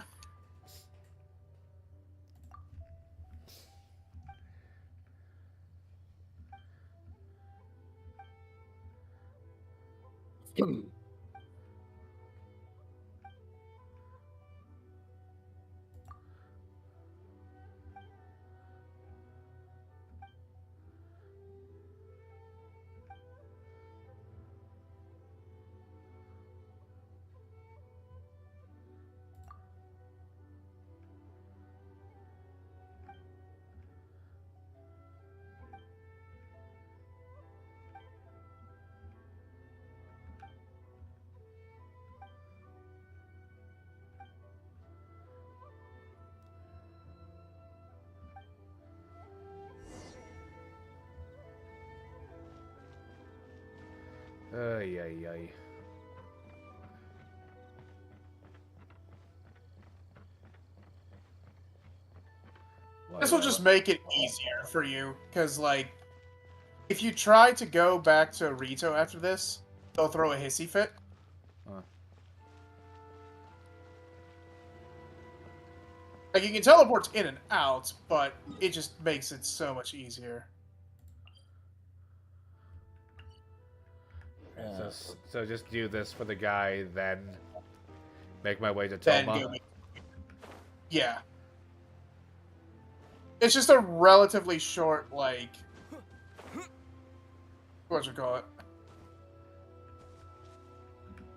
[SPEAKER 1] Ay, ay, ay.
[SPEAKER 3] This will just make it easier for you, because, like, if you try to go back to Rito after this, they'll throw a hissy fit.
[SPEAKER 1] Huh.
[SPEAKER 3] Like, you can teleport in and out, but it just makes it so much easier.
[SPEAKER 1] So just do this for the guy, then make my way to
[SPEAKER 3] Then
[SPEAKER 1] Toma.
[SPEAKER 3] go. Yeah. It's just a relatively short, like, what you call it?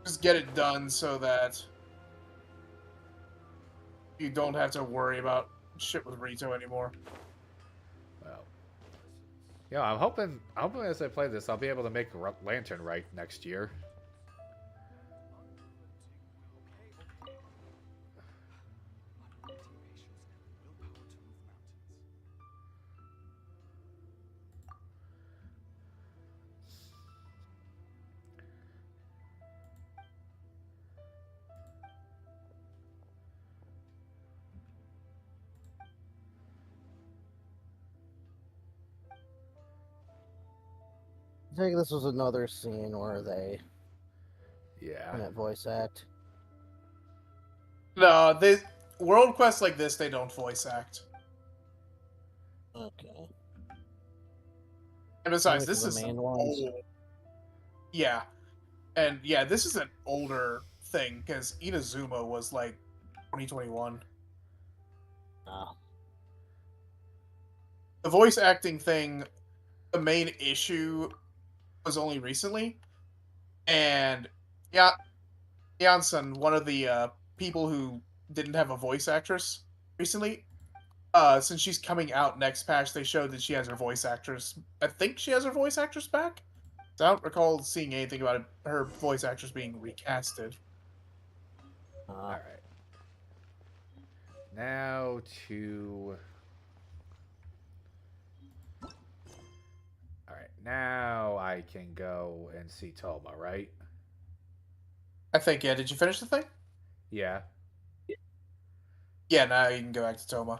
[SPEAKER 3] Just get it done so that you don't have to worry about shit with Rito anymore.
[SPEAKER 1] Well, yeah, I'm hoping as I play this, I'll be able to make Lantern right next year.
[SPEAKER 2] I think this was another scene where they
[SPEAKER 1] Yeah.
[SPEAKER 2] that voice act.
[SPEAKER 3] No, world quests like this, they don't voice act.
[SPEAKER 2] Okay.
[SPEAKER 3] And besides,
[SPEAKER 2] Only
[SPEAKER 3] this
[SPEAKER 2] for
[SPEAKER 3] is
[SPEAKER 2] the main
[SPEAKER 3] an
[SPEAKER 2] ones.
[SPEAKER 3] old. Yeah. And yeah, this is an older thing, because Inazuma was like 2021.
[SPEAKER 2] Oh.
[SPEAKER 3] The voice acting thing, the main issue was only recently. And yeah, Janssen, one of the people who didn't have a voice actress recently, since she's coming out next patch, they showed that she has her voice actress. I think she has her voice actress back. So I don't recall seeing anything about her voice actress being recasted.
[SPEAKER 1] All right. Now to. All right. Now I can go and see Toma, right?
[SPEAKER 3] I think, yeah. Did you finish the thing?
[SPEAKER 1] Yeah.
[SPEAKER 3] Yeah, now you can go back to Toma.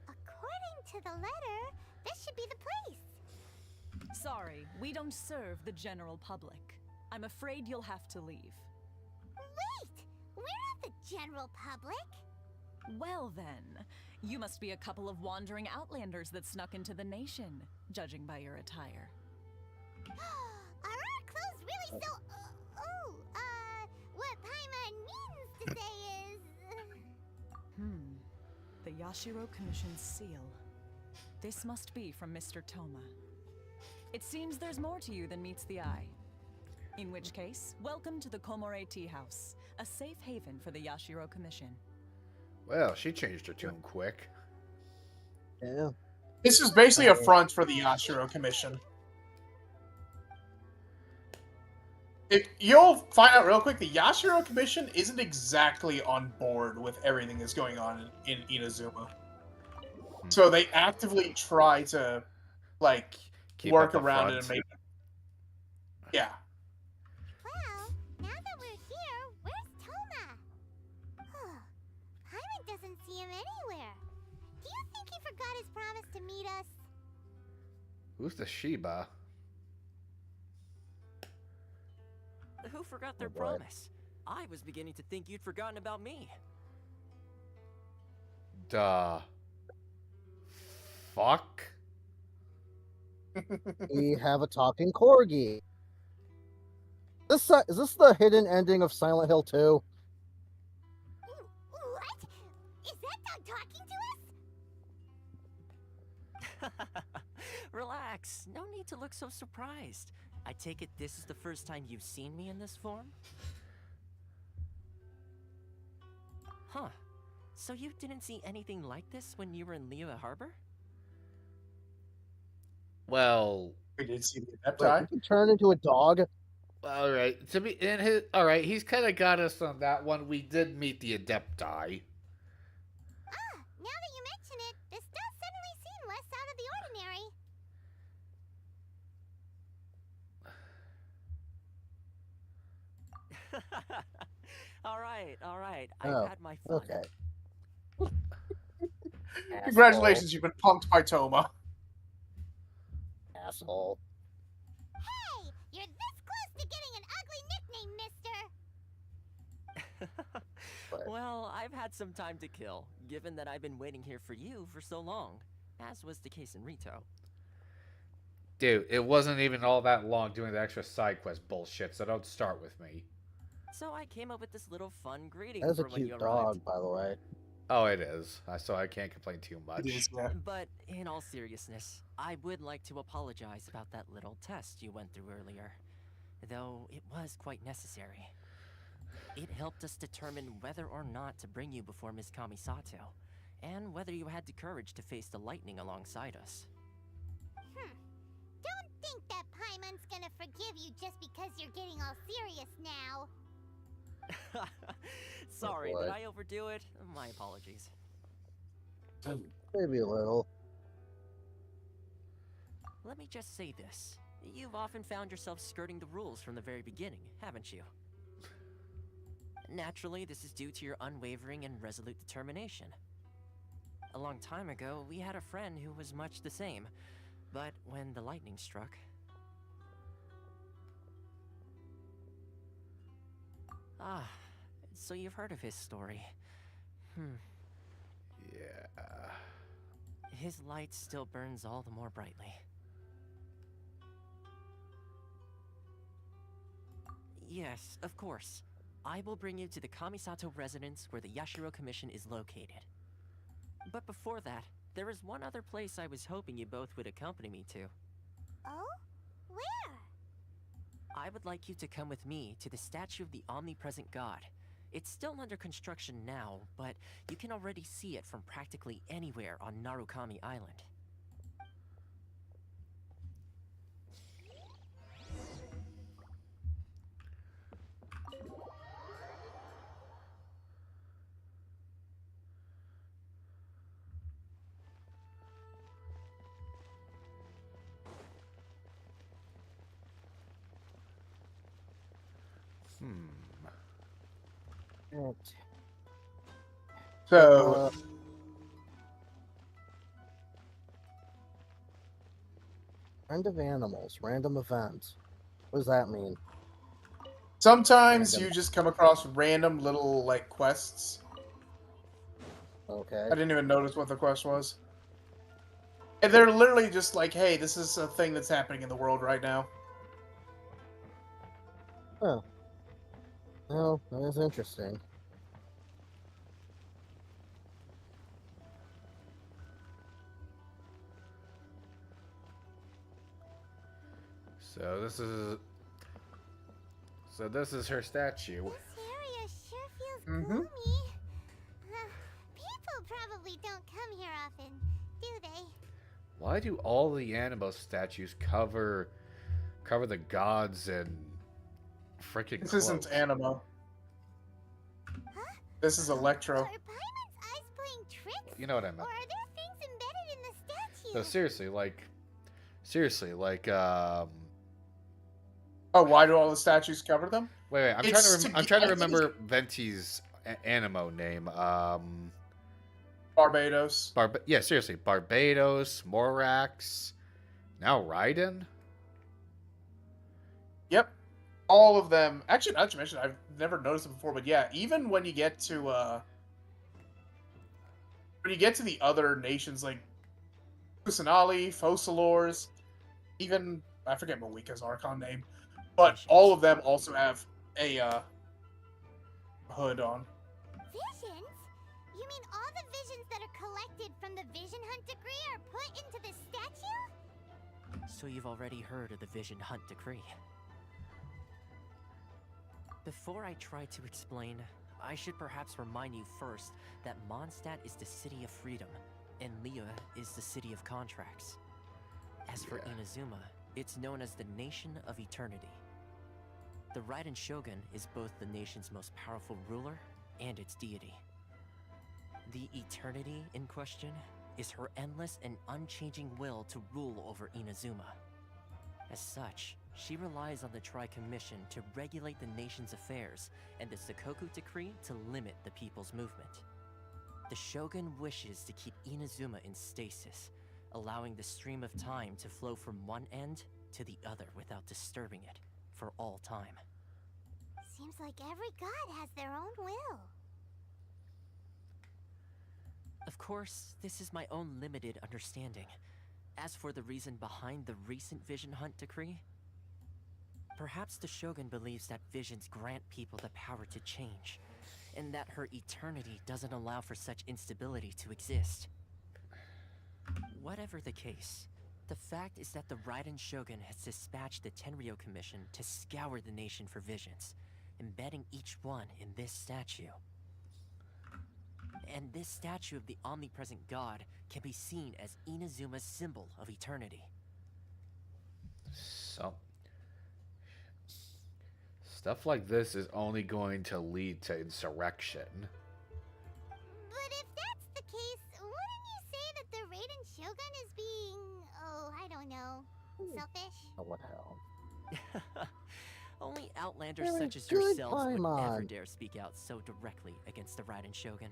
[SPEAKER 6] According to the letter, this should be the place.
[SPEAKER 19] Sorry, we don't serve the general public. I'm afraid you'll have to leave.
[SPEAKER 6] Wait! We're not the general public.
[SPEAKER 19] Well then, you must be a couple of wandering outlanders that snuck into the nation, judging by your attire.
[SPEAKER 6] Are our clothes really so... what Paimon means to say is...
[SPEAKER 19] The Yashiro Commission's seal. This must be from Mr. Toma. It seems there's more to you than meets the eye. In which case, welcome to the Komore Tea House, a safe haven for the Yashiro Commission.
[SPEAKER 1] Well, she changed her tune quick.
[SPEAKER 2] Yeah.
[SPEAKER 3] This is basically a front for the Yashiro Commission. You'll find out real quick, the Yashiro Commission isn't exactly on board with everything that's going on in Inazuma. So they actively try to, like, work around it and make it. Yeah.
[SPEAKER 6] Well, now that we're here, where's Toma? Paimon doesn't see him anywhere. Do you think he forgot his promise to meet us?
[SPEAKER 1] Who's the Shiba?
[SPEAKER 5] Who forgot their promise? I was beginning to think you'd forgotten about me.
[SPEAKER 1] Duh. Fuck.
[SPEAKER 2] We have a talking corgi. Is this the hidden ending of Silent Hill 2?
[SPEAKER 6] What? Is that dog talking to us?
[SPEAKER 5] Relax. No need to look so surprised. I take it this is the first time you've seen me in this form? Huh. So you didn't see anything like this when you were in Liyue Harbor?
[SPEAKER 1] Well,
[SPEAKER 3] we did see the
[SPEAKER 2] Wait, he turned into a dog.
[SPEAKER 1] All right, all right, he's kind of got us on that one. We did meet the Adepti.
[SPEAKER 6] Now that you mention it, this does suddenly seem less out of the ordinary.
[SPEAKER 5] All right. I've had my fun.
[SPEAKER 2] Okay.
[SPEAKER 3] Congratulations, you've been punked by Toma.
[SPEAKER 2] Asshole.
[SPEAKER 6] Hey, you're this close to getting an ugly nickname, mister.
[SPEAKER 5] Well, I've had some time to kill, given that I've been waiting here for you for so long, as was the case in Rito.
[SPEAKER 1] Dude, it wasn't even all that long doing the extra side quest bullshit, so don't start with me.
[SPEAKER 5] So I came up with this little fun greeting
[SPEAKER 2] That is a
[SPEAKER 5] for when you
[SPEAKER 2] cute
[SPEAKER 5] arrived.
[SPEAKER 2] dog, by the way.
[SPEAKER 1] Oh, it is. So I can't complain too much.
[SPEAKER 3] It is, yeah.
[SPEAKER 5] But in all seriousness, I would like to apologize about that little test you went through earlier. Though it was quite necessary. It helped us determine whether or not to bring you before Ms. Kamisato, and whether you had the courage to face the lightning alongside us.
[SPEAKER 6] Don't think that Paimon's gonna forgive you just because you're getting all serious now.
[SPEAKER 5] Sorry, did I overdo it? My apologies.
[SPEAKER 2] Maybe a little.
[SPEAKER 5] Let me just say this. You've often found yourself skirting the rules from the very beginning, haven't you? Naturally, this is due to your unwavering and resolute determination. A long time ago, we had a friend who was much the same, but when the lightning struck... Ah, so you've heard of his story.
[SPEAKER 1] Yeah.
[SPEAKER 5] His light still burns all the more brightly. Yes, of course. I will bring you to the Kamisato residence where the Yashiro Commission is located. But before that, there is one other place I was hoping you both would accompany me to.
[SPEAKER 6] Oh? Where?
[SPEAKER 5] I would like you to come with me to the statue of the omnipresent god. It's still under construction now, but you can already see it from practically anywhere on Narukami Island.
[SPEAKER 3] So,
[SPEAKER 2] Friend of animals, random event. What does that mean?
[SPEAKER 3] sometimes you just come across random little, like, quests.
[SPEAKER 2] Okay.
[SPEAKER 3] I didn't even notice what the quest was. And they're literally just like, hey, this is a thing that's happening in the world right now.
[SPEAKER 2] Oh. Well, that is interesting.
[SPEAKER 1] So this is her statue.
[SPEAKER 6] This area sure feels
[SPEAKER 2] Mm-hmm.
[SPEAKER 6] gloomy. People probably don't come here often, do they?
[SPEAKER 1] Why do all the animo statues cover the gods in freaking
[SPEAKER 3] This
[SPEAKER 1] clothes?
[SPEAKER 3] isn't Anima. This is Electro.
[SPEAKER 6] Are Paimon's eyes playing tricks?
[SPEAKER 1] You know what I meant.
[SPEAKER 6] Or are there things embedded in the statue?
[SPEAKER 1] No, seriously, like
[SPEAKER 3] Oh, why do all the statues cover them?
[SPEAKER 1] wait, I'm trying to remember Venti's animo name.
[SPEAKER 3] Barbados.
[SPEAKER 1] Yeah, seriously, Barbados, Morax, now Raiden.
[SPEAKER 3] Yep. All of them. Actually, not to mention, I've never noticed it before, but yeah, even when you get to the other nations like Kusanali, Focalors, even I forget Malika's Archon name, but all of them also have a hood on.
[SPEAKER 6] Visions? You mean all the visions that are collected from the Vision Hunt Decree are put into the statue?
[SPEAKER 5] So you've already heard of the Vision Hunt Decree. Before I try to explain, I should perhaps remind you first that Mondstadt is the city of freedom, and Liyue is the city of contracts. As for Inazuma, it's known as the Nation of Eternity. The Raiden Shogun is both the nation's most powerful ruler and its deity. The Eternity in question is her endless and unchanging will to rule over Inazuma. As such, she relies on the Tri-Commission to regulate the nation's affairs and the Sakoku Decree to limit the people's movement. The Shogun wishes to keep Inazuma in stasis, allowing the stream of time to flow from one end to the other without disturbing it for all time.
[SPEAKER 6] Seems like every god has their own will.
[SPEAKER 5] Of course, this is my own limited understanding. As for the reason behind the recent Vision Hunt Decree, perhaps the Shogun believes that visions grant people the power to change, and that her eternity doesn't allow for such instability to exist. Whatever the case, the fact is that the Raiden Shogun has dispatched the Tenryo Commission to scour the nation for visions, embedding each one in this statue. And this statue of the omnipresent god can be seen as Inazuma's symbol of eternity.
[SPEAKER 1] So, stuff like this is only going to lead to insurrection.
[SPEAKER 6] But if that's the case, wouldn't you say that the Raiden Shogun is being, I don't know, selfish?
[SPEAKER 2] Oh, what hell?
[SPEAKER 5] Only outlanders
[SPEAKER 2] Very
[SPEAKER 5] such as
[SPEAKER 2] good,
[SPEAKER 5] yourselves would ever
[SPEAKER 2] Paimon.
[SPEAKER 5] dare speak out so directly against the Raiden Shogun.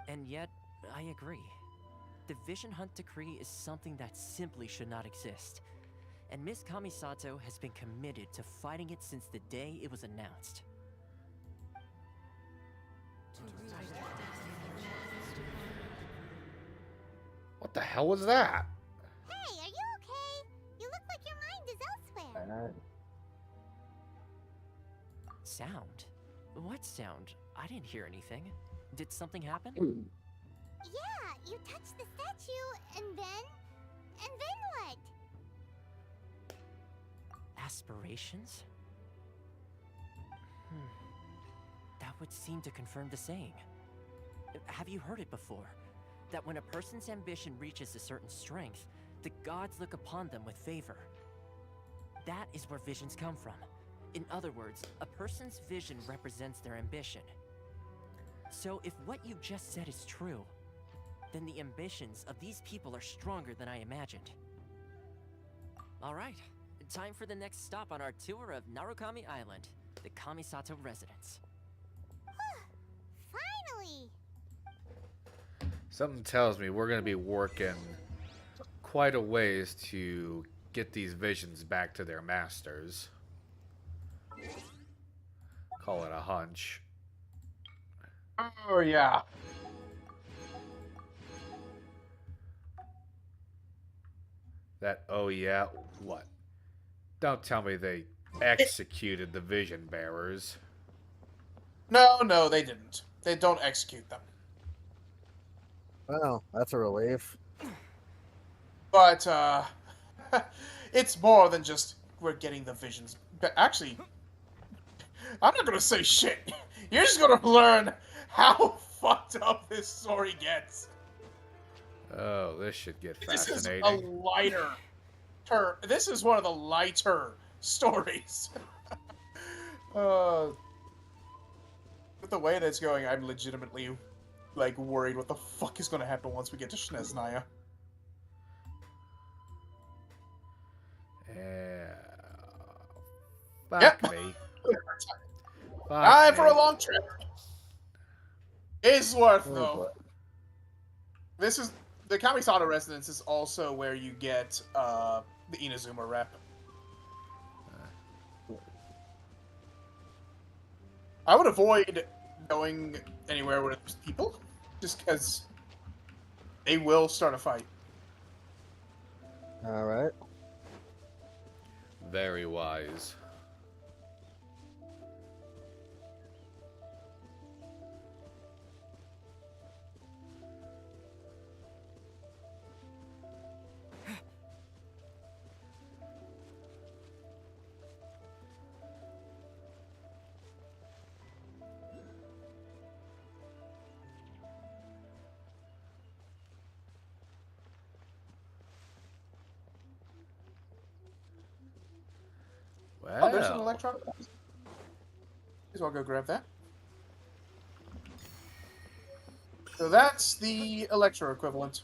[SPEAKER 5] And yet, I agree. The Vision Hunt Decree is something that simply should not exist. And Miss Kamisato has been committed to fighting it since the day it was announced.
[SPEAKER 1] What the hell was that?
[SPEAKER 6] Hey, are you okay? You look like your mind is elsewhere.
[SPEAKER 5] Sound? What sound? I didn't hear anything. Did something happen?
[SPEAKER 6] Yeah, you touched the statue, and then what?
[SPEAKER 5] Aspirations? That would seem to confirm the saying. Have you heard it before? That when a person's ambition reaches a certain strength, the gods look upon them with favor. That is where visions come from. In other words, a person's vision represents their ambition. So if what you just said is true, then the ambitions of these people are stronger than I imagined. Alright, time for the next stop on our tour of Narukami Island, the Kamisato residence.
[SPEAKER 6] Finally!
[SPEAKER 1] Something tells me we're going to be working quite a ways to get these visions back to their masters. Call it a hunch.
[SPEAKER 3] Oh, yeah.
[SPEAKER 1] That, oh yeah, what? Don't tell me they executed the vision bearers.
[SPEAKER 3] No, they didn't. They don't execute them.
[SPEAKER 2] Well, that's a relief.
[SPEAKER 3] But, It's more than just we're getting the visions. But actually, I'm not gonna say shit. You're just gonna learn how fucked up this story gets.
[SPEAKER 1] Oh, this should get
[SPEAKER 3] This is a
[SPEAKER 1] fascinating.
[SPEAKER 3] lighter This is one of the lighter stories. With the way that's going, I'm legitimately like worried what the fuck is gonna happen once we get to Shneznaya.
[SPEAKER 1] Yeah.
[SPEAKER 3] Yep.
[SPEAKER 1] Fuck me.
[SPEAKER 3] Time for
[SPEAKER 1] me.
[SPEAKER 3] a long trip. It's worth
[SPEAKER 2] Oh,
[SPEAKER 3] though.
[SPEAKER 2] boy.
[SPEAKER 3] This is the Kamisada residence is also where you get the Inazuma rep. I would avoid going anywhere where there's people, just because they will start a fight.
[SPEAKER 2] All right.
[SPEAKER 1] Very wise.
[SPEAKER 3] Oh, there's an
[SPEAKER 1] Well.
[SPEAKER 3] electron. Might as well go grab that. So that's the Electro equivalent.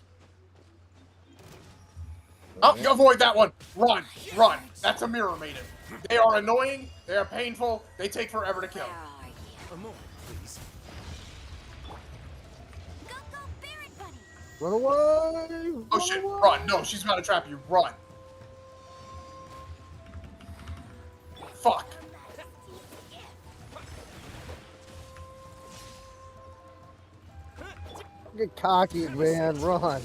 [SPEAKER 3] Oh, you avoid that one! Run! Run! That's a Mirror Maiden. They are annoying, they are painful, they take forever to kill.
[SPEAKER 5] A moment, please.
[SPEAKER 2] Run away!
[SPEAKER 3] Oh shit, run! No, she's gonna trap you. Run! Fuck!
[SPEAKER 2] Get cocky, man. Run.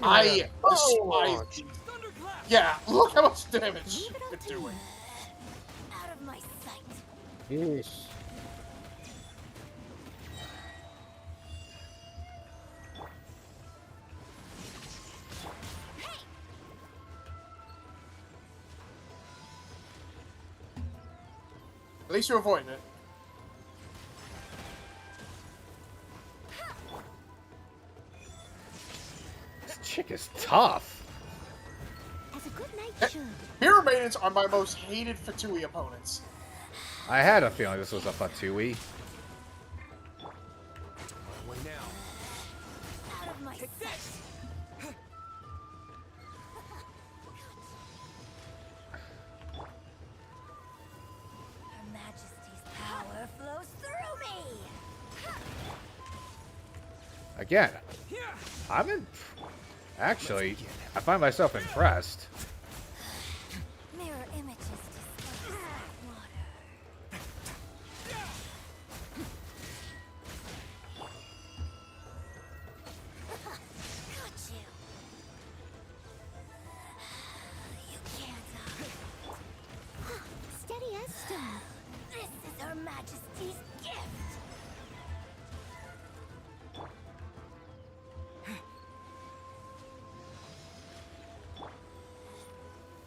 [SPEAKER 3] I
[SPEAKER 2] Oh.
[SPEAKER 3] despise these. Yeah, look how much damage it's doing.
[SPEAKER 6] Out of my sight.
[SPEAKER 2] Yeesh.
[SPEAKER 3] At least you're avoiding it.
[SPEAKER 1] This chick is tough.
[SPEAKER 6] As a good knight should.
[SPEAKER 3] Mirror Maidens are my most hated Fatui opponents.
[SPEAKER 1] I had a feeling this was a Fatui.
[SPEAKER 5] One now.
[SPEAKER 6] Out of my sight. Her Majesty's power flows through me.
[SPEAKER 1] Again, I'm in. Actually, I find myself impressed.
[SPEAKER 6] Mirror images displace water. Got you. You can't hide. Steady as stone. This is Her Majesty's gift.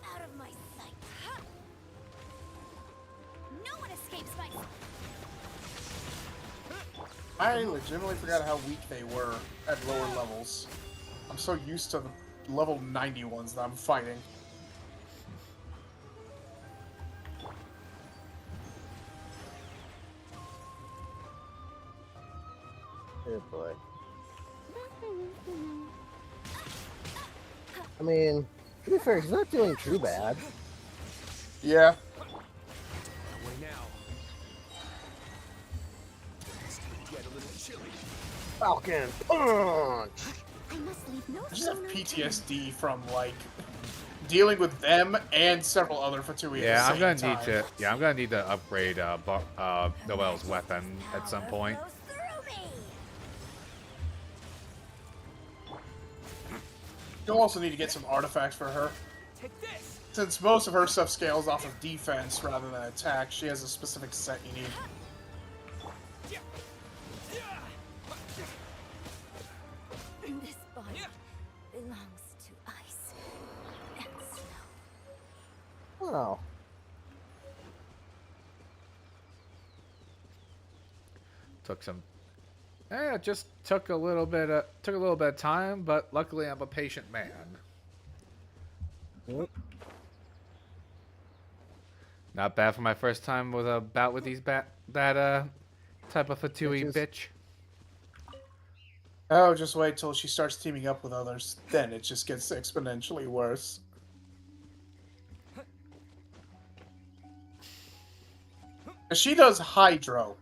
[SPEAKER 6] Out of my sight. No one escapes my.
[SPEAKER 3] I legitimately forgot how weak they were at lower levels. I'm so used to the level 90 ones that I'm fighting.
[SPEAKER 2] Oh boy. I mean, to be fair, he's not doing too bad.
[SPEAKER 3] Yeah.
[SPEAKER 5] Away now. This could get a little chilly.
[SPEAKER 2] Falcon punch.
[SPEAKER 6] I must leave no
[SPEAKER 3] I just have
[SPEAKER 6] stone
[SPEAKER 3] PTSD from, like, dealing with them and several other Fatui
[SPEAKER 1] Yeah,
[SPEAKER 3] at
[SPEAKER 1] I'm
[SPEAKER 3] the
[SPEAKER 1] gonna
[SPEAKER 3] same
[SPEAKER 1] need
[SPEAKER 3] time.
[SPEAKER 1] to. Yeah, I'm gonna need to upgrade Noelle's weapon at some point.
[SPEAKER 3] You'll also need to get some artifacts for her. Since most of her stuff scales off of defense rather than attack, she has a specific set you need.
[SPEAKER 6] This body belongs to ice.
[SPEAKER 1] Took some. It just took a little bit. Of time, but luckily I'm a patient man.
[SPEAKER 2] Yep.
[SPEAKER 1] Not bad for my first time with a bout with these type of Fatui bitch.
[SPEAKER 3] Oh, just wait till she starts teaming up with others. Then it just gets exponentially worse. She does Hydro.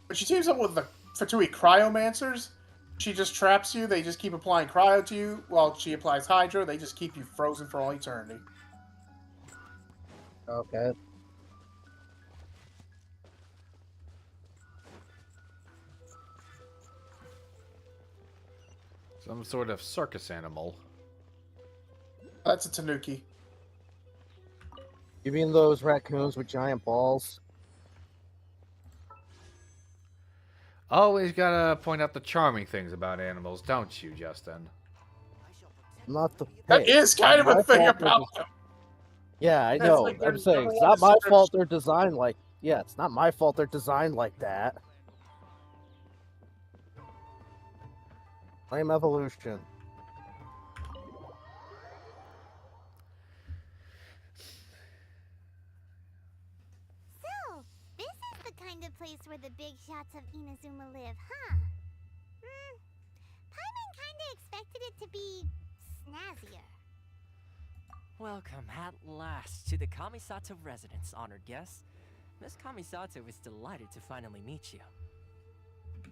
[SPEAKER 3] But she teams up with the Fatui Cryomancers. She just traps you. They just keep applying Cryo to you. While she applies Hydro, they just keep you frozen for all eternity.
[SPEAKER 2] Okay.
[SPEAKER 1] Some sort of circus animal.
[SPEAKER 3] That's a Tanuki.
[SPEAKER 2] You mean those raccoons with giant balls?
[SPEAKER 1] Always gotta point out the charming things about animals, don't you, Justin?
[SPEAKER 2] Not the.
[SPEAKER 3] That is kind of a thing about them.
[SPEAKER 2] Yeah, I
[SPEAKER 3] That's
[SPEAKER 2] know.
[SPEAKER 3] like their
[SPEAKER 2] I'm saying
[SPEAKER 3] number
[SPEAKER 2] it's
[SPEAKER 3] one
[SPEAKER 2] not my
[SPEAKER 3] description.
[SPEAKER 2] fault they're designed like. Yeah, it's not my fault they're designed like that. Blame evolution.
[SPEAKER 6] So, this is the kind of place where the big shots of Inazuma live, huh? Paimon kinda expected it to be snazzier.
[SPEAKER 5] Welcome at last to the Kamisato residence, honored guest. Miss Kamisato is delighted to finally meet you.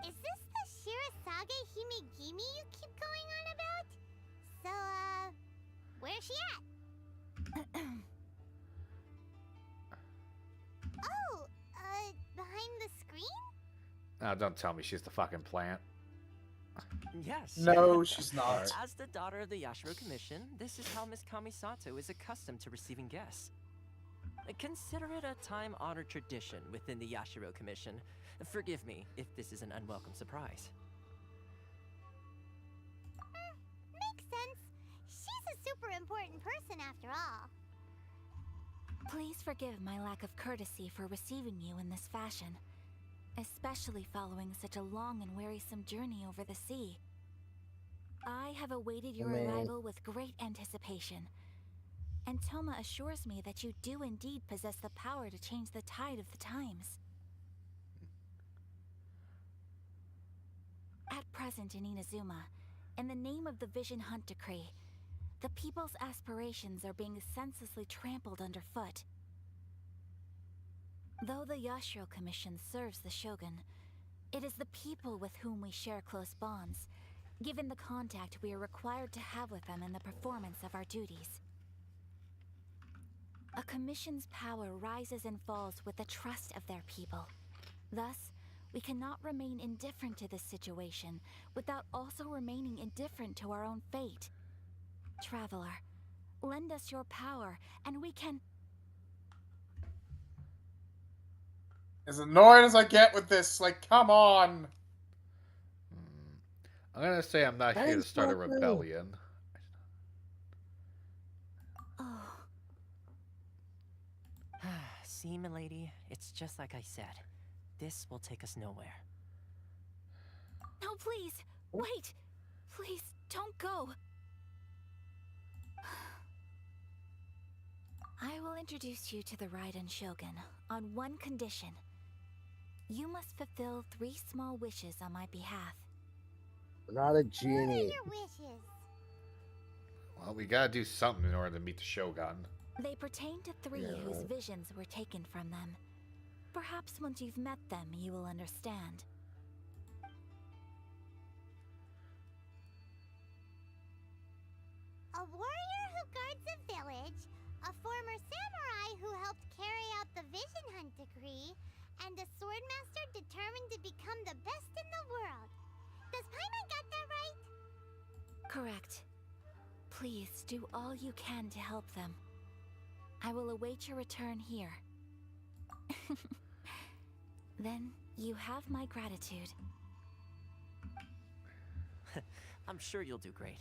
[SPEAKER 6] Is this the Shirasage Himegimi you keep going on about? So, where's she at? Oh, behind the screen?
[SPEAKER 1] Oh, don't tell me she's the fucking plant.
[SPEAKER 5] Yes.
[SPEAKER 3] No, she's not.
[SPEAKER 5] As the daughter of the Yashiro Commission, this is how Miss Kamisato is accustomed to receiving guests. Consider it a time-honored tradition within the Yashiro Commission. Forgive me if this is an unwelcome surprise.
[SPEAKER 6] Makes sense. She's a super important person after all.
[SPEAKER 14] Please forgive my lack of courtesy for receiving you in this fashion, especially following such a long and wearisome journey over the sea. I have awaited your arrival with great anticipation, and Toma assures me that you do indeed possess the power to change the tide of the times. At present in Inazuma, in the name of the Vision Hunt Decree, the people's aspirations are being senselessly trampled underfoot. Though the Yashiro Commission serves the Shogun, it is the people with whom we share close bonds, given the contact we are required to have with them in the performance of our duties. A commission's power rises and falls with the trust of their people. Thus, we cannot remain indifferent to this situation without also remaining indifferent to our own fate. Traveler, lend us your power, and we can...
[SPEAKER 3] As annoyed as I get with this, like, come on.
[SPEAKER 1] I'm gonna say I'm not here to start a rebellion.
[SPEAKER 5] See, milady, it's just like I said. This will take us nowhere.
[SPEAKER 14] No, please! Wait! Please, don't go! I will introduce you to the Raiden Shogun on one condition. You must fulfill 3 small wishes on my behalf.
[SPEAKER 2] Not a genie.
[SPEAKER 6] What are your wishes?
[SPEAKER 1] Well, we gotta do something in order to meet the Shogun.
[SPEAKER 14] They pertain to 3 whose visions were taken from them. Perhaps once you've met them, you will understand.
[SPEAKER 6] A warrior who guards a village, a former samurai who helped carry out the Vision Hunt Decree, and a swordmaster determined to become the best in the world. Does Paimon got that right?
[SPEAKER 14] Correct. Please do all you can to help them. I will await your return here. Then you have my gratitude.
[SPEAKER 5] I'm sure you'll do great.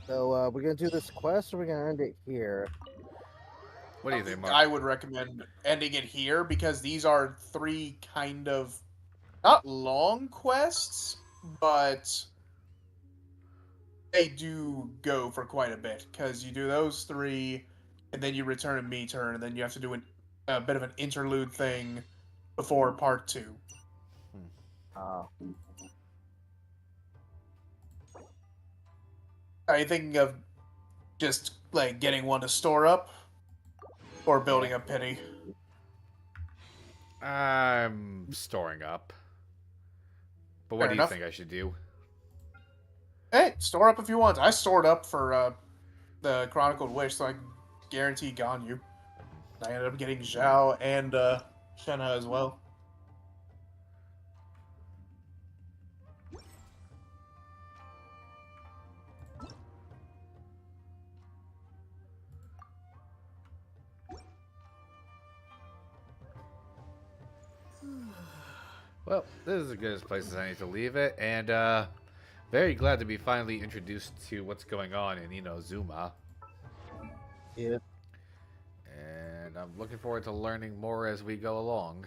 [SPEAKER 2] So, we're gonna do this quest, or we're gonna end it here?
[SPEAKER 1] What do you think, Mark?
[SPEAKER 3] I would recommend ending it here because these are 3 kind of not long quests, but they do go for quite a bit because you do those 3, and then you return a me turn, and then you have to do a bit of an interlude thing before part 2. Are you thinking of just like getting one to store up, or building a pity?
[SPEAKER 1] I'm storing up. But what
[SPEAKER 3] Fair
[SPEAKER 1] do you
[SPEAKER 3] enough.
[SPEAKER 1] think I should do?
[SPEAKER 3] Hey, store up if you want. I stored up for the Chronicled Wish, so I can guarantee Ganyu. I ended up getting Zhao and Shenhe as well.
[SPEAKER 1] Well, this is as good as place as I need to leave it, and very glad to be finally introduced to what's going on in Inazuma.
[SPEAKER 2] Yeah.
[SPEAKER 1] And I'm looking forward to learning more as we go along.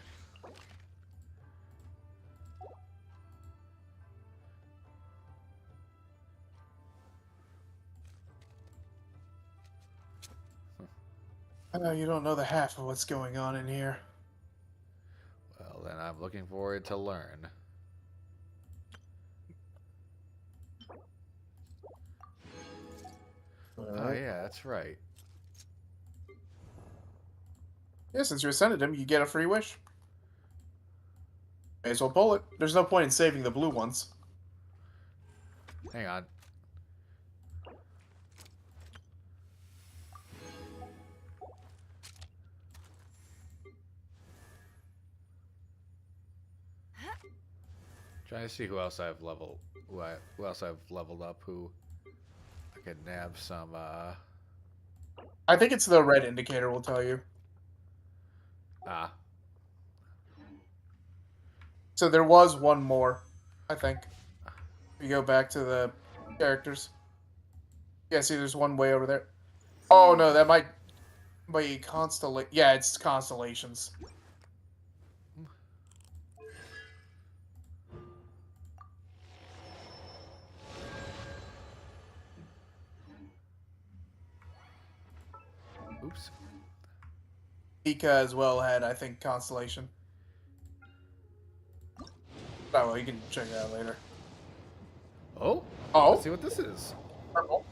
[SPEAKER 3] I know you don't know the half of what's going on in here.
[SPEAKER 1] Well, then I'm looking forward to learn. Oh, yeah, that's right.
[SPEAKER 3] Yeah, since you ascended him, you get a free wish. May as well pull it. There's no point in saving the blue ones.
[SPEAKER 1] Hang on. Trying to see who else I've leveled. Who else I've leveled up? Who I could nab some.
[SPEAKER 3] I think it's the red indicator will tell you.
[SPEAKER 1] Ah.
[SPEAKER 3] So there was one more, I think. If you go back to the characters. Yeah, see, there's one way over there. Oh no, that might be constellation. Yeah, it's constellations.
[SPEAKER 1] Oops.
[SPEAKER 3] Because well had, I think, constellation. Oh well, you can check it out later.
[SPEAKER 1] Oh.
[SPEAKER 3] Oh.
[SPEAKER 1] Let's see what this is.
[SPEAKER 3] Purple.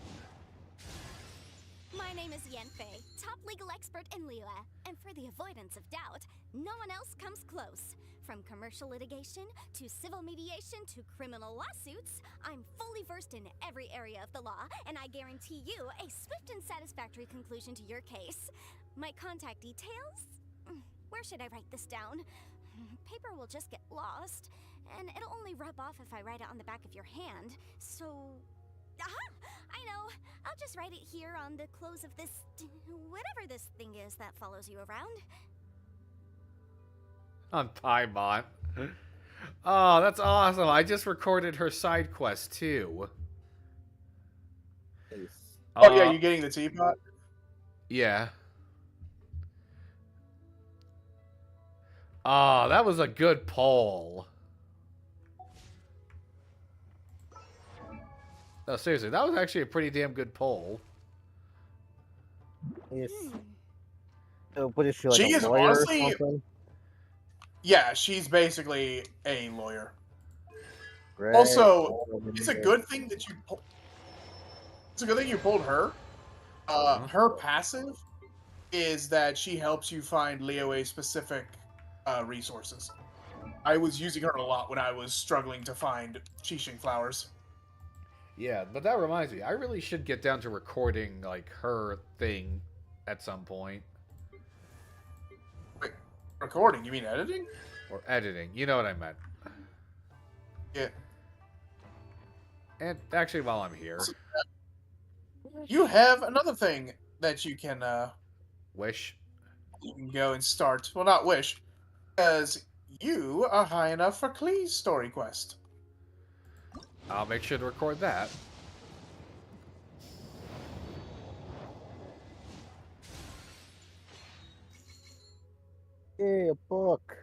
[SPEAKER 6] My name is Yanfei, top legal expert in Liyue, and for the avoidance of doubt, no one else comes close. From commercial litigation, to civil mediation, to criminal lawsuits, I'm fully versed in every area of the law, and I guarantee you a swift and satisfactory conclusion to your case. My contact details? Where should I write this down? Paper will just get lost, and it'll only rub off if I write it on the back of your hand, so... Aha! I know! I'll just write it here on the close of this... whatever this thing is that follows you around.
[SPEAKER 1] On Paimon. Oh, that's awesome. I just recorded her side quest, too.
[SPEAKER 3] Oh, yeah, you getting the teapot?
[SPEAKER 1] Yeah. Oh, that was a good poll. No, seriously, that was actually a pretty damn good poll.
[SPEAKER 2] Yes. What is she, like
[SPEAKER 3] She
[SPEAKER 2] a
[SPEAKER 3] is
[SPEAKER 2] lawyer
[SPEAKER 3] honestly...
[SPEAKER 2] or something?
[SPEAKER 3] Yeah, she's basically a lawyer.
[SPEAKER 2] Great.
[SPEAKER 3] Also, it's a good thing that you pulled... It's a good thing you pulled her. Her passive is that she helps you find Liyue-specific resources. I was using her a lot when I was struggling to find Qixing flowers.
[SPEAKER 1] Yeah, but that reminds me, I really should get down to recording, like, her thing at some point.
[SPEAKER 3] Wait, recording? You mean editing?
[SPEAKER 1] Or editing. You know what I meant.
[SPEAKER 3] Yeah.
[SPEAKER 1] And actually, while I'm here...
[SPEAKER 3] You have another thing that you can,
[SPEAKER 1] Wish?
[SPEAKER 3] You can go and start. Well, not wish. Because you are high enough for Klee's story quest.
[SPEAKER 1] I'll make sure to record that.
[SPEAKER 2] Yay, a book.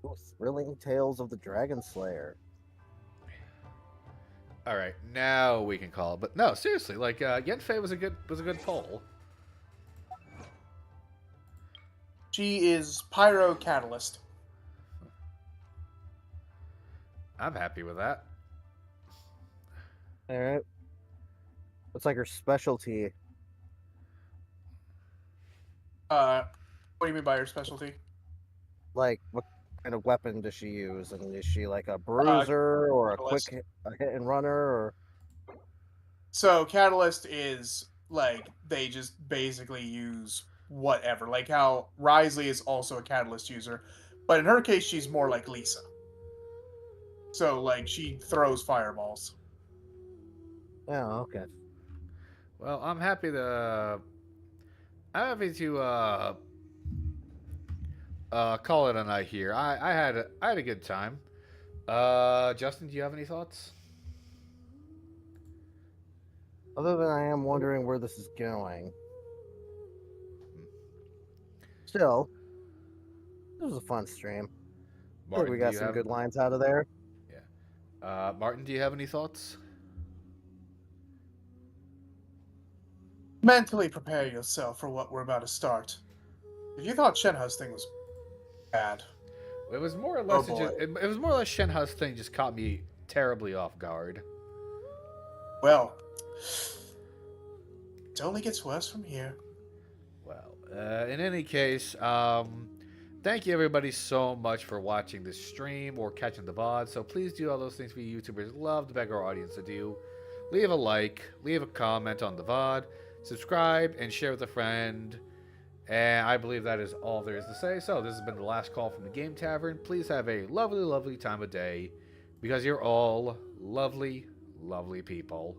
[SPEAKER 2] Ooh, Thrilling Tales of the Dragon Slayer.
[SPEAKER 1] All right, now we can call it. But no, seriously, like Yenfei was a good poll.
[SPEAKER 3] She is Pyro Catalyst.
[SPEAKER 1] I'm happy with that.
[SPEAKER 2] All right. What's like her specialty?
[SPEAKER 3] What do you mean by her specialty?
[SPEAKER 2] Like, what kind of weapon does she use? And is she like a bruiser or a quick hit and runner? Or
[SPEAKER 3] So Catalyst is like they just basically use whatever. Like how Risley is also a Catalyst user, but in her case she's more like Lisa. So like she throws fireballs.
[SPEAKER 2] oh, okay.
[SPEAKER 1] Well, I'm happy to call it a night here. I had a good time. Justin, do you have any thoughts?
[SPEAKER 2] Other than I am wondering where this is going. Still, this was a fun stream. I think we got some good lines out of there.
[SPEAKER 1] Yeah. Martin, do you have any thoughts?
[SPEAKER 3] Mentally prepare yourself for what we're about to start. If you thought Shenhu's thing was bad,
[SPEAKER 1] It was more or less it was more or less Shenhu's thing just caught me terribly off guard.
[SPEAKER 3] Well, it only gets worse from here.
[SPEAKER 1] Well, in any case, thank you everybody so much for watching this stream or catching the VOD. So please do all those things we YouTubers love to beg our audience to do. Leave a like, leave a comment on the VOD, subscribe, and share with a friend. And I believe that is all there is to say. So this has been the last call from the Game Tavern. Please have a lovely, lovely time of day, because you're all lovely, lovely people.